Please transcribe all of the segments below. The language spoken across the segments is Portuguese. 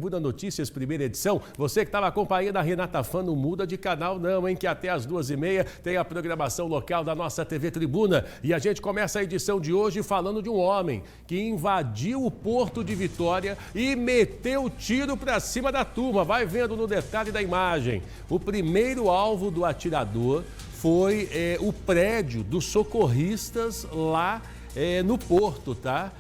Tribuna Notícias, primeira edição. Você que estava acompanhando a Renata Fã, não muda de canal não, hein? Que até às 2h30 tem a programação local da nossa TV Tribuna. E a gente começa a edição de hoje falando de um homem que invadiu o Porto de Vitória e meteu tiro para cima da turma. Vai vendo no detalhe da imagem. O primeiro alvo do atirador foi o prédio dos socorristas lá no Porto, tá?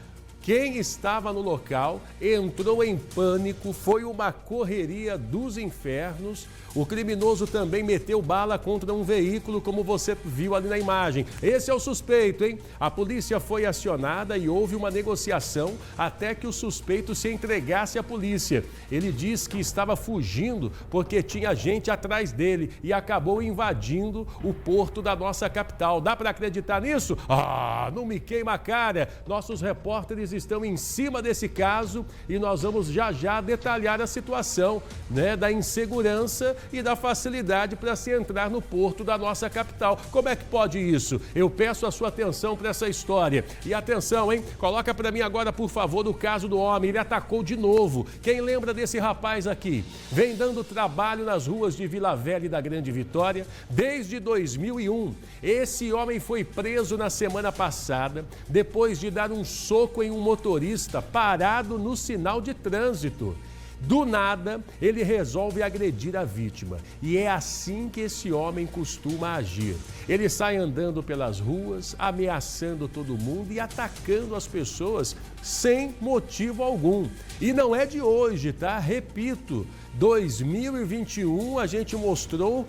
Quem estava no local entrou em pânico, foi uma correria dos infernos. O criminoso também meteu bala contra um veículo, como você viu ali na imagem. Esse é o suspeito, hein? A polícia foi acionada e houve uma negociação até que o suspeito se entregasse à polícia. Ele diz que estava fugindo porque tinha gente atrás dele e acabou invadindo o porto da nossa capital. Dá para acreditar nisso? Ah, não me queima a cara. Nossos repórteres estão em cima desse caso e nós vamos já detalhar a situação, né, da insegurança e da facilidade para se entrar no porto da nossa capital. Como é que pode isso? Eu peço a sua atenção para essa história. E atenção, hein? Coloca para mim agora, por favor, o caso do homem. Ele atacou de novo. Quem lembra desse rapaz aqui? Vem dando trabalho nas ruas de Vila Velha e da Grande Vitória desde 2001. Esse homem foi preso na semana passada depois de dar um soco em um motorista parado no sinal de trânsito. Do nada, ele resolve agredir a vítima. E é assim que esse homem costuma agir. Ele sai andando pelas ruas, ameaçando todo mundo e atacando as pessoas sem motivo algum. E não é de hoje, tá? Repito, 2021 a gente mostrou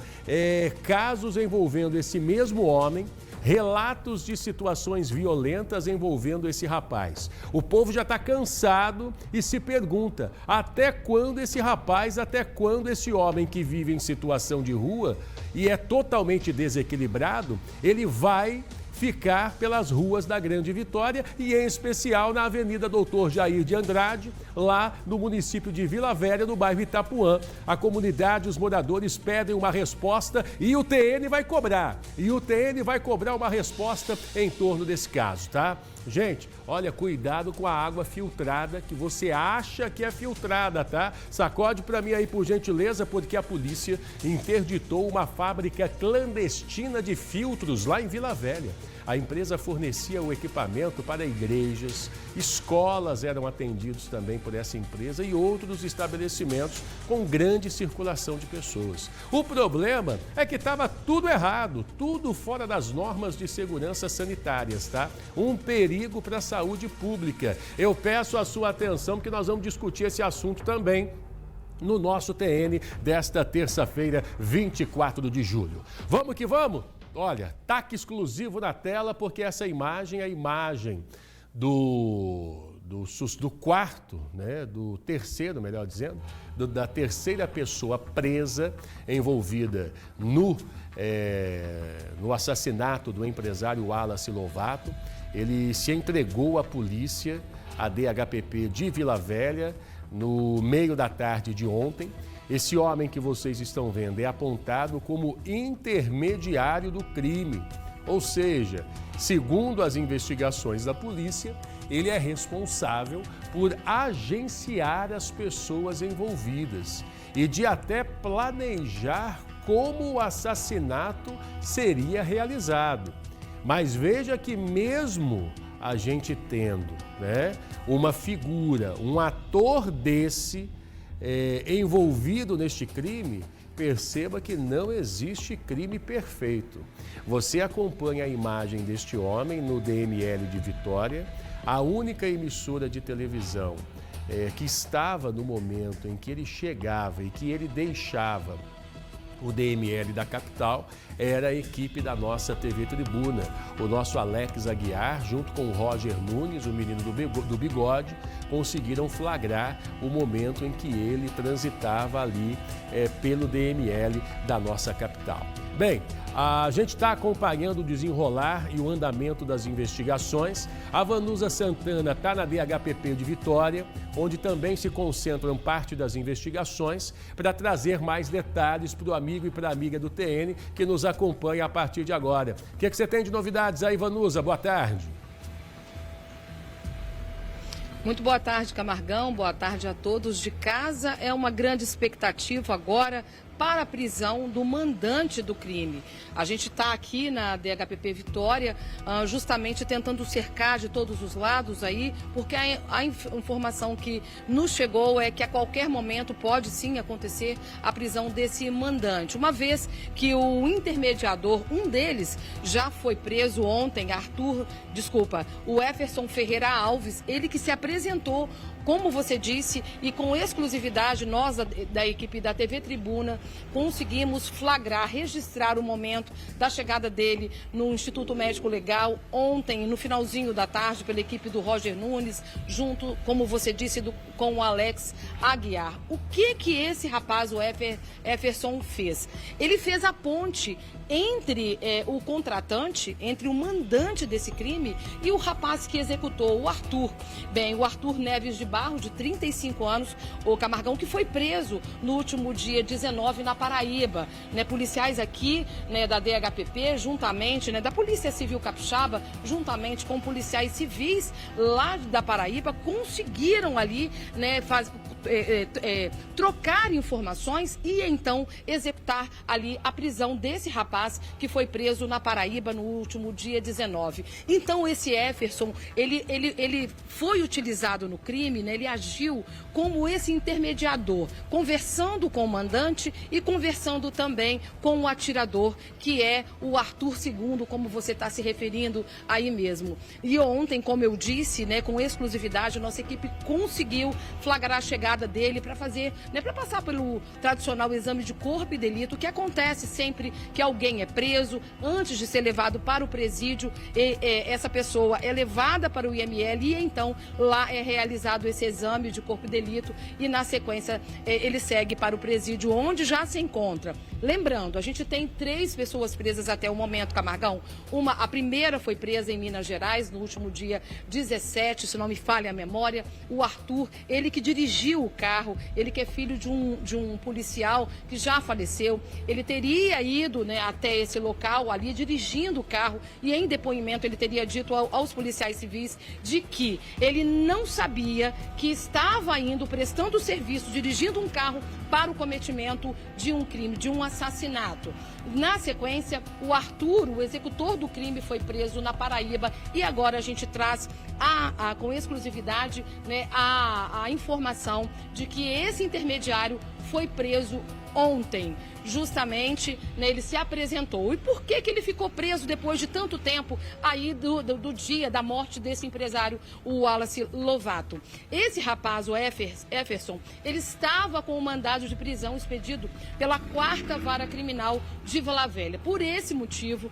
casos envolvendo esse mesmo homem, relatos de situações violentas envolvendo esse rapaz. O povo já está cansado e se pergunta até quando esse rapaz, até quando esse homem que vive em situação de rua e é totalmente desequilibrado, ele vai ficar pelas ruas da Grande Vitória e em especial na Avenida Doutor Jair de Andrade, lá no município de Vila Velha, no bairro Itapuã. A comunidade, os moradores pedem uma resposta e o TN vai cobrar. E o TN vai cobrar uma resposta em torno desse caso, tá? Gente, olha, cuidado com a água filtrada que você acha que é filtrada, tá? Sacode para mim aí, por gentileza, porque a polícia interditou uma fábrica clandestina de filtros lá em Vila Velha. A empresa fornecia o equipamento para igrejas, escolas eram atendidos também por essa empresa e outros estabelecimentos com grande circulação de pessoas. O problema é que estava tudo errado, tudo fora das normas de segurança sanitárias, tá? Um perigo para a saúde pública. Eu peço a sua atenção porque nós vamos discutir esse assunto também no nosso TN desta terça-feira, 24 de julho. Vamos que vamos? Olha, taque exclusivo na tela, porque essa imagem é a imagem do quarto, né, do terceiro, melhor dizendo, da terceira pessoa presa envolvida no assassinato do empresário Wallace Lovato. Ele se entregou à polícia, a DHPP de Vila Velha, no meio da tarde de ontem. Esse homem que vocês estão vendo é apontado como intermediário do crime. Ou seja, segundo as investigações da polícia, ele é responsável por agenciar as pessoas envolvidas e de até planejar como o assassinato seria realizado. Mas veja que mesmo a gente tendo, né, uma figura, um ator desse envolvido neste crime, perceba que não existe crime perfeito. Você acompanha a imagem deste homem no DML de Vitória, a única emissora de televisão que estava no momento em que ele chegava e que ele deixava o DML da capital era a equipe da nossa TV Tribuna. O nosso Alex Aguiar, junto com o Roger Nunes, o menino do bigode, conseguiram flagrar o momento em que ele transitava ali pelo DML da nossa capital. Bem, a gente está acompanhando o desenrolar e o andamento das investigações. A Vanusa Santana está na DHPP de Vitória, onde também se concentram parte das investigações, para trazer mais detalhes para o amigo e para a amiga do TN que nos acompanha a partir de agora. O que você tem de novidades aí, Vanusa? Boa tarde. Muito boa tarde, Camargão. Boa tarde a todos de casa. É uma grande expectativa agora para a prisão do mandante do crime. A gente está aqui na DHPP Vitória justamente tentando cercar de todos os lados aí, porque a informação que nos chegou é que a qualquer momento pode sim acontecer a prisão desse mandante. Uma vez que o intermediador, um deles, já foi preso ontem, o Everson Ferreira Alves, ele que se apresentou, como você disse, e com exclusividade, nós da equipe da TV Tribuna conseguimos flagrar, registrar o momento da chegada dele no Instituto Médico Legal, ontem, no finalzinho da tarde, pela equipe do Roger Nunes, junto, como você disse, com o Alex Aguiar. O que esse rapaz, o Everson, fez? Ele fez a ponte entre o contratante, entre o mandante desse crime e o rapaz que executou, o Arthur. Bem, o Arthur Neves de Barro, de 35 anos, o Camargão, que foi preso no último dia 19 na Paraíba. Policiais aqui da DHPP, juntamente, da Polícia Civil Capixaba, juntamente com policiais civis lá da Paraíba, conseguiram ali trocar informações e então executar ali a prisão desse rapaz que foi preso na Paraíba no último dia 19. Então esse Everson, ele foi utilizado no crime, ele agiu como esse intermediador, conversando com o mandante e conversando também com o atirador, que é o Arthur II, como você está se referindo aí mesmo. E ontem, como eu disse, com exclusividade, nossa equipe conseguiu flagrar a chegada dele para fazer, para passar pelo tradicional exame de corpo e delito, que acontece sempre que alguém é preso, antes de ser levado para o presídio, essa pessoa é levada para o IML e então lá é realizado esse exame de corpo e delito e na sequência ele segue para o presídio, onde já se encontra. Lembrando, a gente tem 3 pessoas presas até o momento, Camargão. A primeira foi presa em Minas Gerais no último dia 17, se não me falha a memória. O Arthur, ele que dirigiu o carro, ele que é filho de um policial que já faleceu. Ele teria ido até esse local ali, dirigindo o carro, e em depoimento ele teria dito aos policiais civis de que ele não sabia que estava indo, prestando serviço, dirigindo um carro para o cometimento de um crime, de um assassinato. Na sequência, o Arthur, o executor do crime, foi preso na Paraíba e agora a gente traz com exclusividade a informação de que esse intermediário foi preso ontem. Justamente, ele se apresentou. E por que ele ficou preso depois de tanto tempo aí do dia da morte desse empresário, o Wallace Lovato? Esse rapaz, o Everson, ele estava com o mandado de prisão expedido pela 4ª Vara Criminal de Vila Velha. Por esse motivo,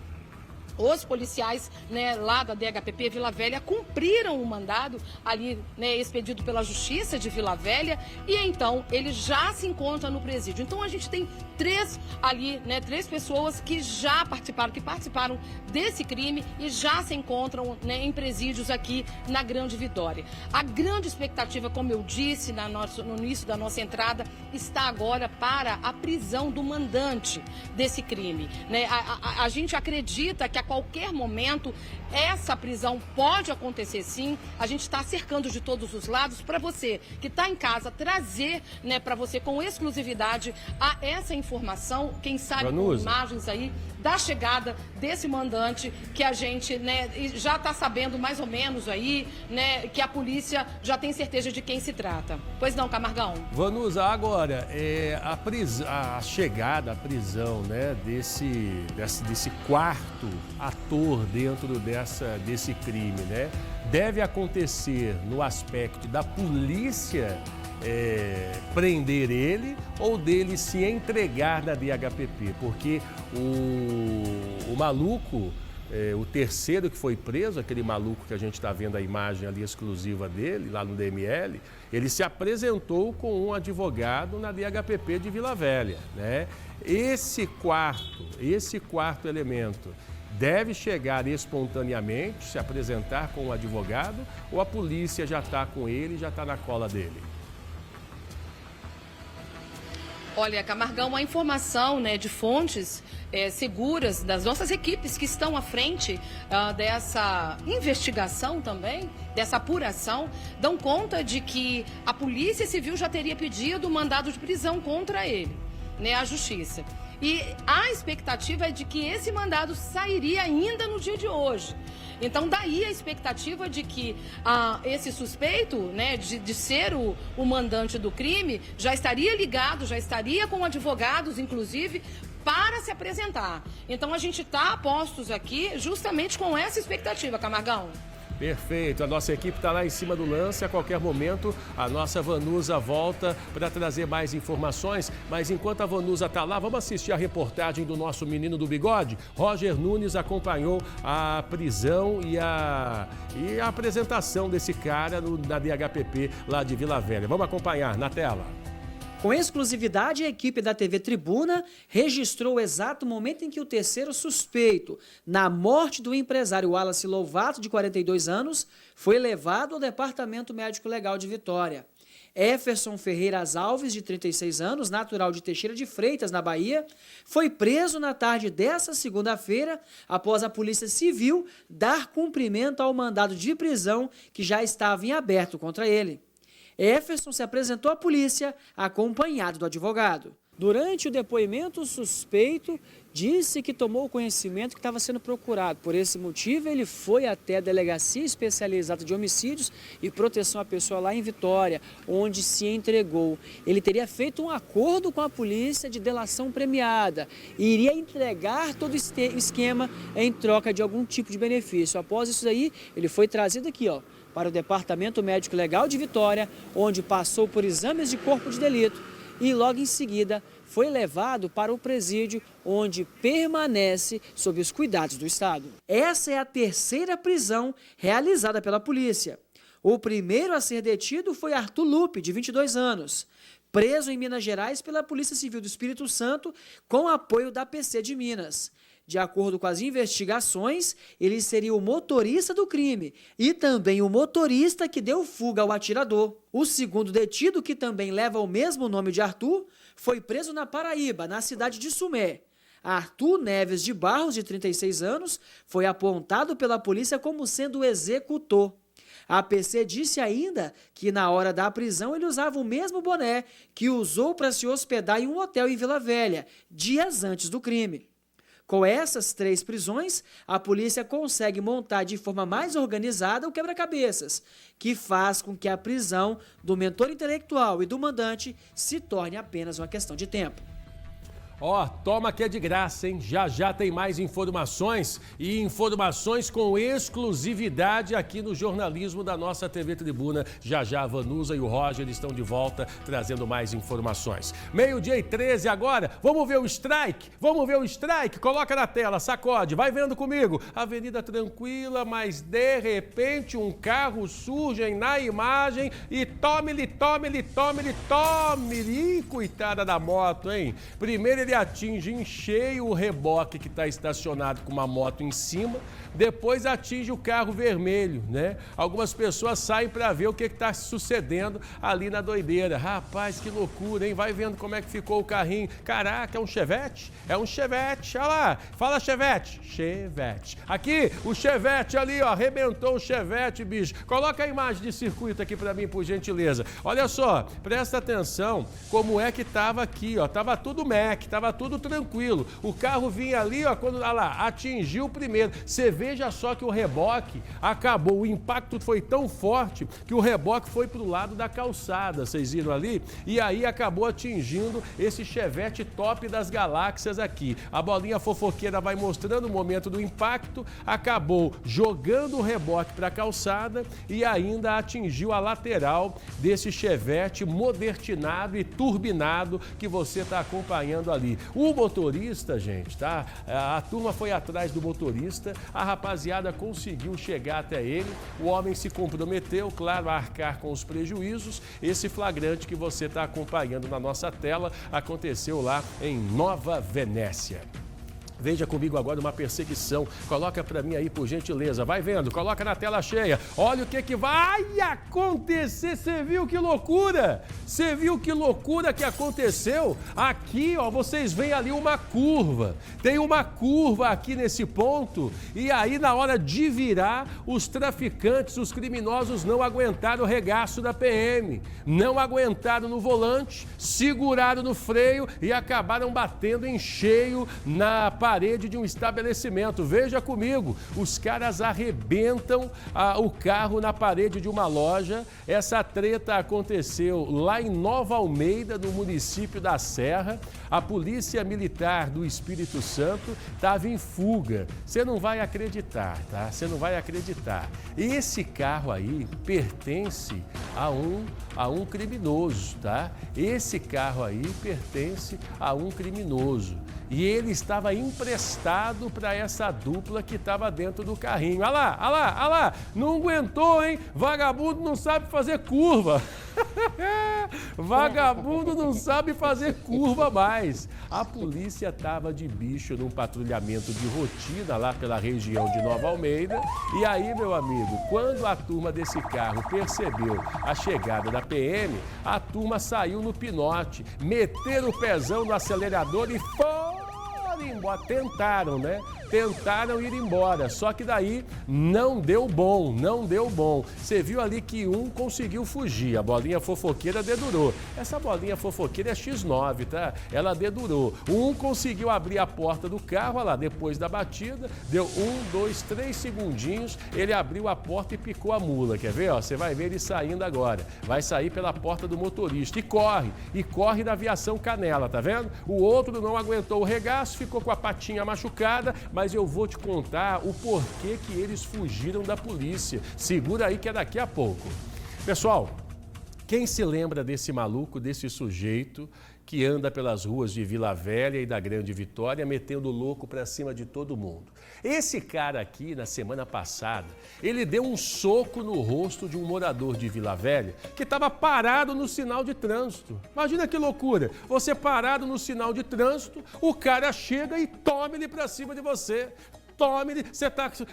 os policiais lá da DHPP Vila Velha cumpriram o mandado ali expedido pela Justiça de Vila Velha e então ele já se encontra no presídio. Então a gente tem 3 pessoas que já participaram desse crime e já se encontram em presídios aqui na Grande Vitória. A grande expectativa, como eu disse no início da nossa entrada, está agora para a prisão do mandante desse crime. A gente acredita que a qualquer momento essa prisão pode acontecer sim. A gente está cercando de todos os lados para você que está em casa trazer para você com exclusividade essa informação, quem sabe com imagens aí da chegada desse mandante que a gente já está sabendo mais ou menos aí, que a polícia já tem certeza de quem se trata. Pois não, Camargão? Vanusa, agora, a chegada, a prisão desse quarto ator dentro desse crime, deve acontecer no aspecto da polícia prender ele ou dele se entregar na DHPP, porque o maluco, o terceiro que foi preso, aquele maluco que a gente está vendo a imagem ali exclusiva dele, lá no DML, ele se apresentou com um advogado na DHPP de Vila Velha, Esse quarto elemento deve chegar espontaneamente, se apresentar com o advogado, ou a polícia já está com ele, já está na cola dele? Olha, Camargão, a informação, né, de fontes seguras das nossas equipes que estão à frente dessa investigação também, dessa apuração, dão conta de que a Polícia Civil já teria pedido mandado de prisão contra ele, né, à Justiça. E a expectativa é de que esse mandado sairia ainda no dia de hoje. Então, daí a expectativa de que esse suspeito, né, de ser o mandante do crime, já estaria ligado, já estaria com advogados, inclusive, para se apresentar. Então, a gente está a postos aqui justamente com essa expectativa, Camargão. Perfeito, a nossa equipe está lá em cima do lance. A qualquer momento a nossa Vanusa volta para trazer mais informações, mas enquanto a Vanusa está lá, vamos assistir a reportagem do nosso menino do bigode. Roger Nunes acompanhou a prisão e a apresentação desse cara na DHPP lá de Vila Velha. Vamos acompanhar na tela. Com exclusividade, a equipe da TV Tribuna registrou o exato momento em que o terceiro suspeito na morte do empresário Wallace Lovato, de 42 anos, foi levado ao Departamento Médico Legal de Vitória. Éferson Ferreiras Alves, de 36 anos, natural de Teixeira de Freitas, na Bahia, foi preso na tarde desta segunda-feira após a Polícia Civil dar cumprimento ao mandado de prisão que já estava em aberto contra ele. Éferson se apresentou à polícia acompanhado do advogado. Durante o depoimento, o suspeito disse que tomou conhecimento que estava sendo procurado. Por esse motivo, ele foi até a Delegacia Especializada de Homicídios e Proteção à Pessoa lá em Vitória, onde se entregou. Ele teria feito um acordo com a polícia de delação premiada e iria entregar todo o esquema em troca de algum tipo de benefício. Após isso aí, ele foi trazido aqui, para o Departamento Médico Legal de Vitória, onde passou por exames de corpo de delito e logo em seguida foi levado para o presídio, onde permanece sob os cuidados do Estado. Essa é a terceira prisão realizada pela polícia. O primeiro a ser detido foi Arthur Lupe, de 22 anos, preso em Minas Gerais pela Polícia Civil do Espírito Santo com apoio da PC de Minas. De acordo com as investigações, ele seria o motorista do crime e também o motorista que deu fuga ao atirador. O segundo detido, que também leva o mesmo nome de Arthur, foi preso na Paraíba, na cidade de Sumé. Arthur Neves de Barros, de 36 anos, foi apontado pela polícia como sendo o executor. A PC disse ainda que na hora da prisão ele usava o mesmo boné que usou para se hospedar em um hotel em Vila Velha, dias antes do crime. Com essas três prisões, a polícia consegue montar de forma mais organizada o quebra-cabeças, que faz com que a prisão do mentor intelectual e do mandante se torne apenas uma questão de tempo. Toma que é de graça, hein? Já já tem mais informações e informações com exclusividade aqui no jornalismo da nossa TV Tribuna. Já já a Vanusa e o Roger estão de volta trazendo mais informações. 12:13 agora, vamos ver o strike? Vamos ver o strike? Coloca na tela, sacode, vai vendo comigo. Avenida tranquila, mas de repente um carro surge na imagem e tome-lhe. Ih, coitada da moto, hein? Primeiro ele atinge em cheio o reboque que está estacionado com uma moto em cima, depois atinge o carro vermelho, né? Algumas pessoas saem para ver o que está sucedendo ali na doideira. Rapaz, que loucura, hein? Vai vendo como é que ficou o carrinho. Caraca, é um Chevette? É um Chevette, olha lá. Fala Chevette. Chevette. Aqui, o Chevette ali, arrebentou o Chevette, bicho. Coloca a imagem de circuito aqui para mim, por gentileza. Olha só, presta atenção como é que tava aqui, tava tudo tava tudo tranquilo. O carro vinha ali, quando, olha lá, atingiu o primeiro. Você veja só que o reboque acabou, o impacto foi tão forte que o reboque foi pro lado da calçada, vocês viram ali? E aí acabou atingindo esse Chevette top das galáxias aqui. A bolinha fofoqueira vai mostrando o momento do impacto, acabou jogando o reboque para a calçada e ainda atingiu a lateral desse Chevette moderninado e turbinado que você está acompanhando ali. O motorista, gente, tá? A turma foi atrás do motorista, a rapaziada conseguiu chegar até ele, o homem se comprometeu, claro, a arcar com os prejuízos. Esse flagrante que você está acompanhando na nossa tela aconteceu lá em Nova Venécia. Veja comigo agora uma perseguição. Coloca para mim aí, por gentileza. Vai vendo, coloca na tela cheia. Olha o que vai acontecer. Você viu que loucura? Você viu que loucura que aconteceu? Aqui, ó, vocês veem ali uma curva. Tem uma curva aqui nesse ponto. E aí, na hora de virar, os traficantes, os criminosos não aguentaram o regaço da PM. Não aguentaram no volante, seguraram no freio e acabaram batendo em cheio na parede de um estabelecimento. Veja comigo, os caras arrebentam o carro na parede de uma loja. Essa treta aconteceu lá em Nova Almeida, no município da Serra. A Polícia Militar do Espírito Santo estava em fuga. Você não vai acreditar, tá? Você não vai acreditar. Esse carro aí pertence a um criminoso, tá? Esse carro aí pertence a um criminoso. E ele estava emprestado para essa dupla que estava dentro do carrinho. Olha lá, olha lá, olha lá. Não aguentou, hein? Vagabundo não sabe fazer curva. Vagabundo não sabe fazer curva mais. A polícia estava de bicho num patrulhamento de rotina lá pela região de Nova Almeida. E aí, meu amigo, quando a turma desse carro percebeu a chegada da PM, a turma saiu no pinote, meteram o pezão no acelerador e foram embora. Tentaram, né? Tentaram ir embora, só que daí não deu bom, não deu bom. Você viu ali que um conseguiu fugir, a bolinha fofoqueira dedurou. Essa bolinha fofoqueira é X9, tá? Ela dedurou. Um conseguiu abrir a porta do carro, olha lá, depois da batida, deu 1, 2, 3 segundinhos, ele abriu a porta e picou a mula, quer ver? Ó, você vai ver ele saindo agora. Vai sair pela porta do motorista e corre na Aviação Canela, tá vendo? O outro não aguentou o regaço, ficou com a patinha machucada, mas eu vou te contar o porquê que eles fugiram da polícia. Segura aí que é daqui a pouco. Pessoal, quem se lembra desse maluco, desse sujeito que anda pelas ruas de Vila Velha e da Grande Vitória metendo louco pra cima de todo mundo? Esse cara aqui, na semana passada, ele deu um soco no rosto de um morador de Vila Velha que estava parado no sinal de trânsito. Imagina que loucura, você parado no sinal de trânsito, o cara chega e toma ele pra cima de você. Tome,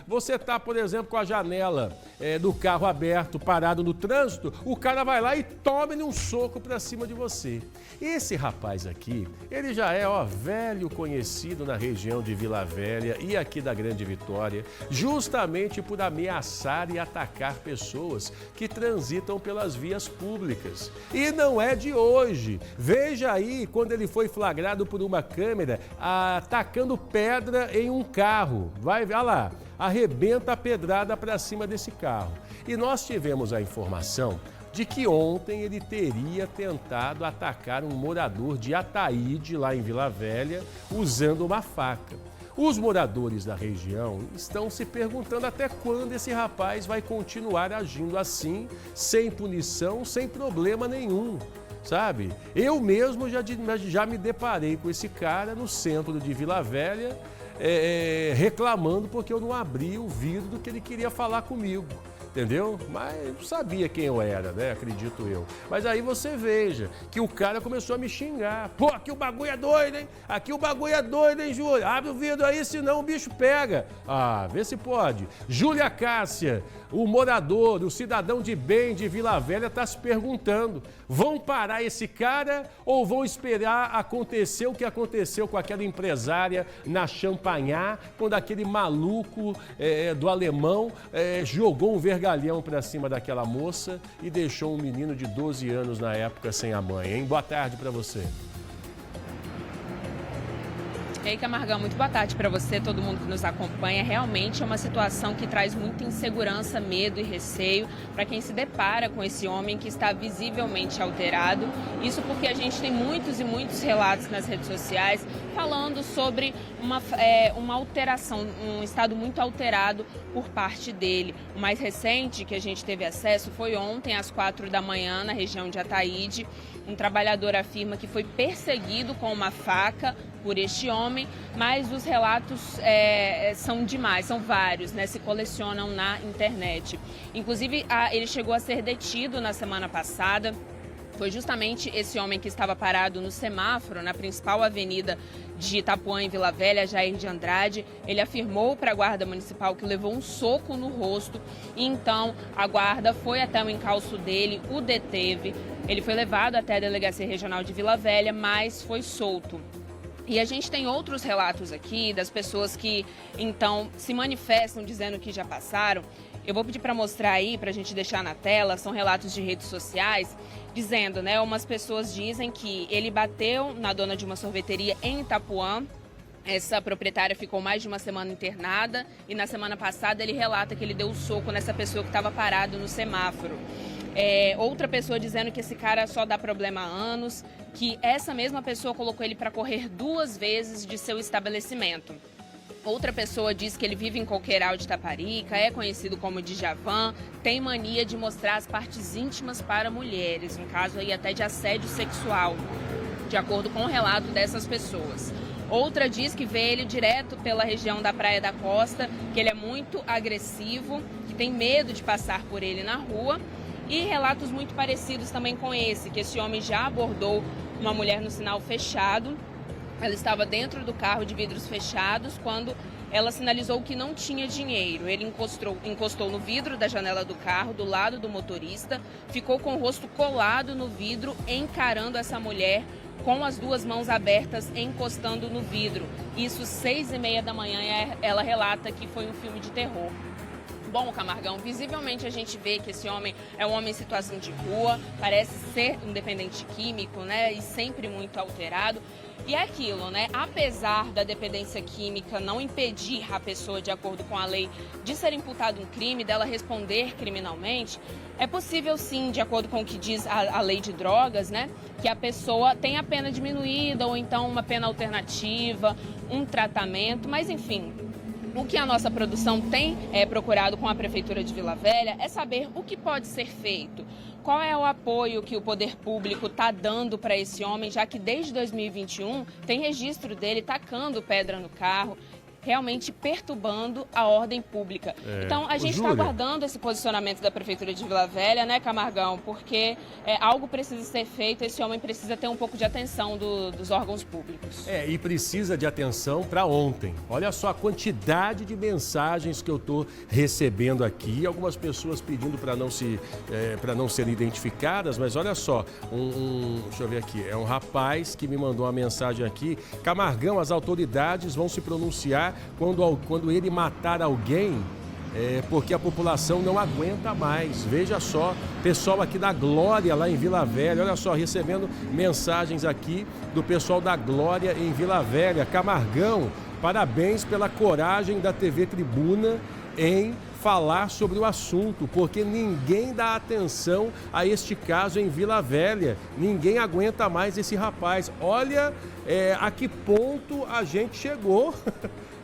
você tá, por exemplo, com a janela do carro aberto, parado no trânsito, o cara vai lá e toma-lhe um soco pra cima de você. Esse rapaz aqui, ele já é, velho conhecido na região de Vila Velha e aqui da Grande Vitória, justamente por ameaçar e atacar pessoas que transitam pelas vias públicas. E não é de hoje. Veja aí, quando ele foi flagrado por uma câmera, atacando pedra em um carro. Vai, olha lá, arrebenta a pedrada para cima desse carro. E nós tivemos a informação de que ontem ele teria tentado atacar um morador de Ataíde, lá em Vila Velha, usando uma faca. Os moradores da região estão se perguntando até quando esse rapaz vai continuar agindo assim, sem punição, sem problema nenhum. Sabe? Eu mesmo já me deparei com esse cara no centro de Vila Velha, reclamando porque eu não abri o vidro do que ele queria falar comigo. Entendeu? Mas não sabia quem eu era, né? Acredito eu. Mas aí você veja que o cara começou a me xingar. Pô, aqui o bagulho é doido, hein? Aqui o bagulho é doido, hein, Júlia? Abre o vidro aí, senão o bicho pega. Ah, vê se pode. Júlia Cássia, o morador, o cidadão de bem de Vila Velha, está se perguntando: vão parar esse cara ou vão esperar acontecer o que aconteceu com aquela empresária na Champanhar, quando aquele maluco do alemão jogou um vergalhão para cima daquela moça e deixou um menino de 12 anos na época sem a mãe, hein? Boa tarde para você. Ei, Camargão, muito boa tarde para você, todo mundo que nos acompanha. Realmente é uma situação que traz muita insegurança, medo e receio para quem se depara com esse homem que está visivelmente alterado. Isso porque a gente tem muitos e muitos relatos nas redes sociais falando sobre uma alteração, um estado muito alterado por parte dele. O mais recente que a gente teve acesso foi ontem, às 4 da manhã, na região de Ataíde. Um trabalhador afirma que foi perseguido com uma faca por este homem, mas os relatos são demais, são vários, né? Se colecionam na internet. Inclusive, ele chegou a ser detido na semana passada Foi justamente esse homem que estava parado no semáforo, na principal avenida de Itapuã, em Vila Velha, Jair de Andrade. Ele afirmou para a guarda municipal que levou um soco no rosto e então a guarda foi até o encalço dele, o deteve. Ele foi levado até a Delegacia Regional de Vila Velha, mas foi solto. E a gente tem outros relatos aqui das pessoas que então se manifestam dizendo que já passaram. Eu vou pedir para mostrar aí, para a gente deixar na tela, são relatos de redes sociais, dizendo, né, umas pessoas dizem que ele bateu na dona de uma sorveteria em Itapuã. Essa proprietária ficou mais de uma semana internada e na semana passada ele relata que ele deu um soco nessa pessoa que estava parado no semáforo. Outra pessoa dizendo que esse cara só dá problema há anos, que essa mesma pessoa colocou ele para correr 2 vezes de seu estabelecimento. Outra pessoa diz que ele vive em Coqueiral de Taparica, é conhecido como Djavan, tem mania de mostrar as partes íntimas para mulheres, um caso aí até de assédio sexual, de acordo com o relato dessas pessoas. Outra diz que vê ele direto pela região da Praia da Costa, que ele é muito agressivo, que tem medo de passar por ele na rua. E relatos muito parecidos também com esse, que esse homem já abordou uma mulher no sinal fechado. Ela estava dentro do carro de vidros fechados quando ela sinalizou que não tinha dinheiro. Ele encostou no vidro da janela do carro, do lado do motorista, ficou com o rosto colado no vidro, encarando essa mulher com as 2 mãos abertas, encostando no vidro. Isso 6h30 da manhã, ela relata que foi um filme de terror. Bom, Camargão, visivelmente a gente vê que esse homem é um homem em situação de rua, parece ser um dependente químico, né, e sempre muito alterado. E é aquilo, né, apesar da dependência química não impedir a pessoa, de acordo com a lei, de ser imputada um crime, dela responder criminalmente, é possível sim, de acordo com o que diz a lei de drogas, né, que a pessoa tenha a pena diminuída ou então uma pena alternativa, um tratamento, mas enfim. O que a nossa produção tem procurado com a Prefeitura de Vila Velha é saber o que pode ser feito. Qual é o apoio que o poder público está dando para esse homem, já que desde 2021 tem registro dele tacando pedra no carro, realmente perturbando a ordem pública. Então, a gente está aguardando esse posicionamento da Prefeitura de Vila Velha, né, Camargão? Porque algo precisa ser feito, esse homem precisa ter um pouco de atenção dos órgãos públicos. E precisa de atenção para ontem. Olha só a quantidade de mensagens que eu estou recebendo aqui. Algumas pessoas pedindo para não serem identificadas, mas olha só, deixa eu ver aqui, é um rapaz que me mandou uma mensagem aqui. Camargão, as autoridades vão se pronunciar quando ele matar alguém, porque a população não aguenta mais. Veja só, pessoal aqui da Glória, lá em Vila Velha, olha só, recebendo mensagens aqui do pessoal da Glória em Vila Velha. Camargão, parabéns pela coragem da TV Tribuna em falar sobre o assunto, porque ninguém dá atenção a este caso em Vila Velha. Ninguém aguenta mais esse rapaz. Olha a que ponto a gente chegou.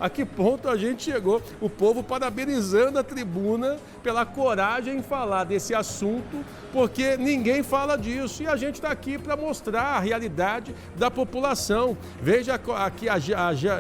A que ponto a gente chegou. O povo parabenizando a Tribuna pela coragem em falar desse assunto, porque ninguém fala disso. E a gente está aqui para mostrar a realidade da população. Veja aqui a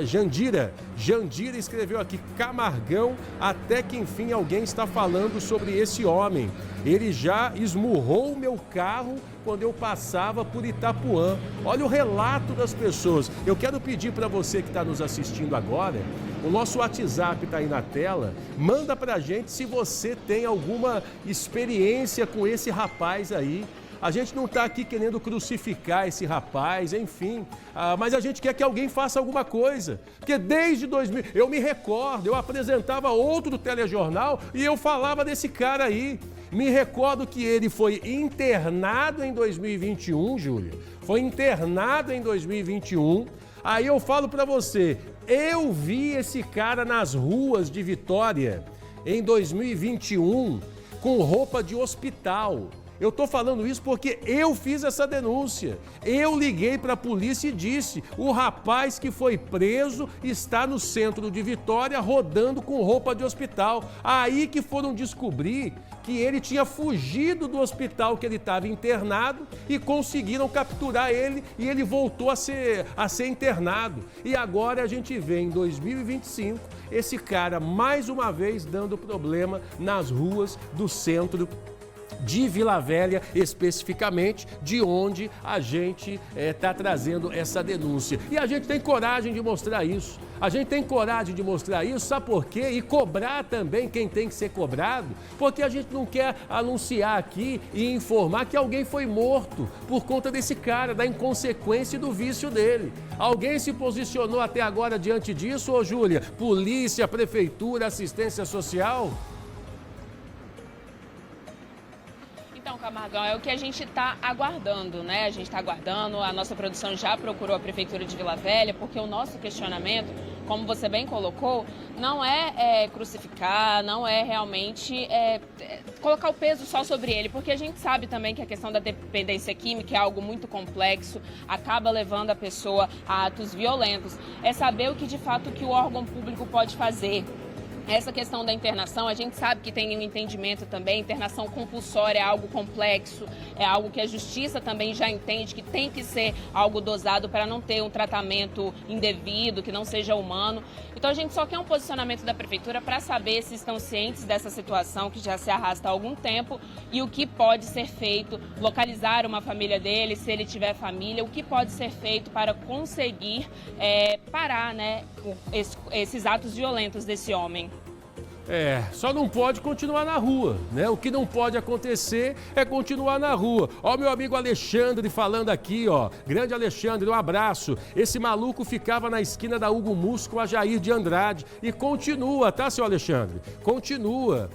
Jandira. Jandira escreveu aqui: Camargão, até que enfim alguém está falando sobre esse homem. Ele já esmurrou o meu carro quando eu passava por Itapuã. Olha o relato das pessoas. Eu quero pedir para você que está nos assistindo agora, o nosso WhatsApp está aí na tela, manda para a gente se você tem alguma experiência com esse rapaz aí. A gente não está aqui querendo crucificar esse rapaz, enfim, mas a gente quer que alguém faça alguma coisa. Porque desde 2000, eu me recordo, eu apresentava outro telejornal e eu falava desse cara aí. Me recordo que ele foi internado em 2021, Júlia. Foi internado em 2021. Aí eu falo para você, eu vi esse cara nas ruas de Vitória em 2021 com roupa de hospital. Eu estou falando isso porque eu fiz essa denúncia. Eu liguei para a polícia e disse: o rapaz que foi preso está no centro de Vitória rodando com roupa de hospital. Aí que foram descobrir que ele tinha fugido do hospital que ele estava internado e conseguiram capturar ele e ele voltou a ser internado. E agora a gente vê em 2025 esse cara mais uma vez dando problema nas ruas do centro de Vila Velha, especificamente, de onde a gente está trazendo essa denúncia. E a gente tem coragem de mostrar isso. A gente tem coragem de mostrar isso, sabe por quê? E cobrar também quem tem que ser cobrado, porque a gente não quer anunciar aqui e informar que alguém foi morto por conta desse cara, da inconsequência e do vício dele. Alguém se posicionou até agora diante disso, ô Júlia? Polícia, prefeitura, assistência social? Então, Camargão, é o que a gente está aguardando, né? A gente está aguardando, a nossa produção já procurou a Prefeitura de Vila Velha, porque o nosso questionamento, como você bem colocou, não é crucificar, não é realmente colocar o peso só sobre ele, porque a gente sabe também que a questão da dependência química é algo muito complexo, acaba levando a pessoa a atos violentos. É saber o que de fato que o órgão público pode fazer. Essa questão da internação, a gente sabe que tem um entendimento também, internação compulsória é algo complexo, é algo que a justiça também já entende que tem que ser algo dosado para não ter um tratamento indevido, que não seja humano. Então a gente só quer um posicionamento da Prefeitura para saber se estão cientes dessa situação que já se arrasta há algum tempo e o que pode ser feito, localizar uma família dele, se ele tiver família, o que pode ser feito para conseguir parar, né, esses atos violentos desse homem. Só não pode continuar na rua, né? O que não pode acontecer é continuar na rua. Ó, meu amigo Alexandre falando aqui, ó. Grande Alexandre, um abraço. Esse maluco ficava na esquina da Hugo Mus com a Jair de Andrade. E continua, tá, seu Alexandre? Continua.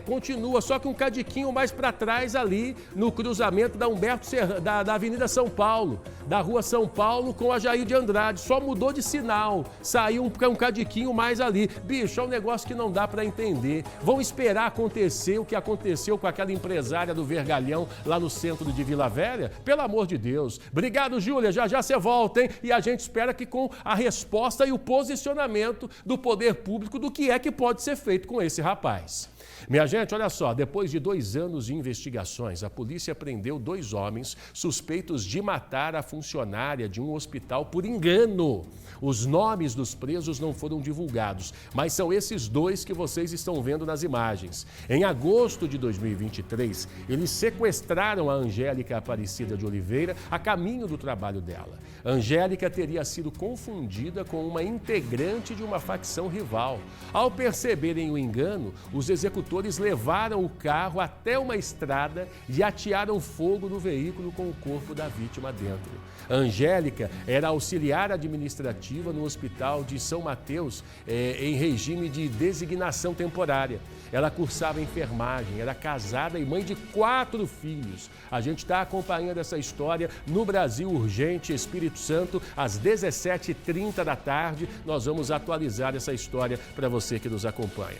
Continua, só que um cadiquinho mais pra trás ali, no cruzamento da Humberto da Avenida São Paulo, da Rua São Paulo com a Jair de Andrade. Só mudou de sinal. Saiu um cadiquinho mais ali. Bicho, é um negócio que não dá pra entender. Vão esperar acontecer o que aconteceu com aquela empresária do Vergalhão lá no centro de Vila Velha? Pelo amor de Deus. Obrigado, Júlia. Já já você volta, hein? E a gente espera que com a resposta e o posicionamento do poder público do que é que pode ser feito com esse rapaz. Minha gente, olha só, depois de 2 anos de investigações, a polícia prendeu 2 homens suspeitos de matar a funcionária de um hospital por engano. Os nomes dos presos não foram divulgados, mas são esses 2 que vocês estão vendo nas imagens. Em agosto de 2023, eles sequestraram a Angélica Aparecida de Oliveira a caminho do trabalho dela. Angélica teria sido confundida com uma integrante de uma facção rival. Ao perceberem o engano, os executores levaram o carro até uma estrada e atearam fogo no veículo com o corpo da vítima dentro. Angélica era auxiliar administrativa no Hospital de São Mateus, em regime de designação temporária. Ela cursava enfermagem, era casada e mãe de 4 filhos. A gente está acompanhando essa história no Brasil Urgente, Espírito Santo, às 17h30 da tarde. Nós vamos atualizar essa história para você que nos acompanha.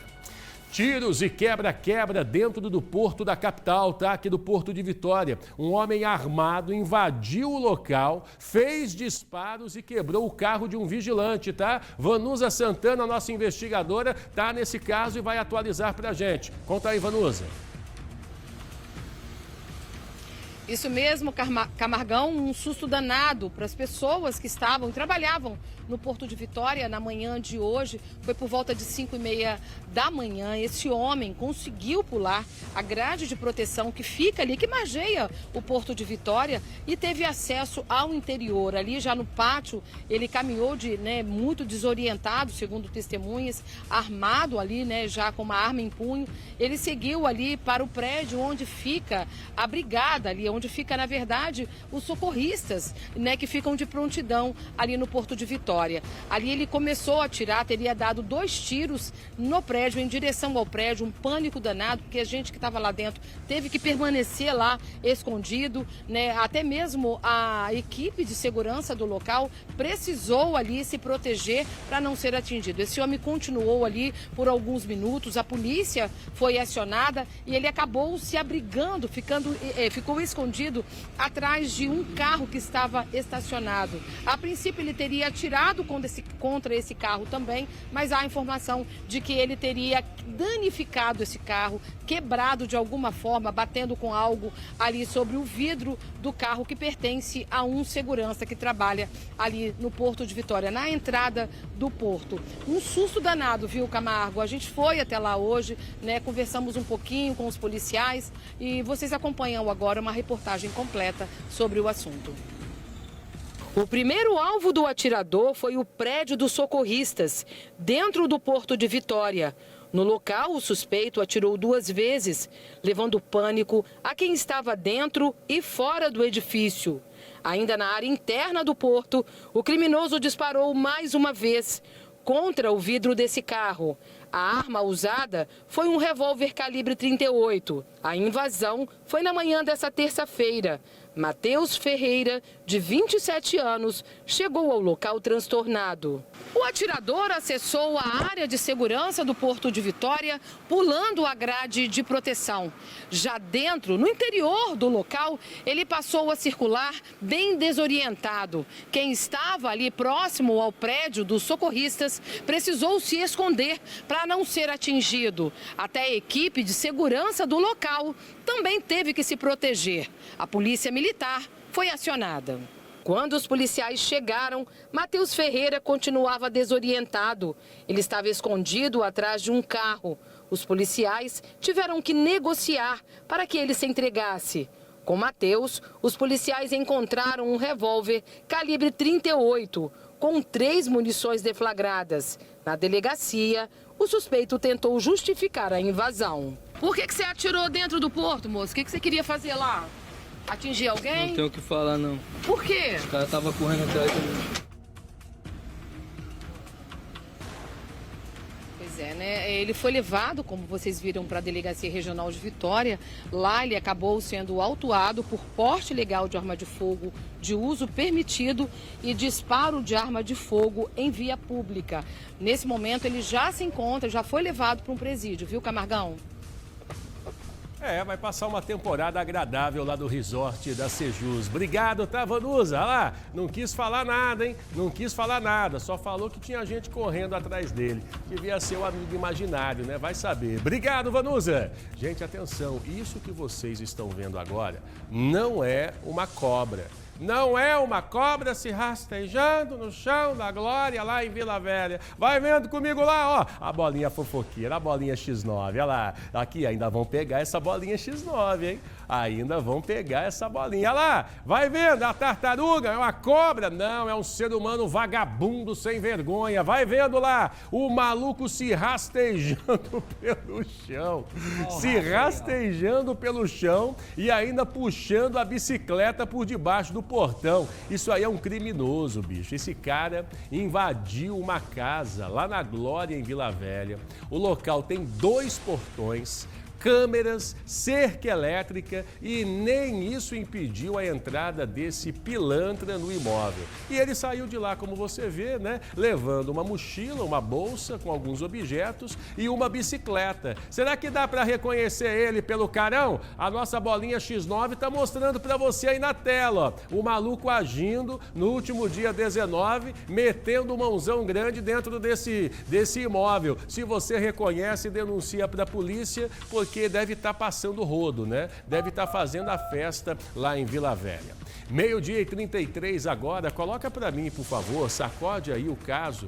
Tiros e quebra-quebra dentro do porto da capital, tá? Aqui do Porto de Vitória. Um homem armado invadiu o local, fez disparos e quebrou o carro de um vigilante, tá? Vanusa Santana, nossa investigadora, tá nesse caso e vai atualizar pra gente. Conta aí, Vanusa. Isso mesmo, Camargão, um susto danado para as pessoas que estavam e trabalhavam no Porto de Vitória na manhã de hoje. Foi por volta de 5h30 da manhã. Esse homem conseguiu pular a grade de proteção que fica ali, que margeia o Porto de Vitória, e teve acesso ao interior. Ali já no pátio, ele caminhou muito desorientado, segundo testemunhas, armado ali, já com uma arma em punho. Ele seguiu ali para o prédio onde fica a brigada ali, onde fica, na verdade, os socorristas, que ficam de prontidão ali no Porto de Vitória. Ali ele começou a atirar, teria dado 2 tiros no prédio, em direção ao prédio, um pânico danado, porque a gente que estava lá dentro teve que permanecer lá escondido, até mesmo a equipe de segurança do local precisou ali se proteger para não ser atingido. Esse homem continuou ali por alguns minutos, a polícia foi acionada e ele acabou se abrigando, ficou escondido escondido atrás de um carro que estava estacionado. A princípio, ele teria atirado contra esse carro também, mas há a informação de que ele teria danificado esse carro, quebrado de alguma forma, batendo com algo ali sobre o vidro do carro que pertence a um segurança que trabalha ali no Porto de Vitória, na entrada do porto. Um susto danado, viu, Camargo? A gente foi até lá hoje, né? Conversamos um pouquinho com os policiais e vocês acompanham agora uma reportagem completa sobre o assunto. O primeiro alvo do atirador foi o prédio dos socorristas, dentro do Porto de Vitória. No local, o suspeito atirou 2 vezes, levando pânico a quem estava dentro e fora do edifício. Ainda na área interna do porto, o criminoso disparou mais uma vez contra o vidro desse carro. A arma usada foi um revólver calibre 38. A invasão foi na manhã dessa terça-feira. Matheus Ferreira, de 27 anos, chegou ao local transtornado. O atirador acessou a área de segurança do Porto de Vitória, pulando a grade de proteção. Já dentro, no interior do local, ele passou a circular bem desorientado. Quem estava ali próximo ao prédio dos socorristas precisou se esconder para não ser atingido. Até a equipe de segurança do local também teve que se proteger. A polícia militar foi acionada. Quando os policiais chegaram, Matheus Ferreira continuava desorientado. Ele estava escondido atrás de um carro. Os policiais tiveram que negociar para que ele se entregasse. Com Matheus, os policiais encontraram um revólver calibre 38, com 3 munições deflagradas. Na delegacia, o suspeito tentou justificar a invasão. Por que você atirou dentro do porto, moço? O que você queria fazer lá? Atingir alguém? Não tenho o que falar, não. Por quê? O cara tava correndo atrás de mim. Pois é, né? Ele foi levado, como vocês viram, para a Delegacia Regional de Vitória. Lá ele acabou sendo autuado por porte ilegal de arma de fogo de uso permitido e disparo de arma de fogo em via pública. Nesse momento ele já se encontra, já foi levado para um presídio, viu, Camargão? Vai passar uma temporada agradável lá do resort da Sejus. Obrigado, tá, Vanusa? Olha lá, não quis falar nada, hein? Não quis falar nada, só falou que tinha gente correndo atrás dele. Devia ser o amigo imaginário, né? Vai saber. Obrigado, Vanusa! Gente, atenção, isso que vocês estão vendo agora não é uma cobra. Não é uma cobra se rastejando no chão da glória lá em Vila Velha. Vai vendo comigo lá, ó, a bolinha fofoqueira, a bolinha X9, olha lá. Aqui ainda vão pegar essa bolinha X9, hein? Ainda vão pegar essa bolinha. Olha lá, vai vendo, a tartaruga é uma cobra? Não, é um ser humano vagabundo sem vergonha. Vai vendo lá, o maluco se rastejando pelo chão. Se rastejando pelo chão e ainda puxando a bicicleta por debaixo do portão. Isso aí é um criminoso, bicho. Esse cara invadiu uma casa lá na Glória, em Vila Velha. O local tem 2 portões, câmeras, cerca elétrica e nem isso impediu a entrada desse pilantra no imóvel. E ele saiu de lá, como você vê, né? Levando uma mochila, uma bolsa com alguns objetos e uma bicicleta. Será que dá para reconhecer ele pelo carão? A nossa bolinha X9 está mostrando para você aí na tela, ó. O maluco agindo no último dia 19, metendo um mãozão grande dentro desse imóvel. Se você reconhece, denuncia para a polícia, porque deve estar passando rodo, né? Deve estar fazendo a festa lá em Vila Velha. 12h33 agora, coloca para mim, por favor, sacode aí o caso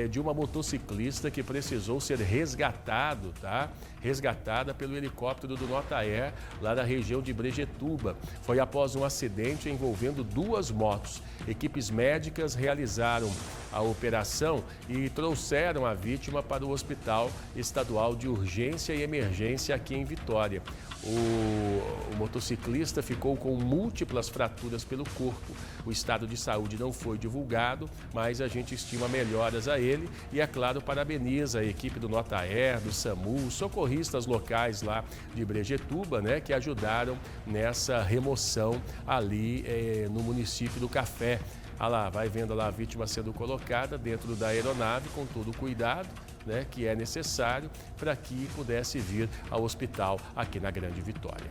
de uma motociclista que precisou ser resgatado, tá? Resgatada pelo helicóptero do Notaer, lá da região de Brejetuba. Foi após um acidente envolvendo 2 motos. Equipes médicas realizaram a operação e trouxeram a vítima para o Hospital Estadual de Urgência e Emergência aqui em Vitória. O motociclista ficou com múltiplas fraturas pelo corpo. O estado de saúde não foi divulgado, mas a gente estima melhoras a ele e, é claro, parabeniza a equipe do Notaer, do SAMU, socorristas locais lá de Brejetuba, né, que ajudaram nessa remoção ali no município do Café. Olha lá, vai vendo lá a vítima sendo colocada dentro da aeronave com todo o cuidado, né, que é necessário para que pudesse vir ao hospital aqui na Grande Vitória.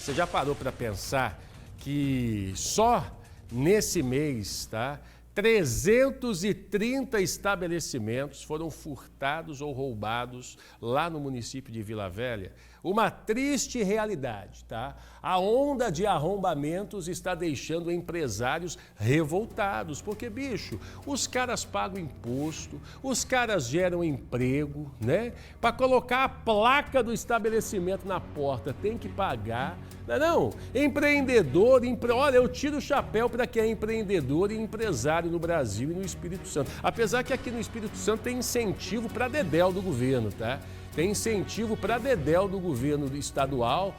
Você já parou para pensar que só nesse mês, tá? 330 estabelecimentos foram furtados ou roubados lá no município de Vila Velha. Uma triste realidade, tá? A onda de arrombamentos está deixando empresários revoltados, porque, bicho, os caras pagam imposto, os caras geram emprego, né? Para colocar a placa do estabelecimento na porta tem que pagar, não é não? Empreendedor, olha, eu tiro o chapéu para quem é empreendedor e empresário no Brasil e no Espírito Santo. Apesar que aqui no Espírito Santo tem incentivo para dedéu do governo, tá? Tem incentivo para dedéu do governo estadual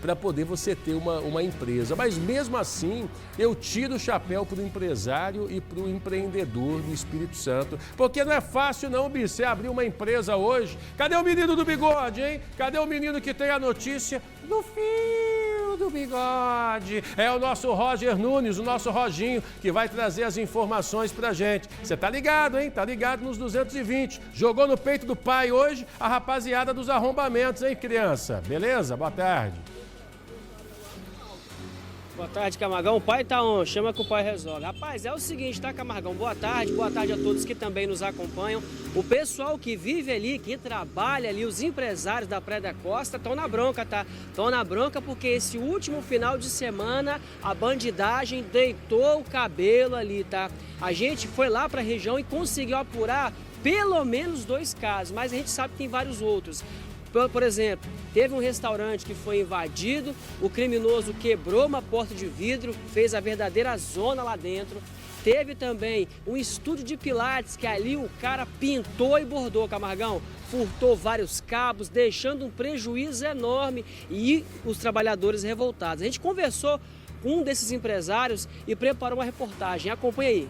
para poder você ter uma empresa. Mas mesmo assim, eu tiro o chapéu para o empresário e para o empreendedor do Espírito Santo. Porque não é fácil não, bicho, você abrir uma empresa hoje. Cadê o menino do bigode, hein? Cadê o menino que tem a notícia do fio do bigode? É o nosso Roger Nunes, o nosso Roginho, que vai trazer as informações pra gente. Você tá ligado, hein? Tá ligado nos 220. Jogou no peito do pai hoje a rapaziada dos arrombamentos, hein, criança? Beleza? Boa tarde. Boa tarde, Camargão. O pai tá on, chama que o pai resolve. Rapaz, é o seguinte, tá, Camargão? Boa tarde a todos que também nos acompanham. O pessoal que vive ali, que trabalha ali, os empresários da Praia da Costa, estão na bronca, tá? Estão na bronca porque esse último final de semana a bandidagem deitou o cabelo ali, tá? A gente foi lá pra região e conseguiu apurar pelo menos 2 casos, mas a gente sabe que tem vários outros. Por exemplo, teve um restaurante que foi invadido, o criminoso quebrou uma porta de vidro, fez a verdadeira zona lá dentro. Teve também um estúdio de pilates que ali o cara pintou e bordou, Camargão. Furtou vários cabos, deixando um prejuízo enorme e os trabalhadores revoltados. A gente conversou com um desses empresários e preparou uma reportagem. Acompanha aí.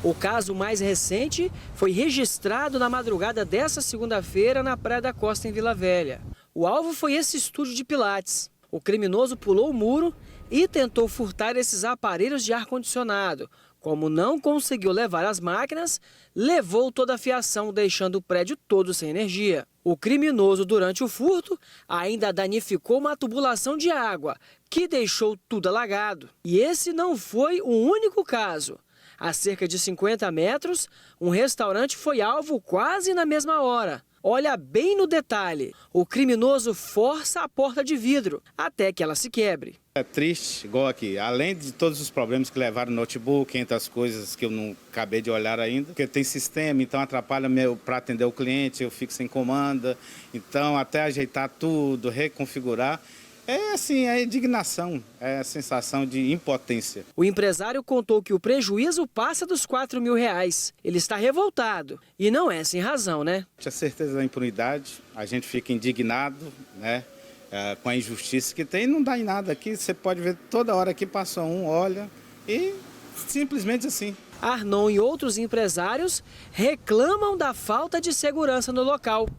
O caso mais recente foi registrado na madrugada dessa segunda-feira na Praia da Costa, em Vila Velha. O alvo foi esse estúdio de pilates. O criminoso pulou o muro e tentou furtar esses aparelhos de ar-condicionado. Como não conseguiu levar as máquinas, levou toda a fiação, deixando o prédio todo sem energia. O criminoso, durante o furto, ainda danificou uma tubulação de água, que deixou tudo alagado. E esse não foi o único caso. A cerca de 50 metros, um restaurante foi alvo quase na mesma hora. Olha bem no detalhe, o criminoso força a porta de vidro até que ela se quebre. É triste, igual aqui, além de todos os problemas que levaram o notebook, entre as coisas que eu não acabei de olhar ainda, porque tem sistema, então atrapalha para atender o cliente, eu fico sem comanda, então até ajeitar tudo, reconfigurar. É assim, é indignação, é a sensação de impotência. O empresário contou que o prejuízo passa dos R$4.000. Ele está revoltado e não é sem razão, né? A certeza da impunidade, a gente fica indignado, né, com a injustiça que tem. Não dá em nada aqui, você pode ver toda hora que passa um, olha, e simplesmente assim. Arnon e outros empresários reclamam da falta de segurança no local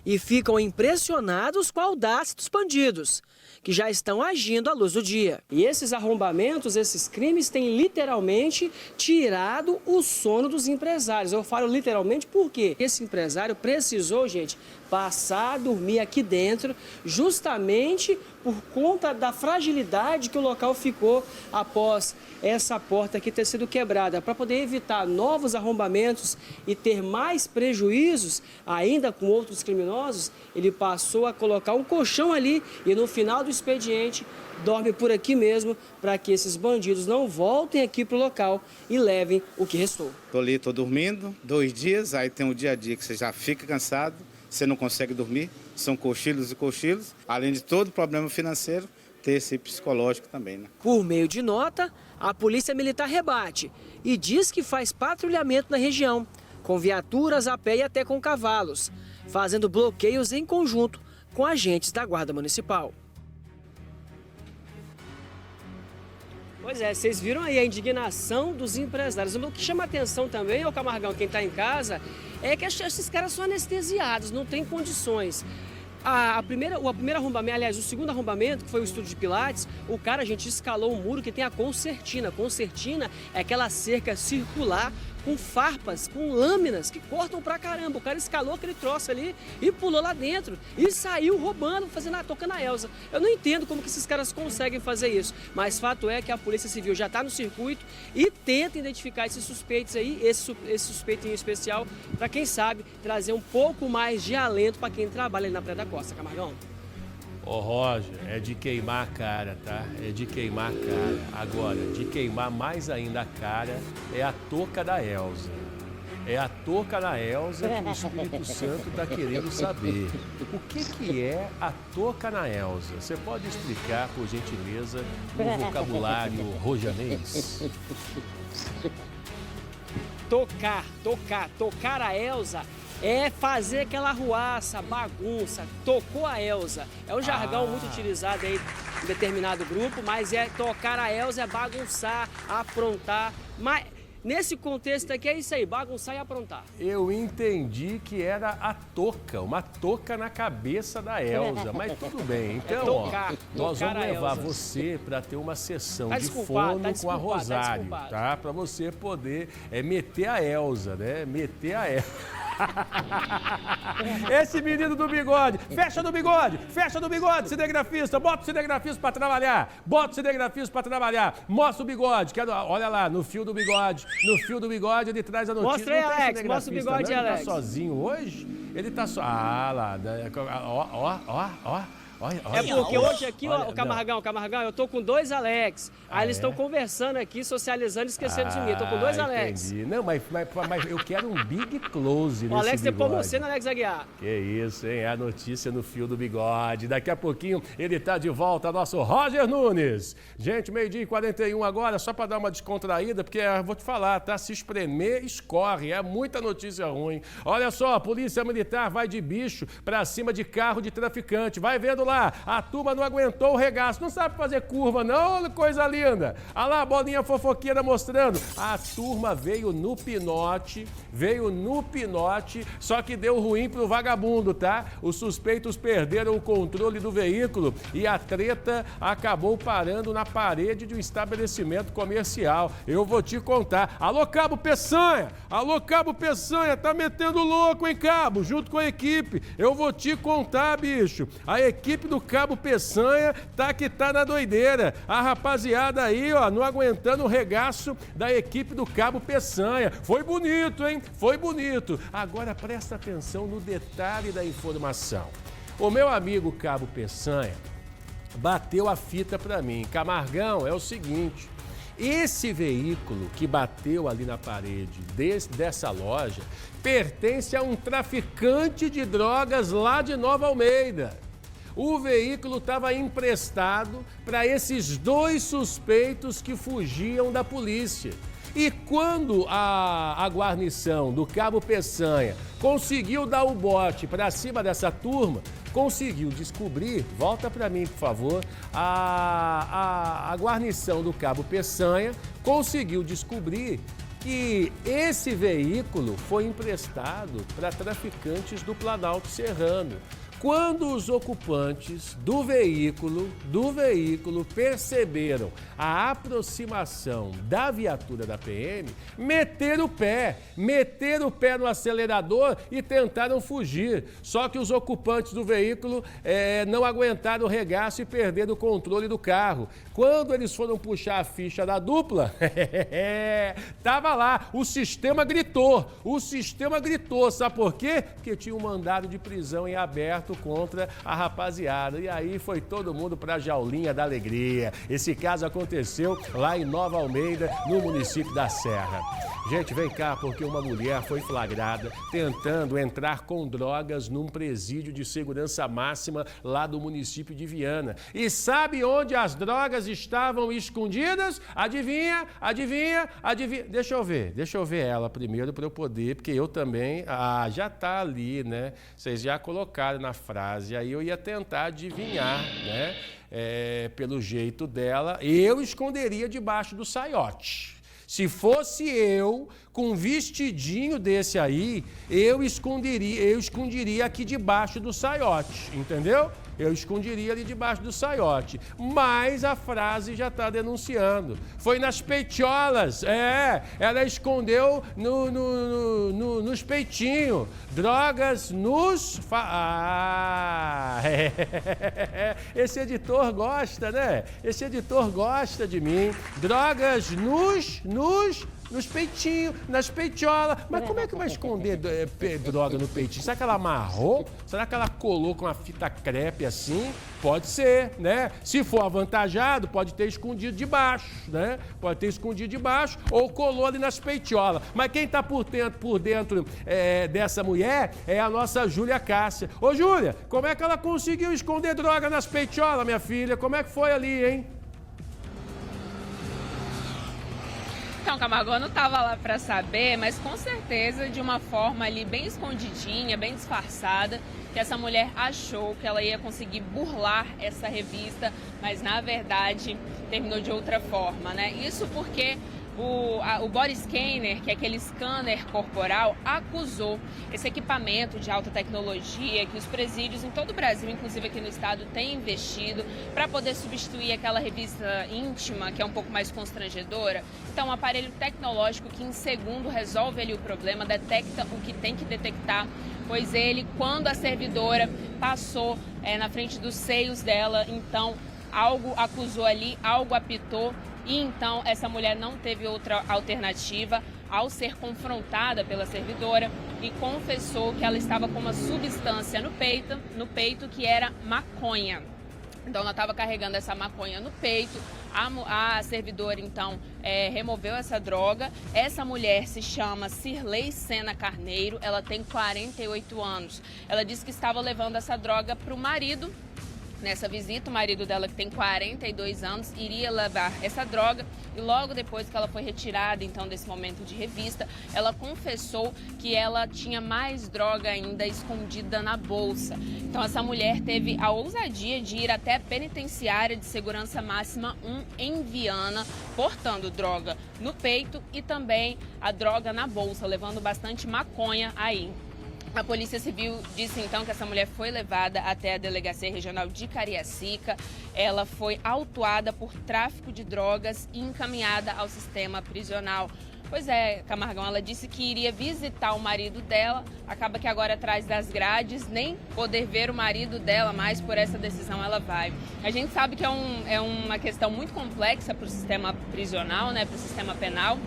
e ficam impressionados com a audácia dos bandidos, que já estão agindo à luz do dia. E esses arrombamentos, esses crimes têm literalmente tirado o sono dos empresários. Eu falo literalmente porque esse empresário precisou, gente, passar a dormir aqui dentro justamente por conta da fragilidade que o local ficou após essa porta aqui ter sido quebrada. Para poder evitar novos arrombamentos e ter mais prejuízos, ainda com outros criminosos, ele passou a colocar um colchão ali e no final do expediente dorme por aqui mesmo para que esses bandidos não voltem aqui para o local e levem o que restou. Estou ali, estou dormindo 2 dias, aí tem um dia a dia que você já fica cansado, você não consegue dormir, são cochilos e cochilos, além de todo o problema financeiro, ter esse psicológico também, né? Por meio de nota, a Polícia Militar rebate e diz que faz patrulhamento na região, com viaturas a pé e até com cavalos, fazendo bloqueios em conjunto com agentes da Guarda Municipal. Pois é, vocês viram aí a indignação dos empresários. O que chama atenção também, ô Camargão, quem está em casa, é que esses caras são anestesiados, não tem condições. O primeiro arrombamento, aliás, o segundo arrombamento, que foi o estúdio de pilates, o cara, a gente escalou um muro que tem a concertina. A concertina é aquela cerca circular com farpas, com lâminas que cortam pra caramba. O cara escalou aquele troço ali e pulou lá dentro e saiu roubando, tocando a Elza. Eu não entendo como que esses caras conseguem fazer isso, mas fato é que a Polícia Civil já está no circuito e tenta identificar esses suspeitos aí, esse suspeito em especial, para quem sabe trazer um pouco mais de alento para quem trabalha ali na Praia da Costa, Camargão. Ô Roger, é de queimar a cara, tá? É de queimar a cara. Agora, de queimar mais ainda a cara é a touca da Elza. É a touca da Elza que o Espírito Santo está querendo saber. O que é a touca na Elza? Você pode explicar, por gentileza, no vocabulário rojanês? Tocar a Elza é fazer aquela arruaça, bagunça, tocou a Elza. É um jargão muito utilizado aí em determinado grupo, mas tocar a Elza é bagunçar, aprontar. Mas nesse contexto aqui é isso aí, bagunçar e aprontar. Eu entendi que era a touca, uma touca na cabeça da Elza, mas tudo bem. Então, nós vamos levar você para ter uma sessão de fono com a Rosário, tá? Para você poder meter a Elza, né? Meter a Elza. Esse menino do bigode, fecha do bigode, cinegrafista, bota o cinegrafista pra trabalhar, mostra o bigode, olha lá, no fio do bigode ele traz a notícia. Mostra aí, Alex, mostra o bigode, Alex. Ele tá sozinho hoje? Ele tá só, lá, ó. É porque hoje aqui, ó, Camargão, eu tô com 2 Alex. Aí eles estão conversando aqui, socializando, esquecendo de mim. Eu tô com 2 Alex. Entendi. Não, mas eu quero um big close nesse o Alex bigode. depois você, né, Alex Aguiar? Que isso, hein? É a notícia no fio do bigode. Daqui a pouquinho ele tá de volta, nosso Roger Nunes. Gente, 12h41 agora, só para dar uma descontraída, porque vou te falar, tá? Se espremer, escorre. É muita notícia ruim. Olha só, a Polícia Militar vai de bicho pra cima de carro de traficante. Vai vendo lá. A turma não aguentou o regaço. Não sabe fazer curva, não? Coisa linda. Olha lá a bolinha fofoqueira mostrando. A turma veio no pinote, só que deu ruim pro vagabundo, tá? Os suspeitos perderam o controle do veículo e a treta acabou parando na parede de um estabelecimento comercial. Eu vou te contar. Alô, Cabo Peçanha! Tá metendo louco, hein, Cabo? Junto com a equipe. Eu vou te contar, bicho. A equipe do Cabo Peçanha tá na doideira. A rapaziada aí, ó, não aguentando o regaço da equipe do Cabo Peçanha. Foi bonito, hein? Foi bonito. Agora presta atenção no detalhe da informação. O meu amigo Cabo Peçanha bateu a fita pra mim. Camargão, é o seguinte. Esse veículo que bateu ali na parede dessa loja pertence a um traficante de drogas lá de Nova Almeida. O veículo estava emprestado para esses 2 suspeitos que fugiam da polícia. E quando a guarnição do Cabo Peçanha conseguiu dar o bote para cima dessa turma, conseguiu descobrir, volta para mim, por favor, a guarnição do Cabo Peçanha conseguiu descobrir que esse veículo foi emprestado para traficantes do Planalto Serrano. Quando os ocupantes do veículo perceberam a aproximação da viatura da PM, meteram o pé no acelerador e tentaram fugir. Só que os ocupantes do veículo não aguentaram o regaço e perderam o controle do carro. Quando eles foram puxar a ficha da dupla, tava lá, o sistema gritou, sabe por quê? Porque tinha um mandado de prisão em aberto contra a rapaziada. E aí foi todo mundo pra jaulinha da alegria. Esse caso aconteceu lá em Nova Almeida, no município da Serra. Gente, vem cá, porque uma mulher foi flagrada tentando entrar com drogas num presídio de segurança máxima lá do município de Viana. E sabe onde as drogas estavam escondidas? Adivinha? Deixa eu ver ela primeiro para eu poder, porque eu também... já tá ali, né? Vocês já colocaram na frase, aí eu ia tentar adivinhar, né? Pelo jeito dela, eu esconderia debaixo do saiote. Se fosse eu, Com um vestidinho desse aí, eu esconderia aqui debaixo do saiote, entendeu? Eu esconderia ali debaixo do saiote. Mas a frase já está denunciando. Foi nas peitiolas. Ela escondeu nos peitinhos. Drogas nos... Esse editor gosta, né? Esse editor gosta de mim. Drogas nos peitinhos, nas peitiolas. Mas como é que vai esconder droga no peitinho? Será que ela amarrou? Será que ela colou com uma fita crepe assim? Pode ser, né? Se for avantajado, pode ter escondido debaixo, né? Pode ter escondido debaixo ou colou ali nas peitiolas. Mas quem está por dentro dessa mulher é a nossa Júlia Cássia. Ô, Júlia, como é que ela conseguiu esconder droga nas peitiolas, minha filha? Como é que foi ali, hein? Então, Camargo, eu não estava lá para saber, mas com certeza de uma forma ali bem escondidinha, bem disfarçada, que essa mulher achou que ela ia conseguir burlar essa revista, mas na verdade terminou de outra forma, né? Isso porque o body scanner, que é aquele scanner corporal, acusou esse equipamento de alta tecnologia que os presídios em todo o Brasil, inclusive aqui no estado, têm investido para poder substituir aquela revista íntima, que é um pouco mais constrangedora. Então, um aparelho tecnológico que em segundo resolve ali o problema, detecta o que tem que detectar, pois ele, quando a servidora passou na frente dos seios dela, então algo acusou ali, algo apitou. E então essa mulher não teve outra alternativa ao ser confrontada pela servidora e confessou que ela estava com uma substância no peito que era maconha. Então ela estava carregando essa maconha no peito, a servidora então removeu essa droga. Essa mulher se chama Cirlei Sena Carneiro, ela tem 48 anos. Ela disse que estava levando essa droga para o marido. Nessa visita, o marido dela, que tem 42 anos, iria levar essa droga e logo depois que ela foi retirada, então, desse momento de revista, ela confessou que ela tinha mais droga ainda escondida na bolsa. Então, essa mulher teve a ousadia de ir até a penitenciária de segurança máxima 1 em Viana, portando droga no peito e também a droga na bolsa, levando bastante maconha aí. A Polícia Civil disse então que essa mulher foi levada até a Delegacia Regional de Cariacica. Ela foi autuada por tráfico de drogas e encaminhada ao sistema prisional. Pois é, Camargão, ela disse que iria visitar o marido dela, acaba que agora atrás das grades, nem poder ver o marido dela, mas por essa decisão ela vai. A gente sabe que é uma questão muito complexa para o sistema prisional, né, para o sistema penal.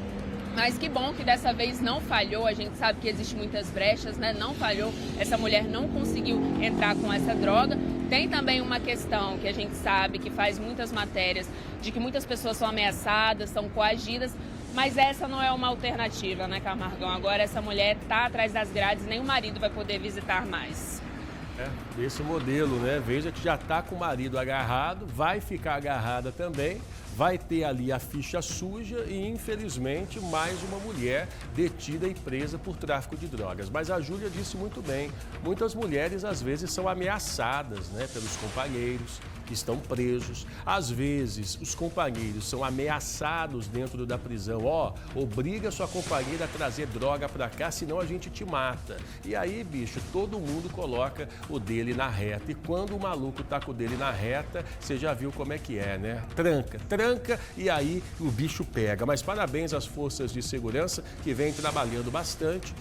Mas que bom que dessa vez não falhou, a gente sabe que existem muitas brechas, né? Não falhou, essa mulher não conseguiu entrar com essa droga. Tem também uma questão que a gente sabe, que faz muitas matérias, de que muitas pessoas são ameaçadas, são coagidas, mas essa não é uma alternativa, né, Camargão? Agora essa mulher está atrás das grades, nem o marido vai poder visitar mais. Desse modelo, né? Veja que já está com o marido agarrado, vai ficar agarrada também, vai ter ali a ficha suja e, infelizmente, mais uma mulher detida e presa por tráfico de drogas. Mas a Júlia disse muito bem, muitas mulheres às vezes são ameaçadas, né, pelos companheiros que estão presos. Às vezes, os companheiros são ameaçados dentro da prisão. Obriga sua companheira a trazer droga pra cá, senão a gente te mata. E aí, bicho, todo mundo coloca o dele na reta. E quando o maluco tá com o dele na reta, você já viu como é que é, né? Tranca e aí o bicho pega. Mas parabéns às forças de segurança que vêm trabalhando bastante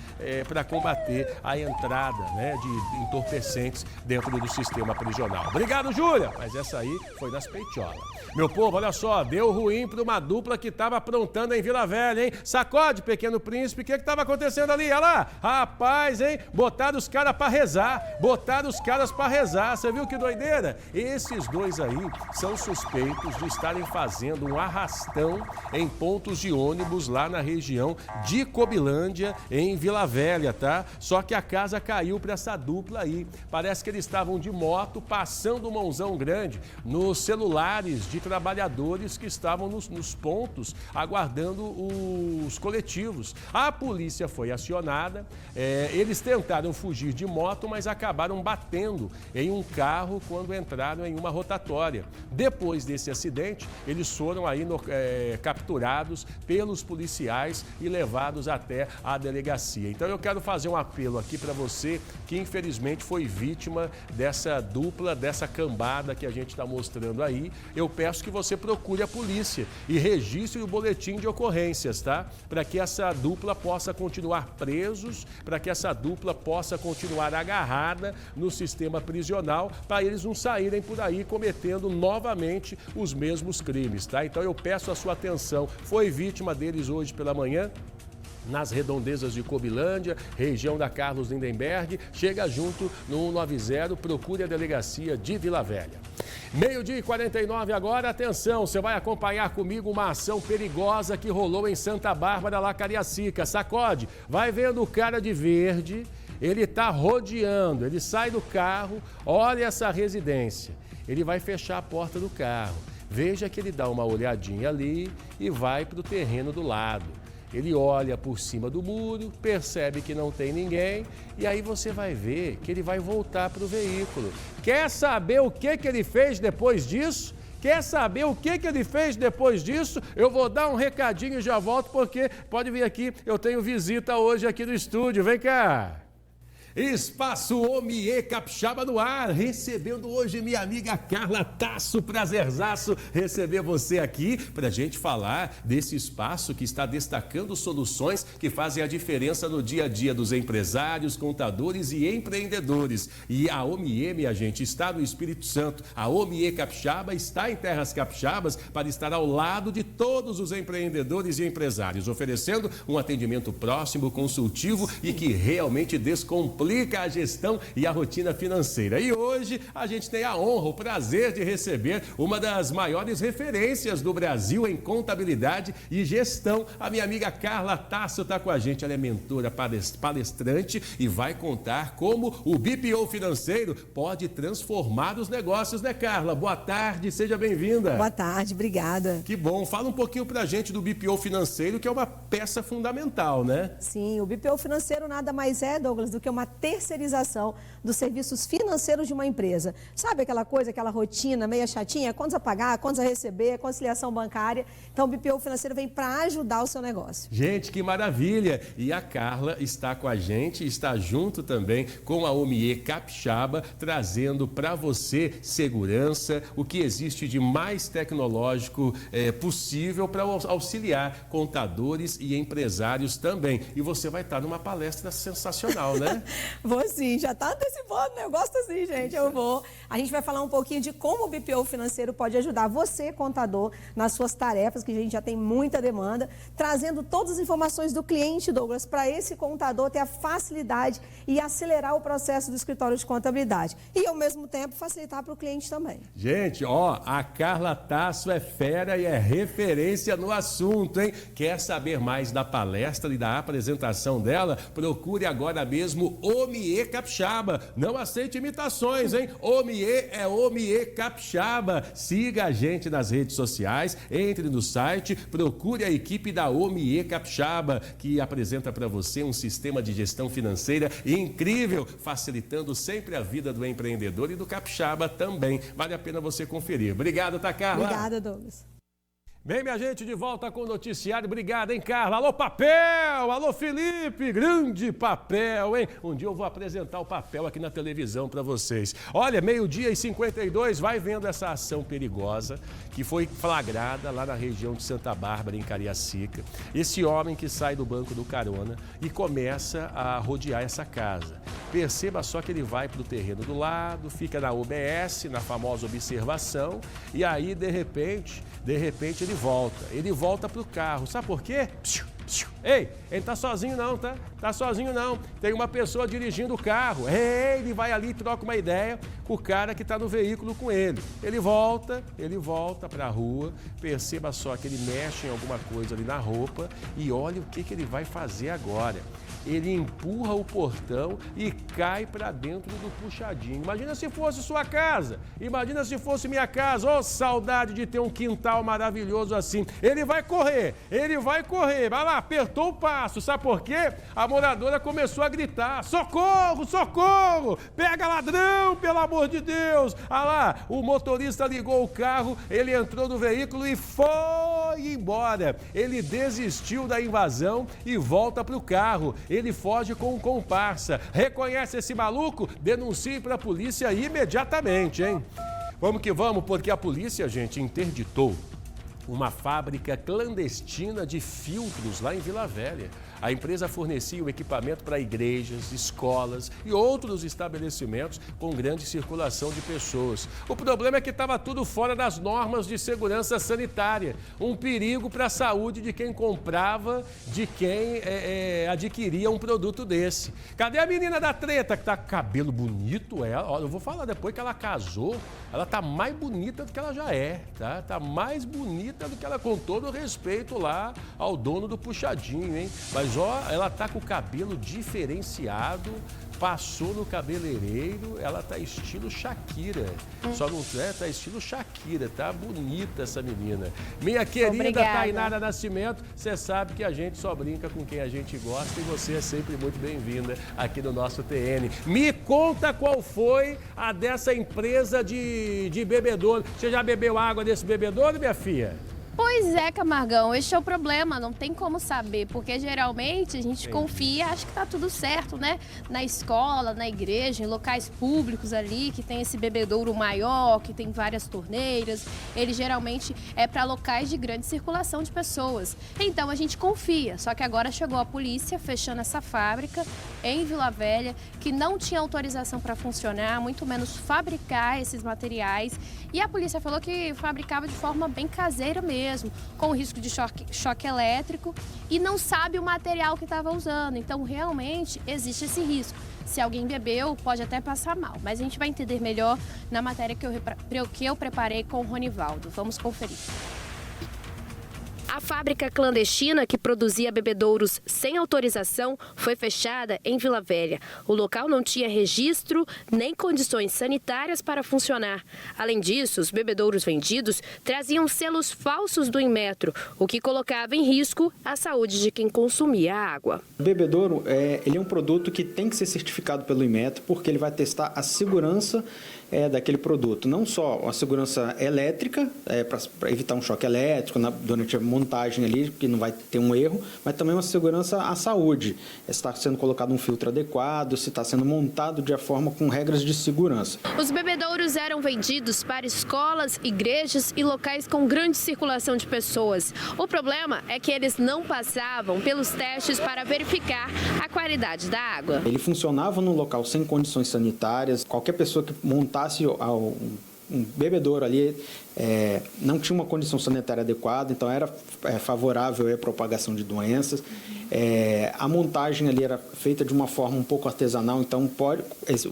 para combater a entrada, né, de entorpecentes dentro do sistema prisional. Obrigado, Júlia! Mas essa aí foi nas peitiolas. Meu povo, olha só, deu ruim para uma dupla que estava aprontando em Vila Velha, hein? Sacode, Pequeno Príncipe, o que estava acontecendo ali? Olha lá, rapaz, hein? Botaram os caras para rezar, Você viu que doideira? Esses dois aí são suspeitos de estarem fazendo um arrastão em pontos de ônibus lá na região de Cobilândia, em Vila Velha, tá? Só que a casa caiu para essa dupla aí. Parece que eles estavam de moto, passando o mãozão grande Grande nos celulares de trabalhadores que estavam nos pontos aguardando os coletivos. A polícia foi acionada, eles tentaram fugir de moto, mas acabaram batendo em um carro quando entraram em uma rotatória. Depois desse acidente, eles foram aí capturados pelos policiais e levados até a delegacia. Então eu quero fazer um apelo aqui para você que infelizmente foi vítima dessa dupla, dessa cambada que a gente está mostrando aí. Eu peço que você procure a polícia e registre o boletim de ocorrências, tá? Para que essa dupla possa continuar presos, para que essa dupla possa continuar agarrada no sistema prisional, para eles não saírem por aí cometendo novamente os mesmos crimes, tá? Então eu peço a sua atenção. Foi vítima deles hoje pela manhã, nas redondezas de Cobilândia, região da Carlos Lindenberg. Chega junto no 190, procure a delegacia de Vila Velha. 12h49 agora, atenção, você vai acompanhar comigo uma ação perigosa que rolou em Santa Bárbara, lá Cariacica. Sacode, vai vendo o cara de verde, ele tá rodeando, ele sai do carro, olha essa residência, ele vai fechar a porta do carro. Veja que ele dá uma olhadinha ali e vai para o terreno do lado. Ele olha por cima do muro, percebe que não tem ninguém e aí você vai ver que ele vai voltar para o veículo. Quer saber o que ele fez depois disso? Quer saber o que ele fez depois disso? Eu vou dar um recadinho e já volto, porque pode vir aqui, eu tenho visita hoje aqui no estúdio. Vem cá! Espaço Omie Capixaba no ar, recebendo hoje minha amiga Carla Tasso. Prazerzaço receber você aqui para a gente falar desse espaço que está destacando soluções que fazem a diferença no dia a dia dos empresários, contadores e empreendedores. E a Omie, minha gente, está no Espírito Santo. A Omie Capixaba está em Terras Capixabas para estar ao lado de todos os empreendedores e empresários, oferecendo um atendimento próximo, consultivo e que realmente descomplica a gestão e a rotina financeira. E hoje a gente tem a honra, o prazer de receber uma das maiores referências do Brasil em contabilidade e gestão. A minha amiga Carla Tasso está com a gente. Ela é mentora, palestrante e vai contar como o BPO financeiro pode transformar os negócios, né, Carla? Boa tarde, seja bem-vinda. Boa tarde, obrigada. Que bom. Fala um pouquinho pra gente do BPO financeiro, que é uma peça fundamental, né? Sim, o BPO financeiro nada mais é, Douglas, do que uma terceirização dos serviços financeiros de uma empresa. Sabe aquela coisa, aquela rotina meio chatinha? Contas a pagar, contas a receber, conciliação bancária. Então, o BPO financeiro vem para ajudar o seu negócio. Gente, que maravilha! E a Carla está com a gente, está junto também com a Omie Capixaba, trazendo para você segurança, o que existe de mais tecnológico possível para auxiliar contadores e empresários também. E você vai estar numa palestra sensacional, né? Vou sim, já está antecipando, né? Eu gosto assim, gente, eu vou. A gente vai falar um pouquinho de como o BPO financeiro pode ajudar você, contador, nas suas tarefas, que a gente já tem muita demanda, trazendo todas as informações do cliente, Douglas, para esse contador ter a facilidade e acelerar o processo do escritório de contabilidade. E, ao mesmo tempo, facilitar para o cliente também. Gente, ó, a Carla Tasso é fera e é referência no assunto, hein? Quer saber mais da palestra e da apresentação dela? Procure agora mesmo Omie Capixaba. Não aceite imitações, hein? Omie é Omie Capixaba. Siga a gente nas redes sociais, entre no site, procure a equipe da Omie Capixaba, que apresenta para você um sistema de gestão financeira incrível, facilitando sempre a vida do empreendedor e do capixaba também. Vale a pena você conferir. Obrigado, tá, Carla? Obrigada, Douglas. Bem, minha gente, de volta com o noticiário. Obrigado, hein, Carla? Alô, papel! Alô, Felipe! Grande papel, hein? Um dia eu vou apresentar o papel aqui na televisão para vocês. Olha, 12h52, vai vendo essa ação perigosa que foi flagrada lá na região de Santa Bárbara, em Cariacica. Esse homem que sai do banco do carona e começa a rodear essa casa. Perceba só que ele vai para o terreno do lado, fica na OBS, na famosa observação, e aí, de repente ele volta para o carro. Sabe por quê? Ei, ele tá sozinho não, tá? Tá sozinho não. Tem uma pessoa dirigindo o carro. Ei, ele vai ali e troca uma ideia com o cara que está no veículo com ele. Ele volta para a rua. Perceba só que ele mexe em alguma coisa ali na roupa e olha o que ele vai fazer agora. ele empurra o portão e cai para dentro do puxadinho. Imagina se fosse sua casa, imagina se fosse minha casa. Ô, saudade de ter um quintal maravilhoso assim. Ele vai correr, vai lá, apertou o passo. Sabe por quê? A moradora começou a gritar: socorro, socorro, pega ladrão, pelo amor de Deus. Ah lá, o motorista ligou o carro, ele entrou no veículo e foi embora. Ele desistiu da invasão e volta para o carro. Ele foge com um comparsa. Reconhece esse maluco? Denuncie para a polícia imediatamente, hein? Vamos que vamos, porque a polícia, gente, interditou uma fábrica clandestina de filtros lá em Vila Velha. A empresa fornecia o equipamento para igrejas, escolas e outros estabelecimentos com grande circulação de pessoas. O problema é que estava tudo fora das normas de segurança sanitária. Um perigo para a saúde de quem comprava, de quem adquiria um produto desse. Cadê a menina da treta que tá com cabelo bonito? Eu vou falar depois que ela casou. Ela tá mais bonita do que ela já é, tá? Tá mais bonita do que ela, com todo o respeito lá ao dono do puxadinho, hein? Mas ó, ela tá com o cabelo diferenciado, passou no cabeleireiro, ela tá estilo Shakira. Só não tá estilo Shakira, tá bonita essa menina. Minha querida Obrigada. Tainara Nascimento, você sabe que a gente só brinca com quem a gente gosta e você é sempre muito bem-vinda aqui no nosso TN. Me conta qual foi a dessa empresa de bebedouro. Você já bebeu água desse bebedouro, minha filha? Pois é, Camargão, esse é o problema, não tem como saber, porque geralmente a gente confia, acha que tá tudo certo, né? Na escola, na igreja, em locais públicos ali, que tem esse bebedouro maior, que tem várias torneiras, ele geralmente é para locais de grande circulação de pessoas. Então a gente confia, só que agora chegou a polícia fechando essa fábrica em Vila Velha, que não tinha autorização para funcionar, muito menos fabricar esses materiais, e a polícia falou que fabricava de forma bem caseira mesmo, com risco de choque elétrico, e não sabe o material que estava usando. Então, realmente, existe esse risco. Se alguém bebeu, pode até passar mal. Mas a gente vai entender melhor na matéria que eu preparei com o Ronivaldo. Vamos conferir. A fábrica clandestina que produzia bebedouros sem autorização foi fechada em Vila Velha. O local não tinha registro nem condições sanitárias para funcionar. Além disso, os bebedouros vendidos traziam selos falsos do Inmetro, o que colocava em risco a saúde de quem consumia a água. O bebedouro ele é um produto que tem que ser certificado pelo Inmetro, porque ele vai testar a segurança daquele produto. Não só a segurança elétrica, para evitar um choque elétrico durante a montagem ali, que não vai ter um erro, mas também uma segurança à saúde. Se está sendo colocado um filtro adequado, se está sendo montado de forma com regras de segurança. Os bebedouros eram vendidos para escolas, igrejas e locais com grande circulação de pessoas. O problema é que eles não passavam pelos testes para verificar a qualidade da água. Ele funcionava num local sem condições sanitárias. Qualquer pessoa que montasse um bebedouro ali não tinha uma condição sanitária adequada, então era favorável à propagação de doenças. A montagem ali era feita de uma forma um pouco artesanal, então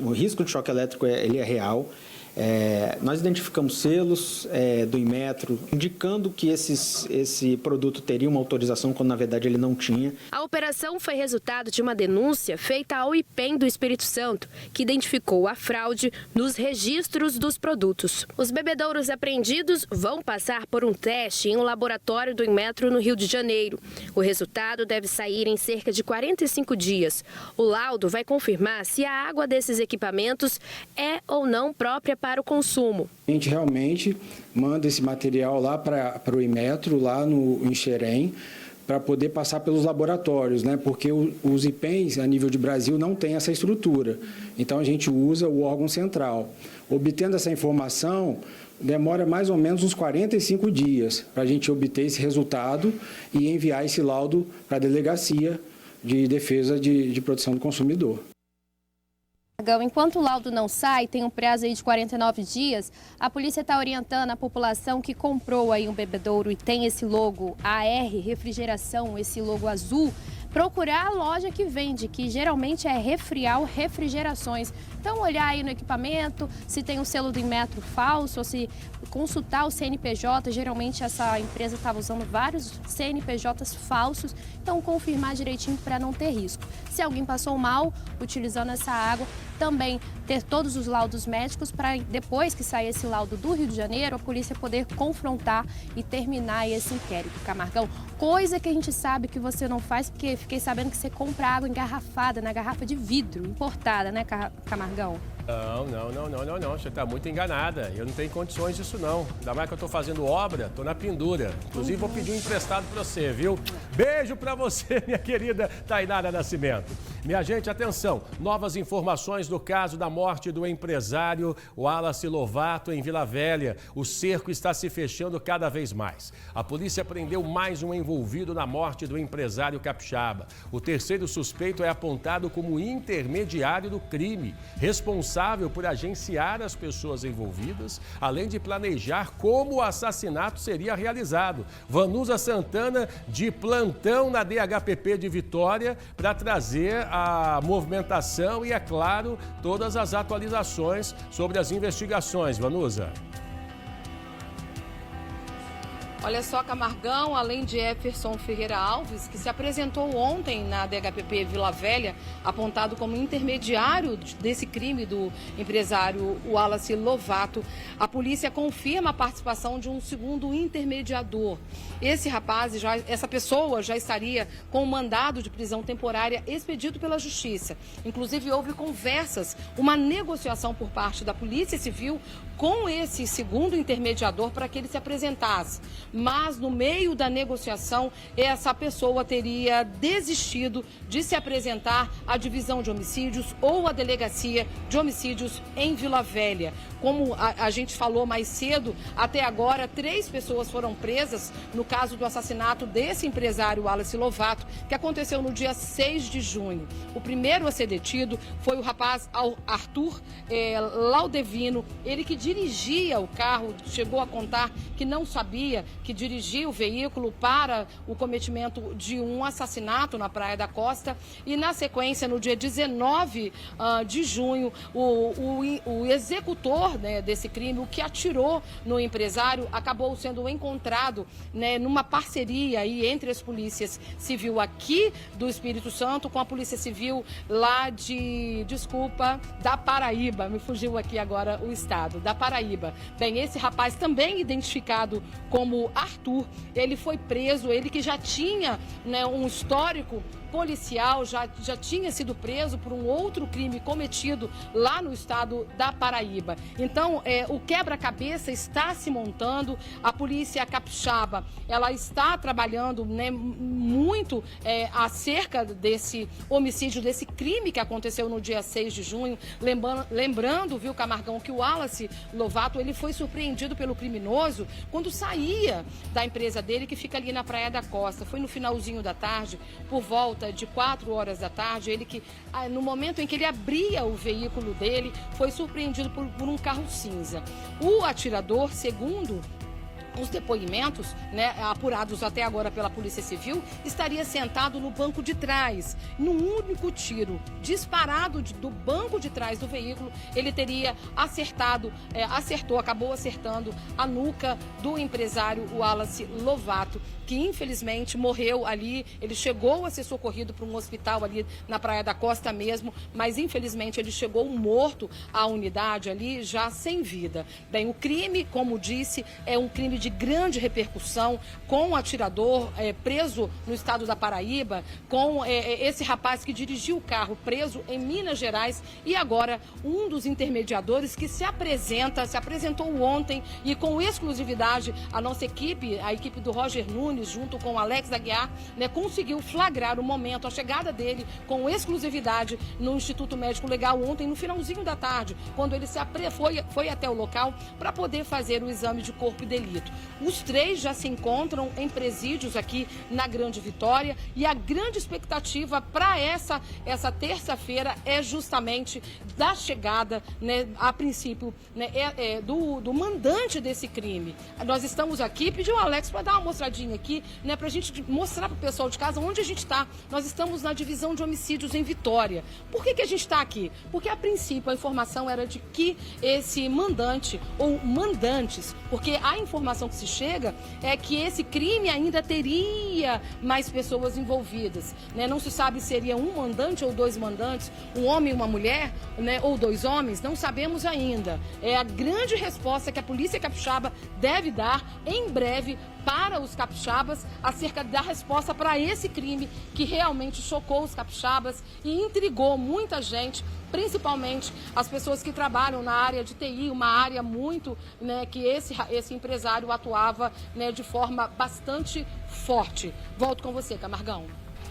o risco de choque elétrico ele é real. Nós identificamos selos do Inmetro indicando que esse produto teria uma autorização quando na verdade ele não tinha. A operação foi resultado de uma denúncia feita ao IPEM do Espírito Santo, que identificou a fraude nos registros dos produtos. Os bebedouros apreendidos vão passar por um teste em um laboratório do Inmetro no Rio de Janeiro. O resultado deve sair em cerca de 45 dias. O laudo vai confirmar se a água desses equipamentos é ou não própria para o consumo. A gente realmente manda esse material lá para o Inmetro, lá em Xerém, para poder passar pelos laboratórios, né? Porque os IPEMs, a nível de Brasil, não tem essa estrutura. Então, a gente usa o órgão central. Obtendo essa informação, demora mais ou menos uns 45 dias para a gente obter esse resultado e enviar esse laudo para a Delegacia de Defesa de Proteção do Consumidor. Enquanto o laudo não sai, tem um prazo aí de 49 dias, a polícia está orientando a população que comprou aí um bebedouro e tem esse logo AR Refrigeração, esse logo azul, procurar a loja que vende, que geralmente é Refrial Refrigerações. Então, olhar aí no equipamento, se tem o selo do Inmetro falso, ou se consultar o CNPJ. Geralmente essa empresa estava usando vários CNPJs falsos, então confirmar direitinho para não ter risco. Se alguém passou mal utilizando essa água, também ter todos os laudos médicos para depois que sair esse laudo do Rio de Janeiro, a polícia poder confrontar e terminar esse inquérito, Camargão. Coisa que a gente sabe que você não faz, porque fiquei sabendo que você compra água engarrafada, na garrafa de vidro, importada, né, Camargão? Não. Você está muito enganada. Eu não tenho condições disso, não. Ainda mais que eu estou fazendo obra, estou na pendura. Inclusive, vou pedir um emprestado para você, viu? Beijo para você, minha querida Tainara Nascimento. Minha gente, atenção. Novas informações do caso da morte do empresário Wallace Lovato em Vila Velha. O cerco está se fechando cada vez mais. A polícia prendeu mais um envolvido na morte do empresário capixaba. O terceiro suspeito é apontado como intermediário do crime, responsável por agenciar as pessoas envolvidas, além de planejar como o assassinato seria realizado. Vanusa Santana, de plantão na DHPP de Vitória, para trazer a movimentação e, é claro, todas as atualizações sobre as investigações. Vanusa. Olha só, Camargão, além de Jefferson Ferreira Alves, que se apresentou ontem na DHPP Vila Velha, apontado como intermediário desse crime do empresário Wallace Lovato, a polícia confirma a participação de um segundo intermediador. Essa pessoa já estaria com um mandado de prisão temporária expedido pela Justiça. Inclusive, houve conversas, uma negociação por parte da Polícia Civil com esse segundo intermediador para que ele se apresentasse. Mas no meio da negociação, essa pessoa teria desistido de se apresentar à divisão de homicídios ou à delegacia de homicídios em Vila Velha. Como a gente falou mais cedo, até agora 3 pessoas foram presas no caso do assassinato desse empresário Wallace Lovato, que aconteceu no dia 6 de junho. O primeiro a ser detido foi o rapaz Arthur Laudevino, ele que dirigia o carro, chegou a contar que não sabia que dirigia o veículo para o cometimento de um assassinato na Praia da Costa. E na sequência, no dia 19 de junho, o executor, né, desse crime, o que atirou no empresário, acabou sendo encontrado, né, numa parceria aí entre as polícias civil aqui do Espírito Santo com a Polícia Civil lá da Paraíba. Me fugiu aqui agora o estado, da Paraíba. Bem, esse rapaz também identificado como Arthur, ele foi preso, ele que já tinha, né, um histórico policial, já tinha sido preso por um outro crime cometido lá no estado da Paraíba. Então, o quebra-cabeça está se montando, a polícia capixaba, ela está trabalhando, né, muito acerca desse homicídio, desse crime que aconteceu no dia 6 de junho. Lembrando, viu, Camargão, que o Wallace Lovato, ele foi surpreendido pelo criminoso quando saía da empresa dele, que fica ali na Praia da Costa. Foi no finalzinho da tarde, por volta de 4 horas da tarde, ele que, no momento em que ele abria o veículo dele, foi surpreendido por um carro cinza. O atirador, segundo os depoimentos, né, apurados até agora pela Polícia Civil, estaria sentado no banco de trás. Num único tiro disparado do banco de trás do veículo, ele teria acabou acertando a nuca do empresário Wallace Lovato, que infelizmente morreu ali. Ele chegou a ser socorrido para um hospital ali na Praia da Costa mesmo, mas infelizmente ele chegou morto à unidade ali, já sem vida. Bem, o crime, como disse, é um crime de grande repercussão, com o atirador preso no estado da Paraíba, com esse rapaz que dirigiu o carro preso em Minas Gerais, e agora um dos intermediadores que se apresentou ontem, e com exclusividade a nossa equipe, a equipe do Roger Nunes, junto com o Alex Aguiar, né, conseguiu flagrar o momento, a chegada dele com exclusividade no Instituto Médico Legal ontem, no finalzinho da tarde, quando ele foi até o local para poder fazer o exame de corpo e delito. Os 3 já se encontram em presídios aqui na Grande Vitória e a grande expectativa para essa terça-feira é justamente da chegada, né, a princípio, né, do mandante desse crime. Nós estamos aqui, pediu o Alex para dar uma mostradinha aqui, né, para a gente mostrar para o pessoal de casa onde a gente está. Nós estamos na divisão de homicídios em Vitória. Por que a gente está aqui? Porque a princípio a informação era de que esse mandante ou mandantes, porque a informação que se chega é que esse crime ainda teria mais pessoas envolvidas, né? Não se sabe se seria um mandante ou 2 mandantes, um homem e uma mulher, né? Ou 2 homens, não sabemos ainda. É a grande resposta que a Polícia Capixaba deve dar em breve para os capixabas acerca da resposta para esse crime que realmente chocou os capixabas e intrigou muita gente, principalmente as pessoas que trabalham na área de TI, uma área muito, né, que esse empresário atuava, né, de forma bastante forte. Volto com você, Camargão.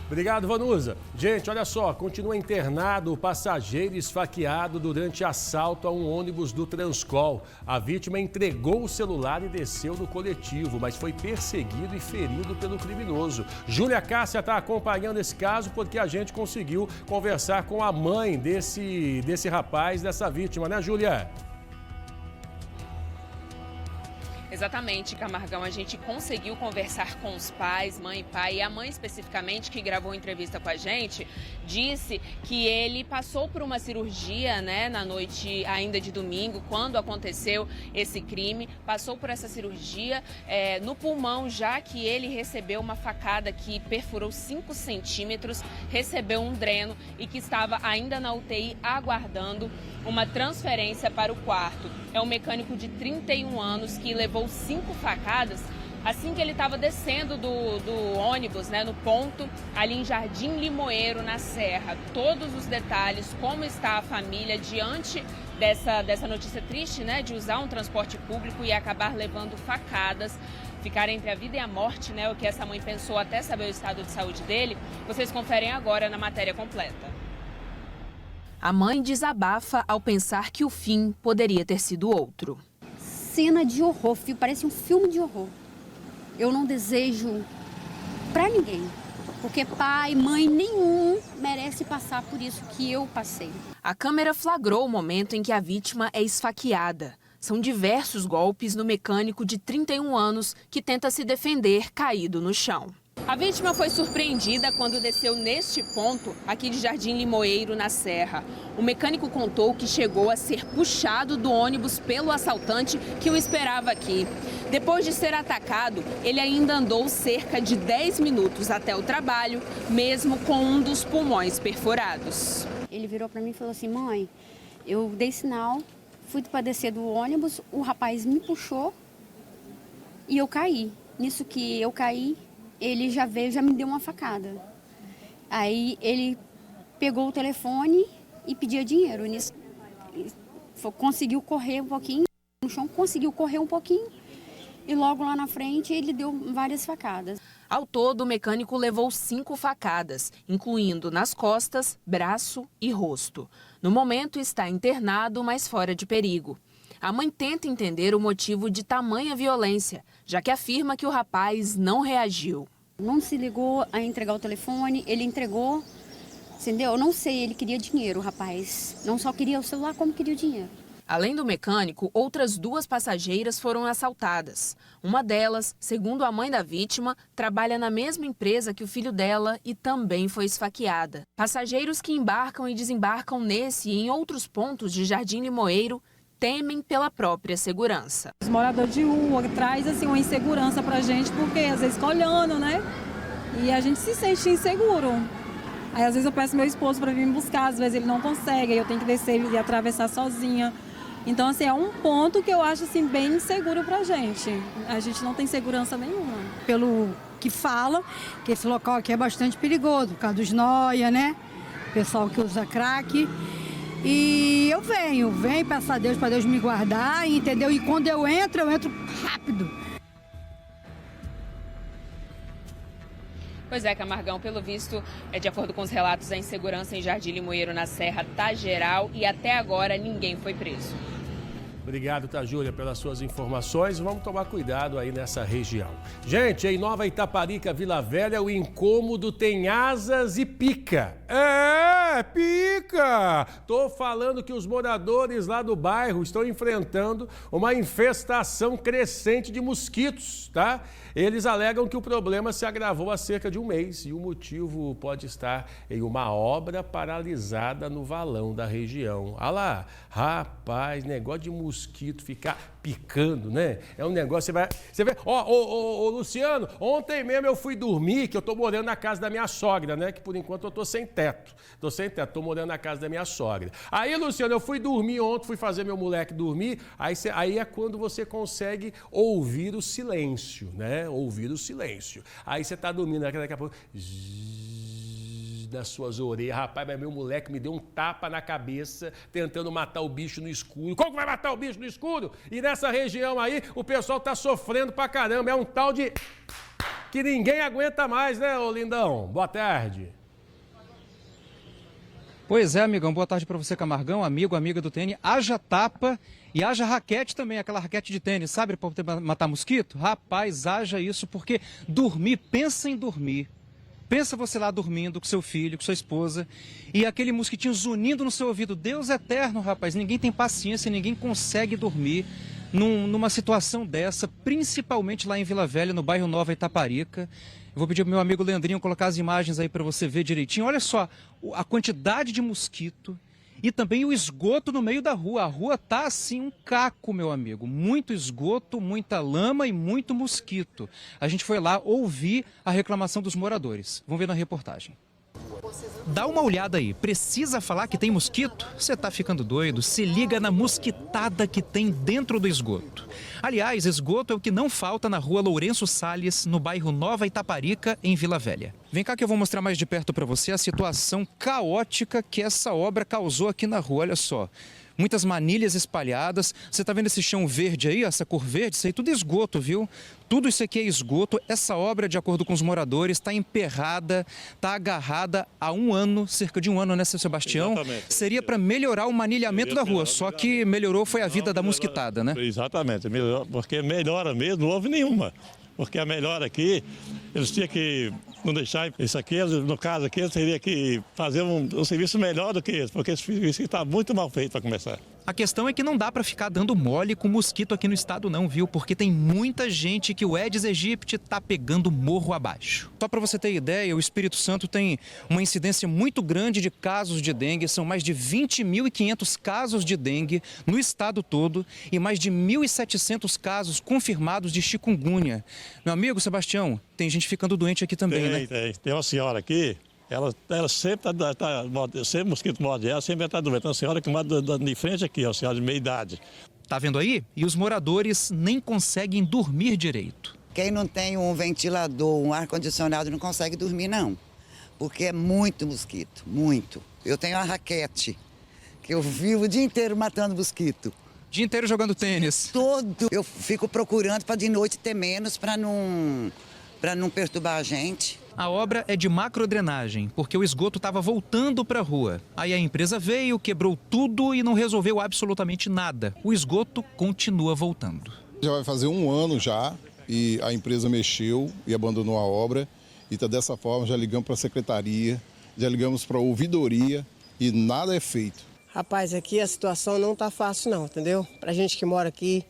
Obrigado, Vanusa. Gente, olha só, continua internado o passageiro esfaqueado durante assalto a um ônibus do Transcol. A vítima entregou o celular e desceu do coletivo, mas foi perseguido e ferido pelo criminoso. Júlia Cássia está acompanhando esse caso porque a gente conseguiu conversar com a mãe desse rapaz, dessa vítima, né, Júlia? Exatamente, Camargão. A gente conseguiu conversar com os pais, mãe e pai, e a mãe especificamente, que gravou entrevista com a gente, disse que ele passou por uma cirurgia, né, na noite ainda de domingo, quando aconteceu esse crime, passou por essa cirurgia no pulmão, já que ele recebeu uma facada que perfurou 5 centímetros, recebeu um dreno e que estava ainda na UTI aguardando uma transferência para o quarto. É um mecânico de 31 anos que levou 5 facadas assim que ele estava descendo do ônibus, né, no ponto ali em Jardim Limoeiro, na Serra. Todos os detalhes, como está a família diante dessa notícia triste, né, de usar um transporte público e acabar levando facadas, ficar entre a vida e a morte, né, o que essa mãe pensou até saber o estado de saúde dele, vocês conferem agora na matéria completa. A mãe desabafa ao pensar que o fim poderia ter sido outro. Cena de horror, parece um filme de horror. Eu não desejo para ninguém, porque pai, mãe, nenhum merece passar por isso que eu passei. A câmera flagrou o momento em que a vítima é esfaqueada. São diversos golpes no mecânico de 31 anos que tenta se defender caído no chão. A vítima foi surpreendida quando desceu neste ponto, aqui de Jardim Limoeiro, na Serra. O mecânico contou que chegou a ser puxado do ônibus pelo assaltante que o esperava aqui. Depois de ser atacado, ele ainda andou cerca de 10 minutos até o trabalho, mesmo com um dos pulmões perfurados. Ele virou para mim e falou assim: mãe, eu dei sinal, fui para descer do ônibus, o rapaz me puxou e eu caí. Nisso que eu caí, ele já veio, já me deu uma facada. Aí ele pegou o telefone e pedia dinheiro. Nisso, conseguiu correr um pouquinho no chão, conseguiu correr um pouquinho e logo lá na frente ele deu várias facadas. Ao todo, o mecânico levou 5 facadas, incluindo nas costas, braço e rosto. No momento está internado, mas fora de perigo. A mãe tenta entender o motivo de tamanha violência, já que afirma que o rapaz não reagiu. Não se ligou a entregar o telefone, ele entregou, entendeu? Eu não sei, ele queria dinheiro, o rapaz. Não só queria o celular, como queria o dinheiro. Além do mecânico, outras 2 passageiras foram assaltadas. Uma delas, segundo a mãe da vítima, trabalha na mesma empresa que o filho dela e também foi esfaqueada. Passageiros que embarcam e desembarcam nesse e em outros pontos de Jardim Limoeiro temem pela própria segurança. Os moradores de rua traz assim uma insegurança pra gente, porque às vezes fica olhando, né? E a gente se sente inseguro. Aí às vezes eu peço meu esposo para vir me buscar, às vezes ele não consegue, aí eu tenho que descer e atravessar sozinha. Então assim, é um ponto que eu acho assim bem inseguro pra gente. A gente não tem segurança nenhuma. Pelo que fala, que esse local aqui é bastante perigoso, por causa dos noia, né? Pessoal que usa crack. E eu venho, peço a Deus para Deus me guardar, entendeu? E quando eu entro rápido. Pois é, Camargão, pelo visto, de acordo com os relatos, a insegurança em Jardim Limoeiro, na Serra, tá geral e até agora ninguém foi preso. Obrigado, tá, Júlia, pelas suas informações. Vamos tomar cuidado aí nessa região. Gente, em Nova Itaparica, Vila Velha, o incômodo tem asas e pica. Pica! Tô falando que os moradores lá do bairro estão enfrentando uma infestação crescente de mosquitos, tá? Eles alegam que o problema se agravou há cerca de um mês e o motivo pode estar em uma obra paralisada no valão da região. Olha lá, rapaz, negócio de mosquito ficar picando, né? É um negócio, você vê, Luciano, ontem mesmo eu fui dormir, que eu tô morando na casa da minha sogra, né? Que por enquanto eu tô sem teto, tô morando na casa da minha sogra. Aí, Luciano, eu fui dormir ontem, fui fazer meu moleque dormir, aí é quando você consegue ouvir o silêncio, né? Ouvir o silêncio. Aí você tá dormindo, daqui a pouco... nas suas orelhas. Rapaz, mas meu moleque me deu um tapa na cabeça tentando matar o bicho no escuro. Como que vai matar o bicho no escuro? E nessa região aí, o pessoal tá sofrendo pra caramba. É um tal de... que ninguém aguenta mais, né, ô lindão? Boa tarde. Pois é, amigão. Boa tarde pra você, Camargão, amiga do tênis. Haja tapa e haja raquete também, aquela raquete de tênis, sabe, pra poder matar mosquito? Rapaz, haja isso, porque dormir, pensa em dormir. Pensa você lá dormindo com seu filho, com sua esposa, e aquele mosquitinho zunindo no seu ouvido. Deus eterno, rapaz, ninguém tem paciência, ninguém consegue dormir numa situação dessa, principalmente lá em Vila Velha, no bairro Nova Itaparica. Eu vou pedir pro meu amigo Leandrinho colocar as imagens aí para você ver direitinho. Olha só a quantidade de mosquito e também o esgoto no meio da rua. A rua tá assim um caco, meu amigo. Muito esgoto, muita lama e muito mosquito. A gente foi lá ouvir a reclamação dos moradores. Vamos ver na reportagem. Dá uma olhada aí. Precisa falar que tem mosquito? Você tá ficando doido? Se liga na mosquitada que tem dentro do esgoto. Aliás, esgoto é o que não falta na rua Lourenço Salles, no bairro Nova Itaparica, em Vila Velha. Vem cá que eu vou mostrar mais de perto para você a situação caótica que essa obra causou aqui na rua. Olha só. Muitas manilhas espalhadas. Você tá vendo esse chão verde aí, essa cor verde? Isso aí tudo é esgoto, viu? Tudo isso aqui é esgoto. Essa obra, de acordo com os moradores, está emperrada, está agarrada há um ano, cerca de um ano, né, seu Sebastião? Exatamente. Seria para melhorar o manilhamento da rua, só que melhorou foi a vida da mosquitada, né? Exatamente, melhorou, porque melhora mesmo, não houve nenhuma. Porque a melhora aqui, eles tinham que não deixar isso aqui, no caso aqui, eles teriam que fazer um serviço melhor do que esse, porque esse serviço está muito mal feito para começar. A questão é que não dá para ficar dando mole com mosquito aqui no estado não, viu? Porque tem muita gente que o Aedes aegypti tá pegando morro abaixo. Só para você ter ideia, o Espírito Santo tem uma incidência muito grande de casos de dengue. São mais de 20.500 casos de dengue no estado todo e mais de 1.700 casos confirmados de chikungunya. Meu amigo Sebastião, tem gente ficando doente aqui também, né? Tem uma senhora aqui. Ela sempre sempre mosquito morde ela, sempre está doente. Uma senhora que mora de frente aqui, uma senhora de meia idade. Tá vendo aí? E os moradores nem conseguem dormir direito. Quem não tem um ventilador, um ar-condicionado, não consegue dormir, não. Porque é muito mosquito, muito. Eu tenho a raquete, que eu vivo o dia inteiro matando mosquito. O dia inteiro jogando tênis? Todo. Eu fico procurando para de noite ter menos, para não perturbar a gente. A obra é de macrodrenagem, porque o esgoto estava voltando para a rua. Aí a empresa veio, quebrou tudo e não resolveu absolutamente nada. O esgoto continua voltando. Já vai fazer um ano já e a empresa mexeu e abandonou a obra. E tá dessa forma, já ligamos para a secretaria, já ligamos para a ouvidoria e nada é feito. Rapaz, aqui a situação não tá fácil não, entendeu? Pra gente que mora aqui,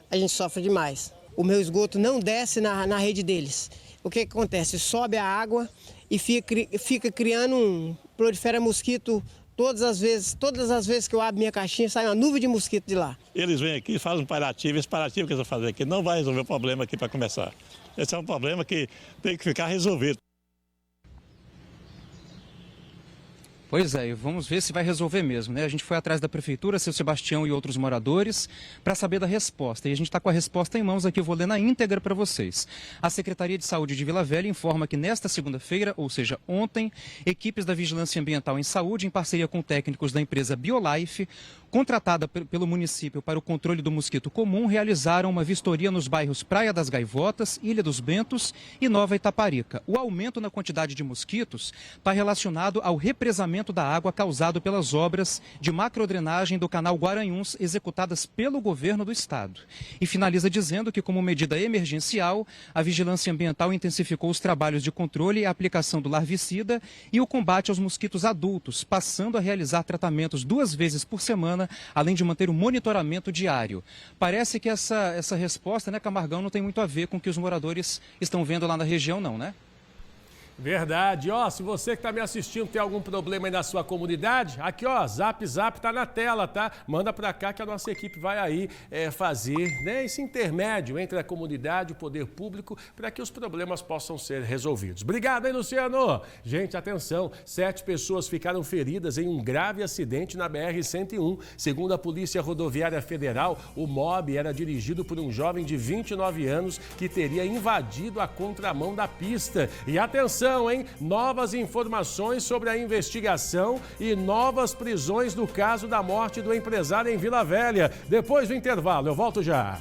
a gente sofre demais. O meu esgoto não desce na rede deles. O que acontece? Sobe a água e fica criando prolifera mosquito todas as vezes que eu abro minha caixinha, sai uma nuvem de mosquito de lá. Eles vêm aqui e fazem um parativo, esse parativo que eles vão fazer aqui não vai resolver o problema aqui para começar. Esse é um problema que tem que ficar resolvido. Pois é, vamos ver se vai resolver mesmo, né? A gente foi atrás da prefeitura, seu Sebastião e outros moradores, para saber da resposta. E a gente está com a resposta em mãos aqui, eu vou ler na íntegra para vocês. A Secretaria de Saúde de Vila Velha informa que nesta segunda-feira, ou seja, ontem, equipes da Vigilância Ambiental em Saúde, em parceria com técnicos da empresa BioLife, contratada pelo município para o controle do mosquito comum, realizaram uma vistoria nos bairros Praia das Gaivotas, Ilha dos Bentos e Nova Itaparica. O aumento na quantidade de mosquitos está relacionado ao represamento vazamento da água causado pelas obras de macrodrenagem do canal Guaranhuns executadas pelo governo do estado. E finaliza dizendo que, como medida emergencial, a Vigilância Ambiental intensificou os trabalhos de controle e aplicação do larvicida e o combate aos mosquitos adultos, passando a realizar tratamentos 2 vezes por semana, além de manter o monitoramento diário. Parece que essa resposta, né, Camargão, não tem muito a ver com o que os moradores estão vendo lá na região, não, né? Verdade. Ó, se você que está me assistindo tem algum problema aí na sua comunidade, aqui ó, Zap tá na tela, tá? Manda para cá que a nossa equipe vai aí fazer, né, esse intermédio entre a comunidade e o poder público para que os problemas possam ser resolvidos. Obrigado, hein, Luciano? Gente, atenção, 7 pessoas ficaram feridas em um grave acidente na BR-101. Segundo a Polícia Rodoviária Federal, o mob era dirigido por um jovem de 29 anos que teria invadido a contramão da pista. E atenção, hein? Novas informações sobre a investigação e novas prisões no caso da morte do empresário em Vila Velha. Depois do intervalo, eu volto já.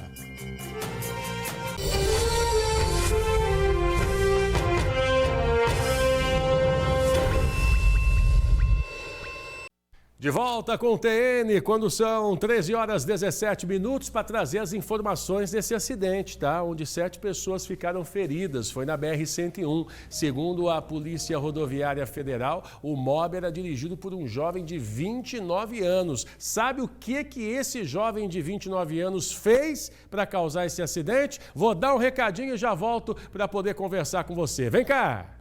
De volta com o TN, quando são 13 horas 17 minutos, para trazer as informações desse acidente, tá? Onde 7 pessoas ficaram feridas, foi na BR-101. Segundo a Polícia Rodoviária Federal, o mob era dirigido por um jovem de 29 anos. Sabe o que esse jovem de 29 anos fez para causar esse acidente? Vou dar um recadinho e já volto para poder conversar com você. Vem cá!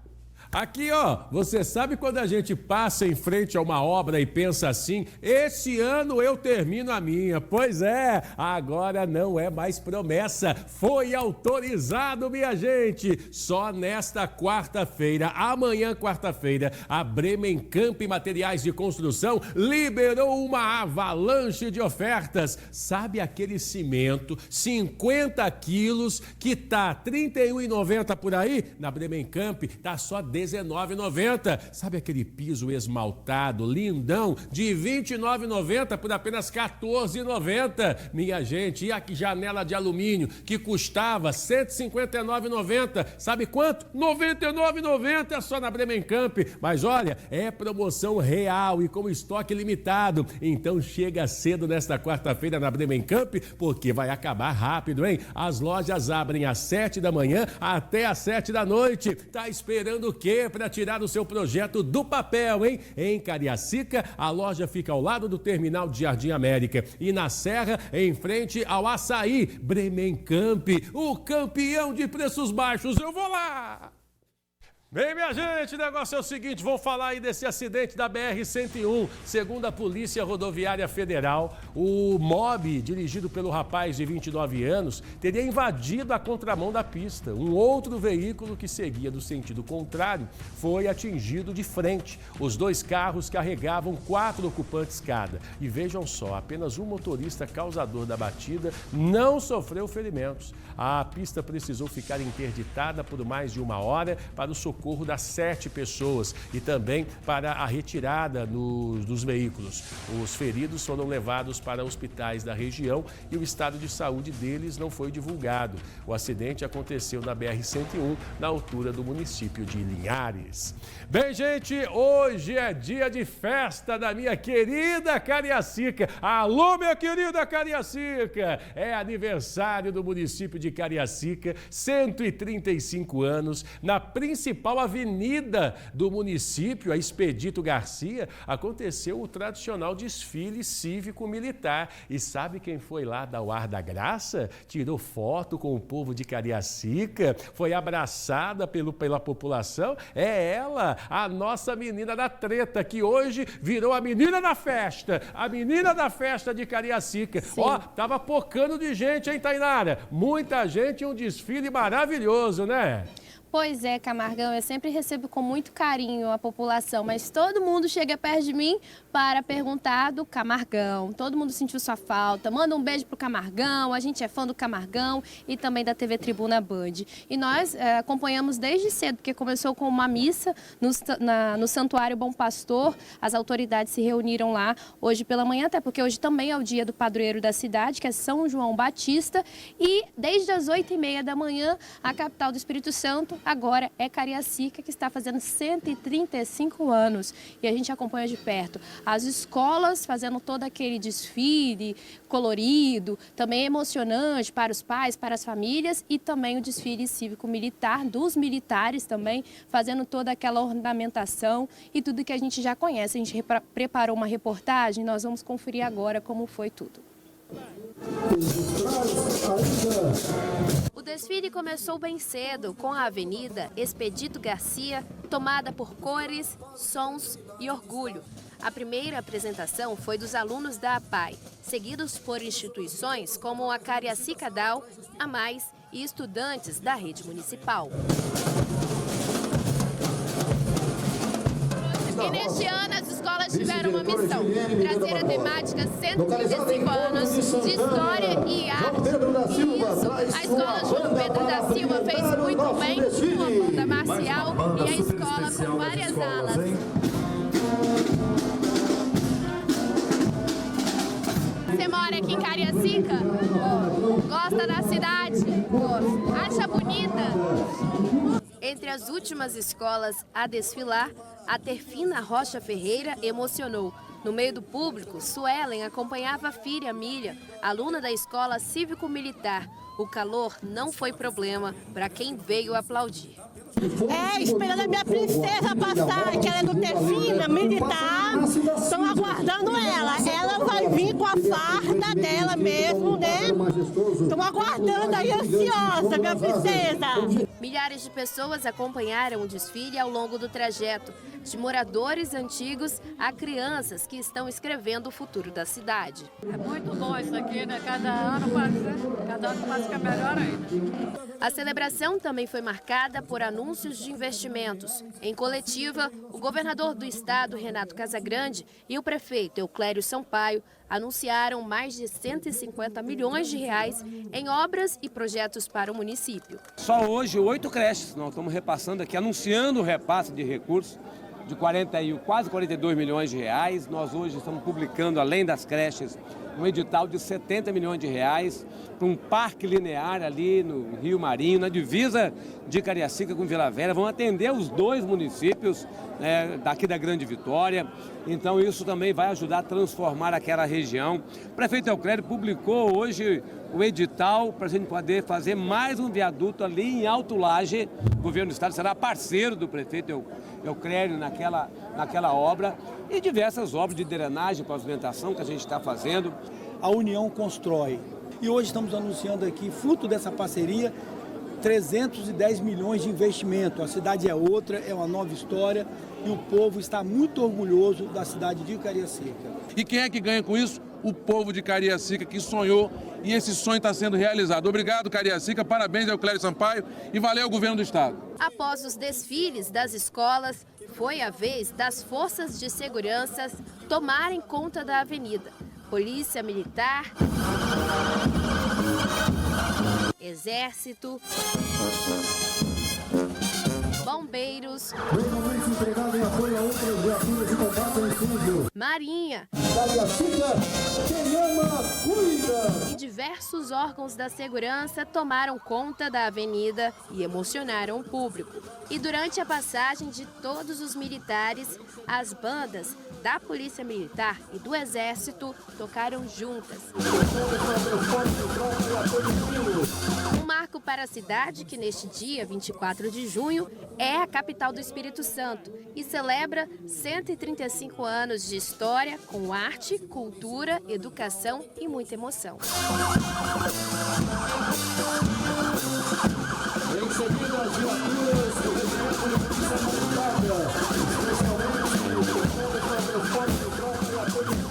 Aqui, ó, você sabe quando a gente passa em frente a uma obra e pensa assim, esse ano eu termino a minha. Pois é, agora não é mais promessa, foi autorizado, minha gente. Só nesta quarta-feira, amanhã quarta-feira, a Bremen Camp Materiais de Construção liberou uma avalanche de ofertas. Sabe aquele cimento, 50 quilos, que tá R$ 31,90 por aí? Na Bremen Camp tá só R$19,90. Sabe aquele piso esmaltado, lindão, de R$ 29,90 por apenas R$ 14,90? Minha gente, e a janela de alumínio, que custava R$ 159,90. Sabe quanto? R$ 99,90 só na Bremen Camp. Mas olha, é promoção real e com estoque limitado. Então chega cedo nesta quarta-feira na Bremen Camp, porque vai acabar rápido, hein? As lojas abrem às 7 da manhã até às 7 da noite. Tá esperando o quê para tirar o seu projeto do papel, hein? Em Cariacica, a loja fica ao lado do terminal de Jardim América. E na Serra, em frente ao Açaí. Bremen Camp, o campeão de preços baixos. Eu vou lá! Bem, minha gente, o negócio é o seguinte, vou falar aí desse acidente da BR-101. Segundo a Polícia Rodoviária Federal, o mob, dirigido pelo rapaz de 29 anos, teria invadido a contramão da pista. Um outro veículo que seguia do sentido contrário foi atingido de frente. Os 2 carros carregavam 4 ocupantes cada. E vejam só, apenas um motorista causador da batida não sofreu ferimentos. A pista precisou ficar interditada por mais de 1 hora para o socorro das 7 pessoas e também para a retirada dos veículos. Os feridos foram levados para hospitais da região e o estado de saúde deles não foi divulgado. O acidente aconteceu na BR-101, na altura do município de Linhares. Bem, gente, hoje é dia de festa da minha querida Cariacica. Alô, minha querida Cariacica! É aniversário do município de Cariacica, 135 anos, na principal avenida do município, a Expedito Garcia, aconteceu o tradicional desfile cívico-militar. E sabe quem foi lá dar o ar da graça? Tirou foto com o povo de Cariacica, foi abraçada pela população. É ela, a nossa menina da treta, que hoje virou a menina da festa de Cariacica. Sim. Ó, tava pocando de gente, hein, Tainara? Muita gente, um desfile maravilhoso, né? Pois é, Camargão, eu sempre recebo com muito carinho a população, mas todo mundo chega perto de mim para perguntar do Camargão. Todo mundo sentiu sua falta. Manda um beijo pro Camargão, a gente é fã do Camargão e também da TV Tribuna Band. E nós acompanhamos desde cedo, porque começou com uma missa no Santuário Bom Pastor. As autoridades se reuniram lá hoje pela manhã, até porque hoje também é o dia do padroeiro da cidade, que é São João Batista. E desde as 8h30 da manhã, a capital do Espírito Santo agora é Cariacica, que está fazendo 135 anos. E a gente acompanha de perto as escolas fazendo todo aquele desfile colorido, também emocionante para os pais, para as famílias, e também o desfile cívico-militar dos militares também, fazendo toda aquela ornamentação e tudo que a gente já conhece. A gente preparou uma reportagem, nós vamos conferir agora como foi tudo. O desfile começou bem cedo, com a Avenida Expedito Garcia tomada por cores, sons e orgulho. A primeira apresentação foi dos alunos da APAE, seguidos por instituições como a Cariacica DAO, a Mais e estudantes da rede municipal. E neste ano as escolas tiveram uma missão, trazer a temática 135 anos de história e arte. E isso, a escola João Pedro da Silva fez muito bem, com uma banda marcial e a escola com várias alas. Você mora aqui em Cariacica? Gosta da cidade? Acha bonita? Entre as últimas escolas a desfilar, a Terfina Rocha Ferreira emocionou. No meio do público, Suelen acompanhava a filha Milha, aluna da escola cívico-militar. O calor não foi problema para quem veio aplaudir. Esperando a minha princesa passar, que ela é do Terfina militar, estão aguardando ela. Ela vai vir com a farda dela mesmo, né? Estão aguardando aí, ansiosa, minha princesa. Milhares de pessoas acompanharam o desfile ao longo do trajeto, de moradores antigos a crianças que estão escrevendo o futuro da cidade. É muito bom isso aqui, né? Cada ano parece que é melhor ainda. A celebração também foi marcada por anúncios de investimentos. Em coletiva, o governador do estado, Renato Casagrande, e o prefeito Euclério Sampaio anunciaram mais de 150 milhões de reais em obras e projetos para o município. Só hoje 8 creches, nós estamos repassando aqui, anunciando o repasse de recursos de quase 42 milhões de reais. Nós hoje estamos publicando, além das creches, um edital de 70 milhões de reais para um parque linear ali no Rio Marinho, na divisa de Cariacica com Vila Velha. Vão atender os 2 municípios daqui da Grande Vitória. Então isso também vai ajudar a transformar aquela região. O prefeito Euclério publicou hoje o edital para a gente poder fazer mais um viaduto ali em Alto Laje. O governo do estado será parceiro do prefeito Euclério naquela obra, e diversas obras de drenagem e pavimentação que a gente está fazendo. A União constrói. E hoje estamos anunciando aqui, fruto dessa parceria, 310 milhões de investimento. A cidade é outra, é uma nova história, e o povo está muito orgulhoso da cidade de Cariacica. E quem é que ganha com isso? O povo de Cariacica, que sonhou, e esse sonho está sendo realizado. Obrigado, Cariacica, parabéns ao Euclério Sampaio e valeu, governo do estado. Após os desfiles das escolas, foi a vez das forças de segurança tomarem conta da avenida. Polícia Militar, Exército, bombeiros, Marinha e diversos órgãos da segurança tomaram conta da avenida e emocionaram o público. E durante a passagem de todos os militares, as bandas da Polícia Militar e do Exército tocaram juntas. Um marco para a cidade que neste dia, 24 de junho, é a capital do Espírito Santo e celebra 135 anos de história com arte, cultura, educação e muita emoção. Em seguida, as viaturas do regimento de polícia militar, especialmente o transporte de tropa e apoio.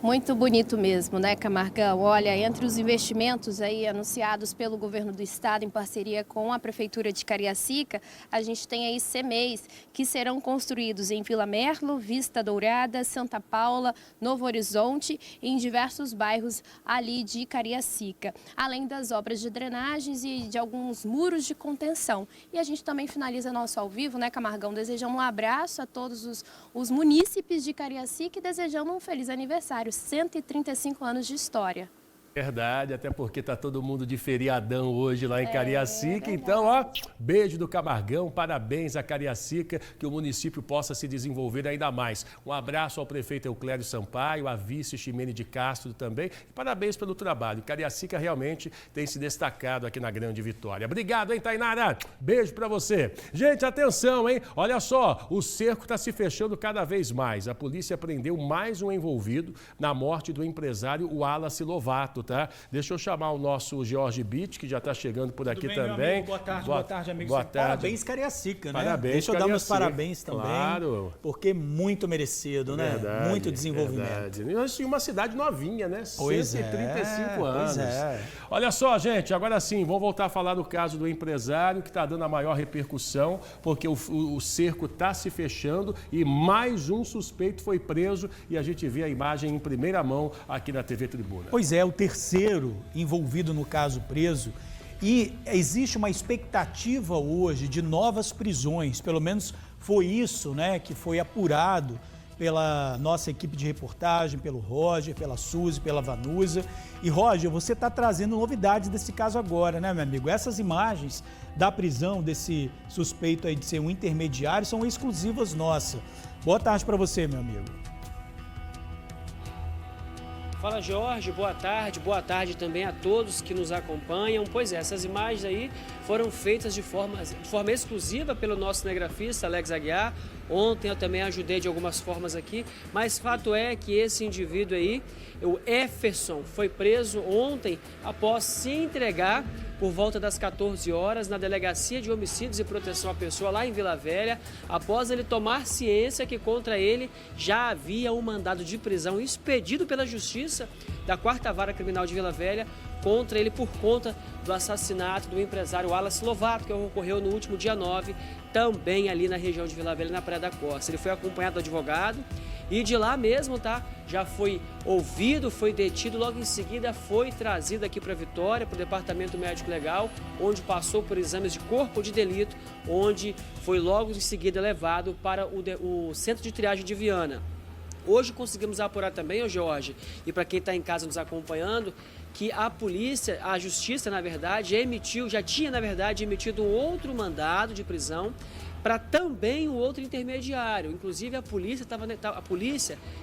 Muito bonito mesmo, né, Camargão? Olha, entre os investimentos aí anunciados pelo governo do estado em parceria com a prefeitura de Cariacica, a gente tem aí CMEs que serão construídos em Vila Merlo, Vista Dourada, Santa Paula, Novo Horizonte e em diversos bairros ali de Cariacica, além das obras de drenagens e de alguns muros de contenção. E a gente também finaliza nosso ao vivo, né, Camargão, desejando um abraço a todos os munícipes de Cariacica e desejando um feliz aniversário. 135 anos de história. Verdade, até porque tá todo mundo de feriadão hoje lá em Cariacica. Então, ó, beijo do Camargão, parabéns a Cariacica, que o município possa se desenvolver ainda mais. Um abraço ao prefeito Euclério Sampaio, à vice Ximene de Castro também. E parabéns pelo trabalho. Cariacica realmente tem se destacado aqui na Grande Vitória. Obrigado, hein, Tainara? Beijo pra você. Gente, atenção, hein? Olha só, o cerco tá se fechando cada vez mais. A polícia prendeu mais um envolvido na morte do empresário Wallace Lovato. Tá? Deixa eu chamar o nosso Jorge Bitt, que já está chegando por aqui também. Boa tarde, amigos. Boa tarde. Parabéns, Cariacica, né? Parabéns, Deixa eu dar meus parabéns também. Claro. Porque muito merecido, né? Verdade, muito desenvolvimento. Verdade. E uma cidade novinha, né? Pois 135 anos. Pois é. Olha só, gente, agora sim, vamos voltar a falar do caso do empresário, que está dando a maior repercussão, porque o cerco está se fechando e mais um suspeito foi preso e a gente vê a imagem em primeira mão aqui na TV Tribuna. Pois é, o terceiro envolvido no caso preso, e existe uma expectativa hoje de novas prisões, pelo menos foi isso, né, que foi apurado pela nossa equipe de reportagem, pelo Roger, pela Suzy, pela Vanusa. E Roger, você está trazendo novidades desse caso agora, né, meu amigo? Essas imagens da prisão desse suspeito aí de ser um intermediário são exclusivas nossas. Boa tarde para você, meu amigo. Fala, Jorge, boa tarde também a todos que nos acompanham. Pois é, essas imagens aí foram feitas de forma exclusiva pelo nosso cinegrafista Alex Aguiar. Ontem eu também ajudei de algumas formas aqui, mas fato é que esse indivíduo aí, o Efferson, foi preso ontem após se entregar por volta das 14 horas na Delegacia de Homicídios e Proteção à Pessoa lá em Vila Velha, após ele tomar ciência que contra ele já havia um mandado de prisão expedido pela Justiça da 4ª Vara Criminal de Vila Velha contra ele por conta do assassinato do empresário Wallace Lovato, que ocorreu no último dia 9, também ali na região de Vila Velha, na Praia da Costa. Ele foi acompanhado do advogado e de lá mesmo, tá? Já foi ouvido, foi detido, logo em seguida foi trazido aqui para Vitória, para o Departamento Médico Legal, onde passou por exames de corpo de delito, onde foi logo em seguida levado para o Centro de Triagem de Viana. Hoje conseguimos apurar também, Jorge, e para quem está em casa nos acompanhando, que a polícia, a justiça, na verdade, já tinha emitido um outro mandado de prisão para também o outro intermediário. Inclusive, a polícia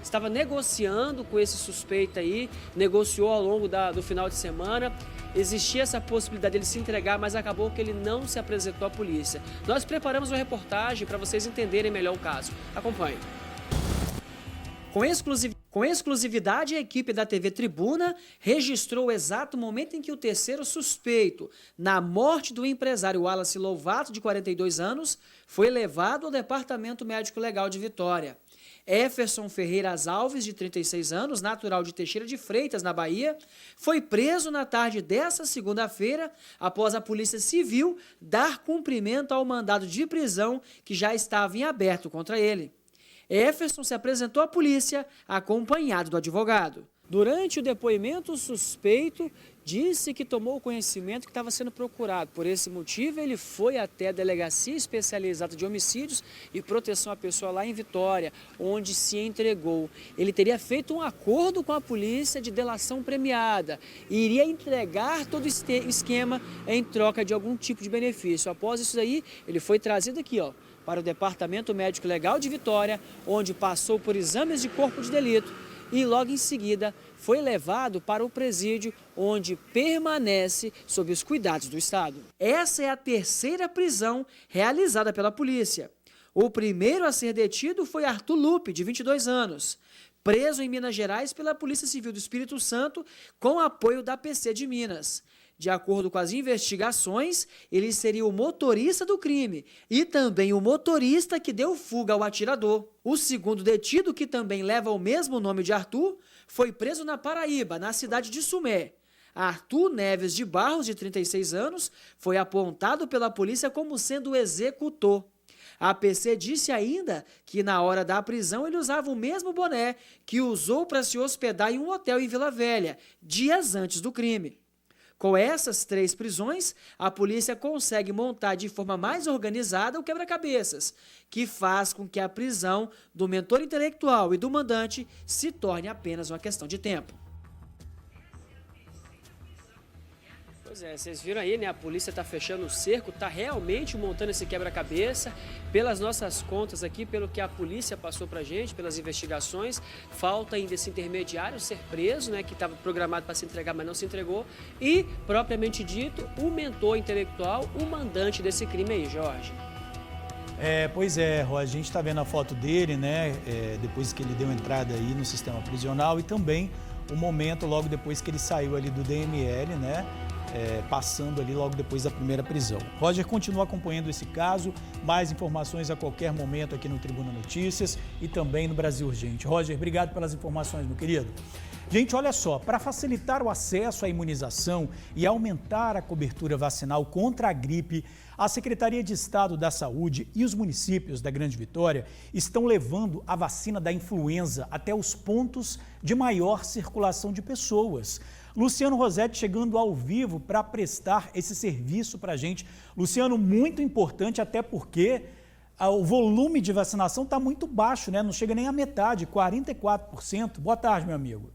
estava negociando com esse suspeito aí, negociou ao longo do final de semana. Existia essa possibilidade dele se entregar, mas acabou que ele não se apresentou à polícia. Nós preparamos uma reportagem para vocês entenderem melhor o caso. Acompanhe. Com exclusividade, a equipe da TV Tribuna registrou o exato momento em que o terceiro suspeito na morte do empresário Wallace Lovato, de 42 anos, foi levado ao Departamento Médico Legal de Vitória. Efferson Ferreiras Alves, de 36 anos, natural de Teixeira de Freitas, na Bahia, foi preso na tarde desta segunda-feira após a Polícia Civil dar cumprimento ao mandado de prisão que já estava em aberto contra ele. Efferson se apresentou à polícia acompanhado do advogado. Durante o depoimento, o suspeito disse que tomou conhecimento que estava sendo procurado. Por esse motivo, ele foi até a Delegacia Especializada de Homicídios e Proteção à Pessoa lá em Vitória, onde se entregou. Ele teria feito um acordo com a polícia de delação premiada e iria entregar todo o esquema em troca de algum tipo de benefício. Após isso aí, ele foi trazido aqui, ó, para o Departamento Médico Legal de Vitória, onde passou por exames de corpo de delito e logo em seguida foi levado para o presídio, onde permanece sob os cuidados do Estado. Essa é a terceira prisão realizada pela polícia. O primeiro a ser detido foi Arthur Lupe, de 22 anos, preso em Minas Gerais pela Polícia Civil do Espírito Santo com apoio da PC de Minas. De acordo com as investigações, ele seria o motorista do crime e também o motorista que deu fuga ao atirador. O segundo detido, que também leva o mesmo nome de Arthur, foi preso na Paraíba, na cidade de Sumé. Arthur Neves de Barros, de 36 anos, foi apontado pela polícia como sendo o executor. A PC disse ainda que na hora da prisão ele usava o mesmo boné que usou para se hospedar em um hotel em Vila Velha, dias antes do crime. Com essas 3 prisões, a polícia consegue montar de forma mais organizada o quebra-cabeças, que faz com que a prisão do mentor intelectual e do mandante se torne apenas uma questão de tempo. Pois é, vocês viram aí, né? A polícia está fechando o cerco, está realmente montando esse quebra-cabeça. Pelas nossas contas aqui, pelo que a polícia passou para a gente, pelas investigações, falta ainda esse intermediário ser preso, né? Que estava programado para se entregar, mas não se entregou. E, propriamente dito, o mentor intelectual, o mandante desse crime aí, Jorge. Pois é, Rô, a gente está vendo a foto dele, né? Depois que ele deu entrada aí no sistema prisional e também o momento logo depois que ele saiu ali do DML, né? Passando ali logo depois da primeira prisão. Roger continua acompanhando esse caso, mais informações a qualquer momento aqui no Tribuna Notícias e também no Brasil Urgente. Roger, obrigado pelas informações, meu querido. Gente, olha só, para facilitar o acesso à imunização e aumentar a cobertura vacinal contra a gripe, a Secretaria de Estado da Saúde e os municípios da Grande Vitória estão levando a vacina da influenza até os pontos de maior circulação de pessoas. Luciano Rossetti chegando ao vivo para prestar esse serviço para a gente. Luciano, muito importante, até porque o volume de vacinação está muito baixo, né? Não chega nem à metade, 44%. Boa tarde, meu amigo.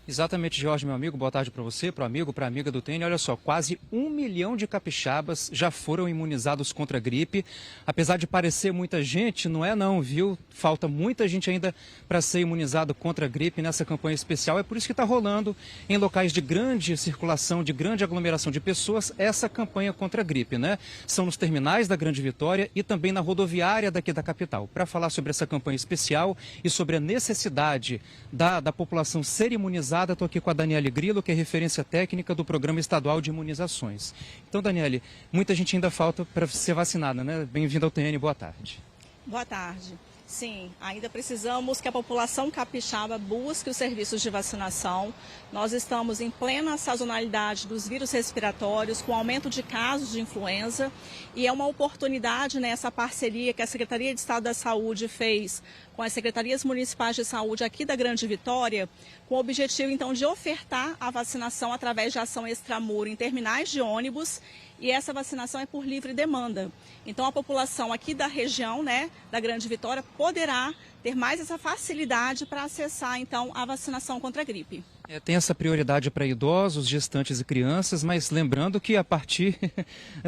Exatamente, Jorge, meu amigo, boa tarde para você, para o amigo, para a amiga do TN. Olha só, quase 1 milhão de capixabas já foram imunizados contra a gripe. Apesar de parecer muita gente, não é não, viu? Falta muita gente ainda para ser imunizado contra a gripe nessa campanha especial. É por isso que está rolando em locais de grande circulação, de grande aglomeração de pessoas, essa campanha contra a gripe, né? São nos terminais da Grande Vitória e também na rodoviária daqui da capital. Para falar sobre essa campanha especial e sobre a necessidade da população ser imunizada, estou aqui com a Daniele Grillo, que é referência técnica do Programa Estadual de Imunizações. Então, Daniele, muita gente ainda falta para ser vacinada, né? Bem-vinda ao TN, boa tarde. Boa tarde. Sim, ainda precisamos que a população capixaba busque os serviços de vacinação. Nós estamos em plena sazonalidade dos vírus respiratórios, com aumento de casos de influenza, e é uma oportunidade nessa parceria que a Secretaria de Estado da Saúde fez com as secretarias municipais de saúde aqui da Grande Vitória, com o objetivo, então, de ofertar a vacinação através de ação extramuro em terminais de ônibus, e essa vacinação é por livre demanda. Então, a população aqui da região, né, da Grande Vitória, poderá ter mais essa facilidade para acessar, então, a vacinação contra a gripe. Tem essa prioridade para idosos, gestantes e crianças, mas lembrando que a partir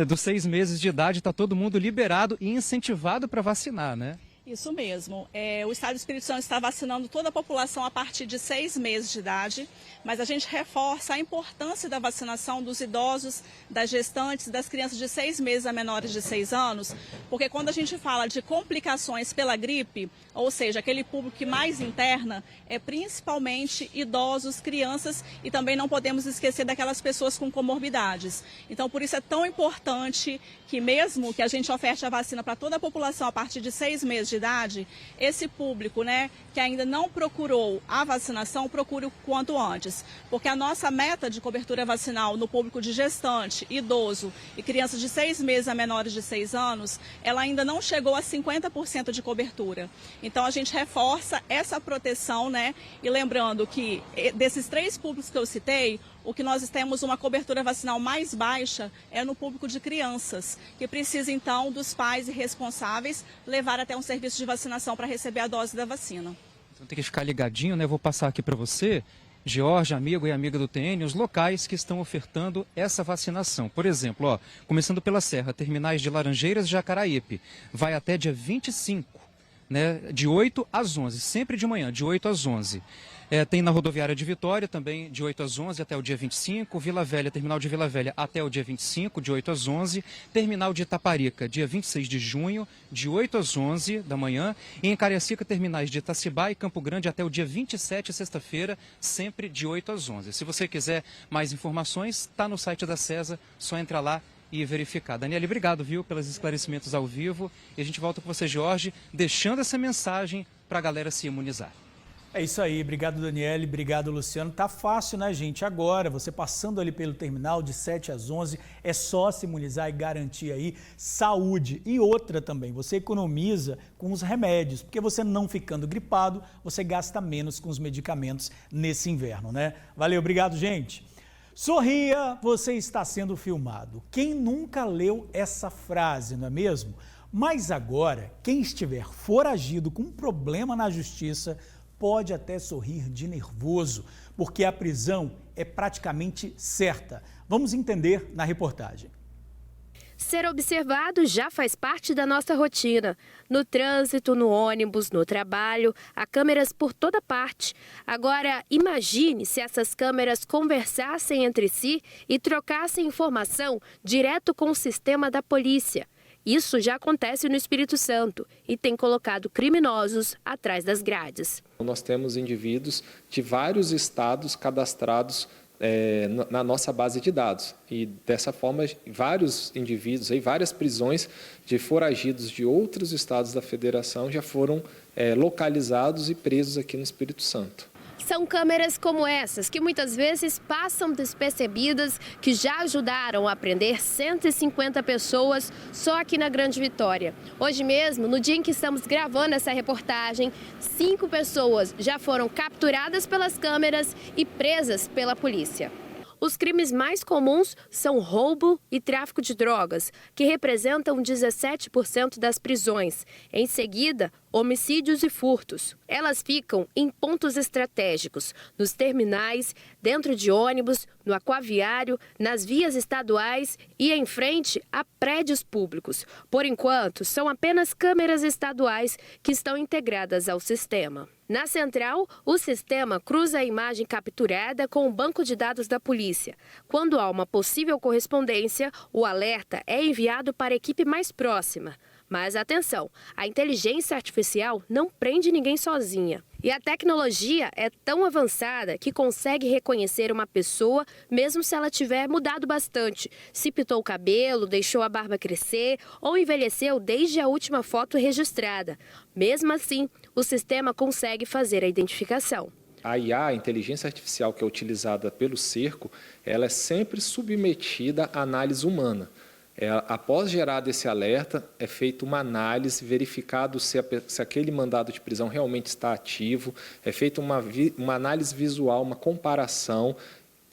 dos 6 meses de idade está todo mundo liberado e incentivado para vacinar, né? Isso mesmo. O Estado do Espírito Santo está vacinando toda a população a partir de 6 meses de idade, mas a gente reforça a importância da vacinação dos idosos, das gestantes, das crianças de 6 meses a menores de 6 anos, porque quando a gente fala de complicações pela gripe, ou seja, aquele público que mais interna, é principalmente idosos, crianças, e também não podemos esquecer daquelas pessoas com comorbidades. Então, por isso é tão importante que mesmo que a gente oferte a vacina para toda a população a partir de 6 meses de idade, esse público, né, que ainda não procurou a vacinação, procure o quanto antes. Porque a nossa meta de cobertura vacinal no público de gestante, idoso e crianças de 6 meses a menores de 6 anos, ela ainda não chegou a 50% de cobertura. Então a gente reforça essa proteção, né? E lembrando que desses 3 públicos que eu citei, o que nós temos uma cobertura vacinal mais baixa é no público de crianças, que precisa então dos pais e responsáveis levar até um serviço de vacinação para receber a dose da vacina. Então tem que ficar ligadinho, né? Vou passar aqui para você, Jorge, amigo e amiga do TN, os locais que estão ofertando essa vacinação. Por exemplo, ó, começando pela Serra, terminais de Laranjeiras e Jacaraípe, vai até dia 25, né? De 8 às 11, sempre de manhã, de 8 às 11. Tem na rodoviária de Vitória também, de 8 às 11 até o dia 25, Vila Velha, terminal de Vila Velha até o dia 25, de 8 às 11, terminal de Itaparica, dia 26 de junho, de 8 às 11 da manhã, e em Cariacica, terminais de Itacibá e Campo Grande até o dia 27, sexta-feira, sempre de 8 às 11. Se você quiser mais informações, está no site da CESA, só entra lá e verificar. Daniele, obrigado, viu, pelos esclarecimentos ao vivo, e a gente volta com você, Jorge, deixando essa mensagem para a galera se imunizar. É isso aí, obrigado Daniele, obrigado Luciano. Tá fácil, né, gente? Agora, você passando ali pelo terminal de 7 às 11, é só se imunizar e garantir aí saúde. E outra também, você economiza com os remédios, porque você não ficando gripado, você gasta menos com os medicamentos nesse inverno, né? Valeu, obrigado, gente. Sorria, você está sendo filmado. Quem nunca leu essa frase, não é mesmo? Mas agora, quem estiver foragido com um problema na justiça pode até sorrir de nervoso, porque a prisão é praticamente certa. Vamos entender na reportagem. Ser observado já faz parte da nossa rotina. No trânsito, no ônibus, no trabalho, há câmeras por toda parte. Agora, imagine se essas câmeras conversassem entre si e trocassem informação direto com o sistema da polícia. Isso já acontece no Espírito Santo e tem colocado criminosos atrás das grades. Nós temos indivíduos de vários estados cadastrados na nossa base de dados. E dessa forma, vários indivíduos, várias prisões de foragidos de outros estados da federação já foram localizados e presos aqui no Espírito Santo. São câmeras como essas, que muitas vezes passam despercebidas, que já ajudaram a prender 150 pessoas só aqui na Grande Vitória. Hoje mesmo, no dia em que estamos gravando essa reportagem, 5 pessoas já foram capturadas pelas câmeras e presas pela polícia. Os crimes mais comuns são roubo e tráfico de drogas, que representam 17% das prisões. Em seguida, homicídios e furtos. Elas ficam em pontos estratégicos, nos terminais, dentro de ônibus, no aquaviário, nas vias estaduais e em frente a prédios públicos. Por enquanto, são apenas câmeras estaduais que estão integradas ao sistema. Na central, o sistema cruza a imagem capturada com o banco de dados da polícia. Quando há uma possível correspondência, o alerta é enviado para a equipe mais próxima. Mas atenção, a inteligência artificial não prende ninguém sozinha. E a tecnologia é tão avançada que consegue reconhecer uma pessoa mesmo se ela tiver mudado bastante. Se pintou o cabelo, deixou a barba crescer ou envelheceu desde a última foto registrada. Mesmo assim, o sistema consegue fazer a identificação. A IA, a inteligência artificial que é utilizada pelo cerco, ela é sempre submetida à análise humana. Após gerado esse alerta, é feita uma análise, verificado se aquele mandado de prisão realmente está ativo, é feita uma análise visual, uma comparação,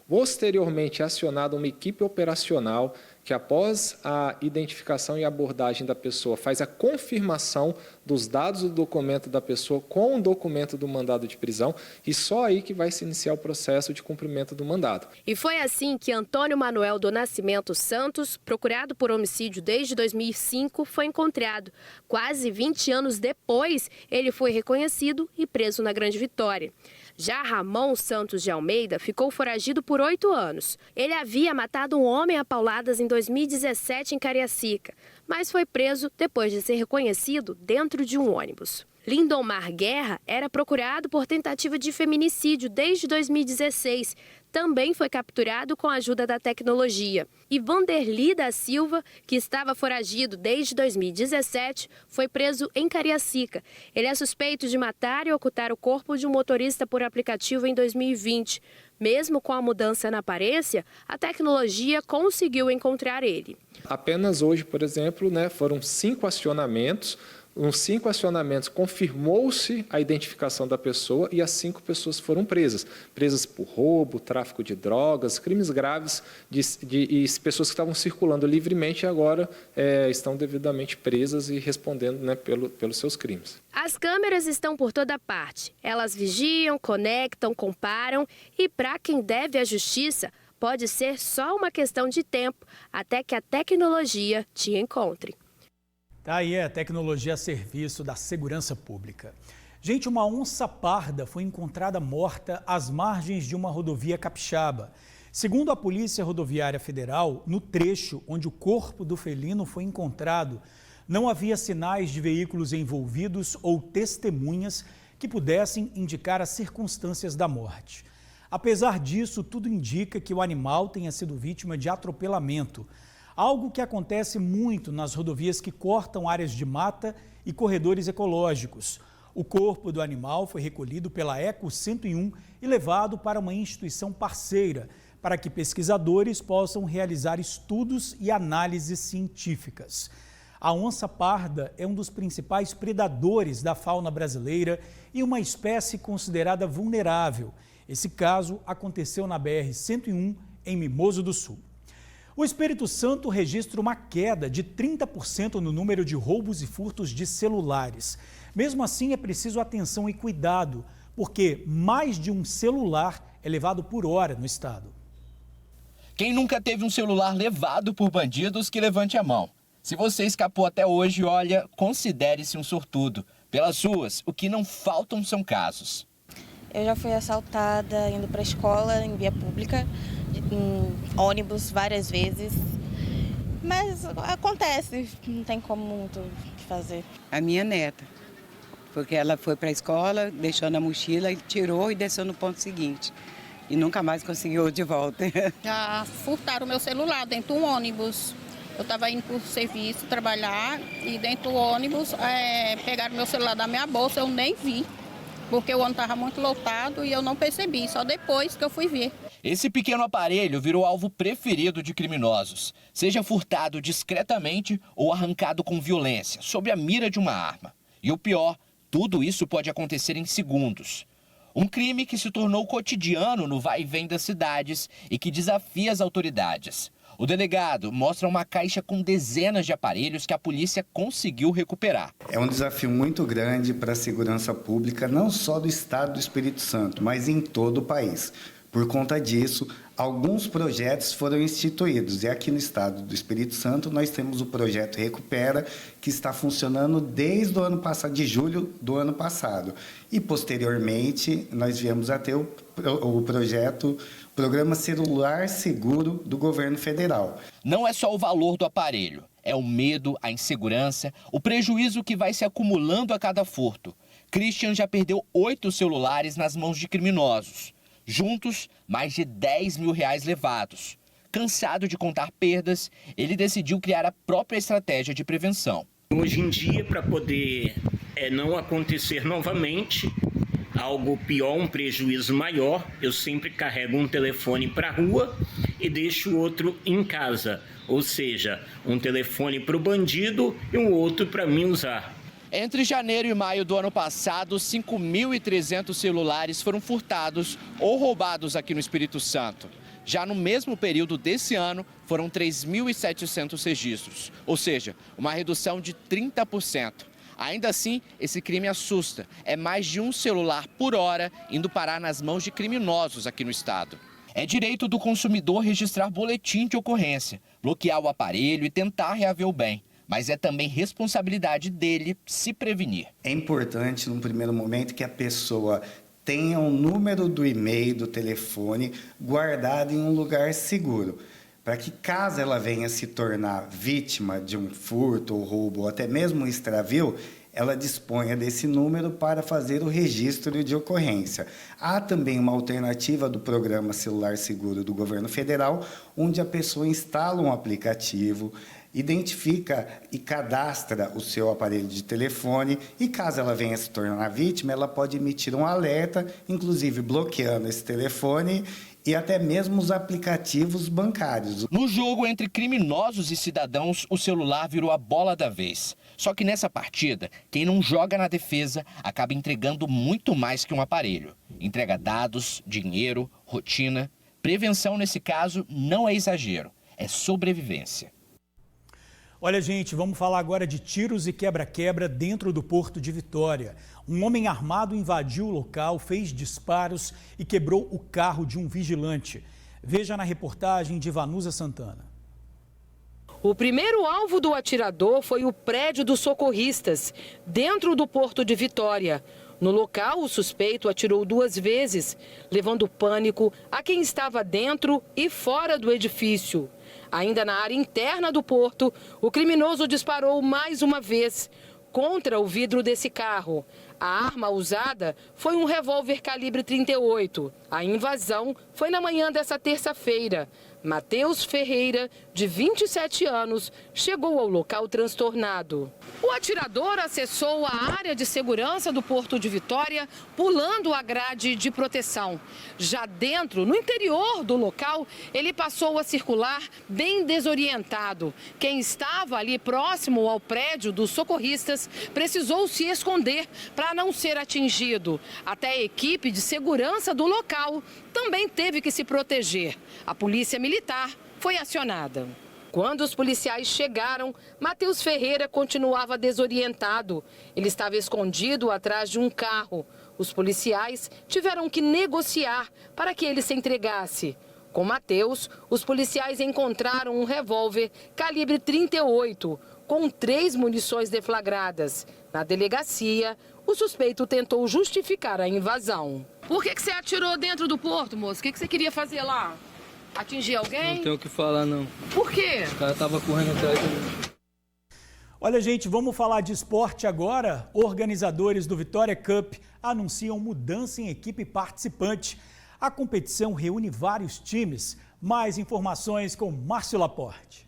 posteriormente acionada uma equipe operacional que, após a identificação e abordagem da pessoa, faz a confirmação dos dados do documento da pessoa com o documento do mandado de prisão e só aí que vai se iniciar o processo de cumprimento do mandado. E foi assim que Antônio Manuel do Nascimento Santos, procurado por homicídio desde 2005, foi encontrado. Quase 20 anos depois, ele foi reconhecido e preso na Grande Vitória. Já Ramon Santos de Almeida ficou foragido por 8 anos. Ele havia matado um homem a pauladas em 2017 em Cariacica, mas foi preso depois de ser reconhecido dentro de um ônibus. Lindomar Guerra era procurado por tentativa de feminicídio desde 2016. Também foi capturado com a ajuda da tecnologia. E Vanderli da Silva, que estava foragido desde 2017, foi preso em Cariacica. Ele é suspeito de matar e ocultar o corpo de um motorista por aplicativo em 2020. Mesmo com a mudança na aparência, a tecnologia conseguiu encontrar ele. Apenas hoje, por exemplo, foram 5 acionamentos. Nos 5 acionamentos confirmou-se a identificação da pessoa e as 5 pessoas foram presas. Presas por roubo, tráfico de drogas, crimes graves de pessoas que estavam circulando livremente e agora estão devidamente presas e respondendo pelos seus crimes. As câmeras estão por toda parte. Elas vigiam, conectam, comparam e, para quem deve à justiça, pode ser só uma questão de tempo até que a tecnologia te encontre. Tá aí a tecnologia a serviço da segurança pública. Gente, uma onça parda foi encontrada morta às margens de uma rodovia capixaba. Segundo a Polícia Rodoviária Federal, no trecho onde o corpo do felino foi encontrado, não havia sinais de veículos envolvidos ou testemunhas que pudessem indicar as circunstâncias da morte. Apesar disso, tudo indica que o animal tenha sido vítima de atropelamento. Algo que acontece muito nas rodovias que cortam áreas de mata e corredores ecológicos. O corpo do animal foi recolhido pela Eco 101 e levado para uma instituição parceira, para que pesquisadores possam realizar estudos e análises científicas. A onça parda é um dos principais predadores da fauna brasileira e uma espécie considerada vulnerável. Esse caso aconteceu na BR-101, em Mimoso do Sul. O Espírito Santo registra uma queda de 30% no número de roubos e furtos de celulares. Mesmo assim, é preciso atenção e cuidado, porque mais de um celular é levado por hora no estado. Quem nunca teve um celular levado por bandidos, que levante a mão. Se você escapou até hoje, olha, considere-se um sortudo. Pelas ruas, o que não faltam são casos. Eu já fui assaltada indo para a escola em via pública, em ônibus várias vezes, mas acontece, não tem como muito fazer. A minha neta, porque ela foi para a escola, deixou na mochila, tirou e desceu no ponto seguinte. E nunca mais conseguiu de volta. Já furtaram o meu celular dentro do ônibus. Eu estava indo para o serviço trabalhar e dentro do ônibus pegaram meu celular da minha bolsa, eu nem vi. Porque o ônibus estava muito lotado e eu não percebi, só depois que eu fui ver. Esse pequeno aparelho virou alvo preferido de criminosos. Seja furtado discretamente ou arrancado com violência, sob a mira de uma arma. E o pior, tudo isso pode acontecer em segundos. Um crime que se tornou cotidiano no vai e vem das cidades e que desafia as autoridades. O delegado mostra uma caixa com dezenas de aparelhos que a polícia conseguiu recuperar. É um desafio muito grande para a segurança pública, não só do estado do Espírito Santo, mas em todo o país. Por conta disso, alguns projetos foram instituídos. E aqui no estado do Espírito Santo, nós temos o projeto Recupera, que está funcionando desde o ano passado, de julho do ano passado. E, posteriormente, nós viemos a ter o Programa Celular Seguro do governo federal. Não é só o valor do aparelho, é o medo, a insegurança, o prejuízo que vai se acumulando a cada furto. Christian já perdeu 8 celulares nas mãos de criminosos. Juntos, mais de R$10 mil levados. Cansado de contar perdas, ele decidiu criar a própria estratégia de prevenção. Hoje em dia, para poder não acontecer novamente algo pior, um prejuízo maior, eu sempre carrego um telefone para a rua e deixo o outro em casa. Ou seja, um telefone para o bandido e um outro para mim usar. Entre janeiro e maio do ano passado, 5.300 celulares foram furtados ou roubados aqui no Espírito Santo. Já no mesmo período desse ano, foram 3.700 registros, ou seja, uma redução de 30%. Ainda assim, esse crime assusta. É mais de um celular por hora indo parar nas mãos de criminosos aqui no estado. É direito do consumidor registrar boletim de ocorrência, bloquear o aparelho e tentar reaver o bem. Mas é também responsabilidade dele se prevenir. É importante, num primeiro momento, que a pessoa tenha o número do e-mail, do telefone, guardado em um lugar seguro, para que, caso ela venha se tornar vítima de um furto ou roubo, ou até mesmo um extravio, ela disponha desse número para fazer o registro de ocorrência. Há também uma alternativa do Programa Celular Seguro do Governo Federal, onde a pessoa instala um aplicativo, identifica e cadastra o seu aparelho de telefone e, caso ela venha se tornar vítima, ela pode emitir um alerta, inclusive bloqueando esse telefone e até mesmo os aplicativos bancários. No jogo entre criminosos e cidadãos, o celular virou a bola da vez. Só que nessa partida, quem não joga na defesa acaba entregando muito mais que um aparelho. Entrega dados, dinheiro, rotina. Prevenção nesse caso não é exagero, é sobrevivência. Olha, gente, vamos falar agora de tiros e quebra-quebra dentro do Porto de Vitória. Um homem armado invadiu o local, fez disparos e quebrou o carro de um vigilante. Veja na reportagem de Vanusa Santana. O primeiro alvo do atirador foi o prédio dos socorristas, dentro do Porto de Vitória. No local, o suspeito atirou 2 vezes, levando pânico a quem estava dentro e fora do edifício. Ainda na área interna do porto, o criminoso disparou mais uma vez contra o vidro desse carro. A arma usada foi um revólver calibre 38. A invasão foi na manhã dessa terça-feira. Matheus Ferreira, de 27 anos, chegou ao local transtornado. O atirador acessou a área de segurança do Porto de Vitória, pulando a grade de proteção. Já dentro, no interior do local, ele passou a circular bem desorientado. Quem estava ali próximo ao prédio dos socorristas precisou se esconder para não ser atingido. Até a equipe de segurança do local também teve que se proteger. A polícia militar foi acionada. Quando os policiais chegaram, Matheus Ferreira continuava desorientado. Ele estava escondido atrás de um carro. Os policiais tiveram que negociar para que ele se entregasse. Com Matheus, os policiais encontraram um revólver calibre 38, com 3 munições deflagradas. Na delegacia, o suspeito tentou justificar a invasão. Por que você atirou dentro do porto, moço? O que você queria fazer lá? Atingir alguém? Não tenho o que falar, não. Por quê? O cara tava correndo atrás de mim. Olha, gente, vamos falar de esporte agora. Organizadores do Vitória Cup anunciam mudança em equipe participante. A competição reúne vários times. Mais informações com Márcio Laporte.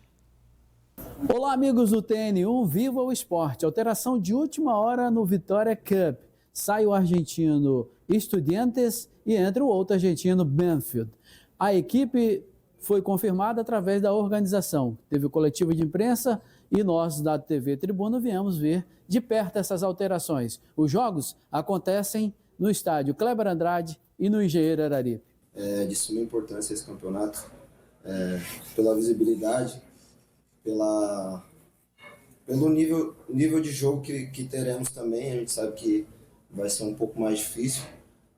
Olá, amigos do TN1, viva o esporte. Alteração de última hora no Vitória Cup. Sai o argentino Estudiantes e entra o outro argentino Banfield. A equipe foi confirmada através da organização. Teve o coletivo de imprensa e nós da TV Tribuna viemos ver de perto essas alterações. Os jogos acontecem no estádio Kleber Andrade e no Engenheiro Araripe. É de suma importância esse campeonato, pela visibilidade, pelo nível de jogo que teremos também. A gente sabe que vai ser um pouco mais difícil,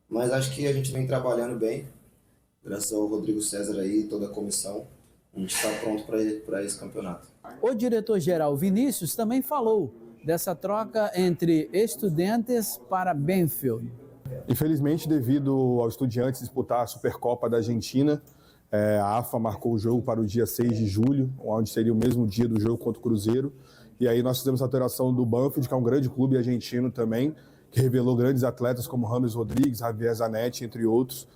mas acho que a gente vem trabalhando bem, graças ao Rodrigo César aí e toda a comissão. A gente está pronto para esse campeonato. O diretor-geral Vinícius também falou dessa troca entre Estudiantes para Banfield. Infelizmente, devido ao Estudiantes disputar a Supercopa da Argentina, a AFA marcou o jogo para o dia 6 de julho, onde seria o mesmo dia do jogo contra o Cruzeiro. E aí nós fizemos a alteração do Banfield, que é um grande clube argentino também, que revelou grandes atletas como Rames Rodrigues, Javier Zanetti, entre outros.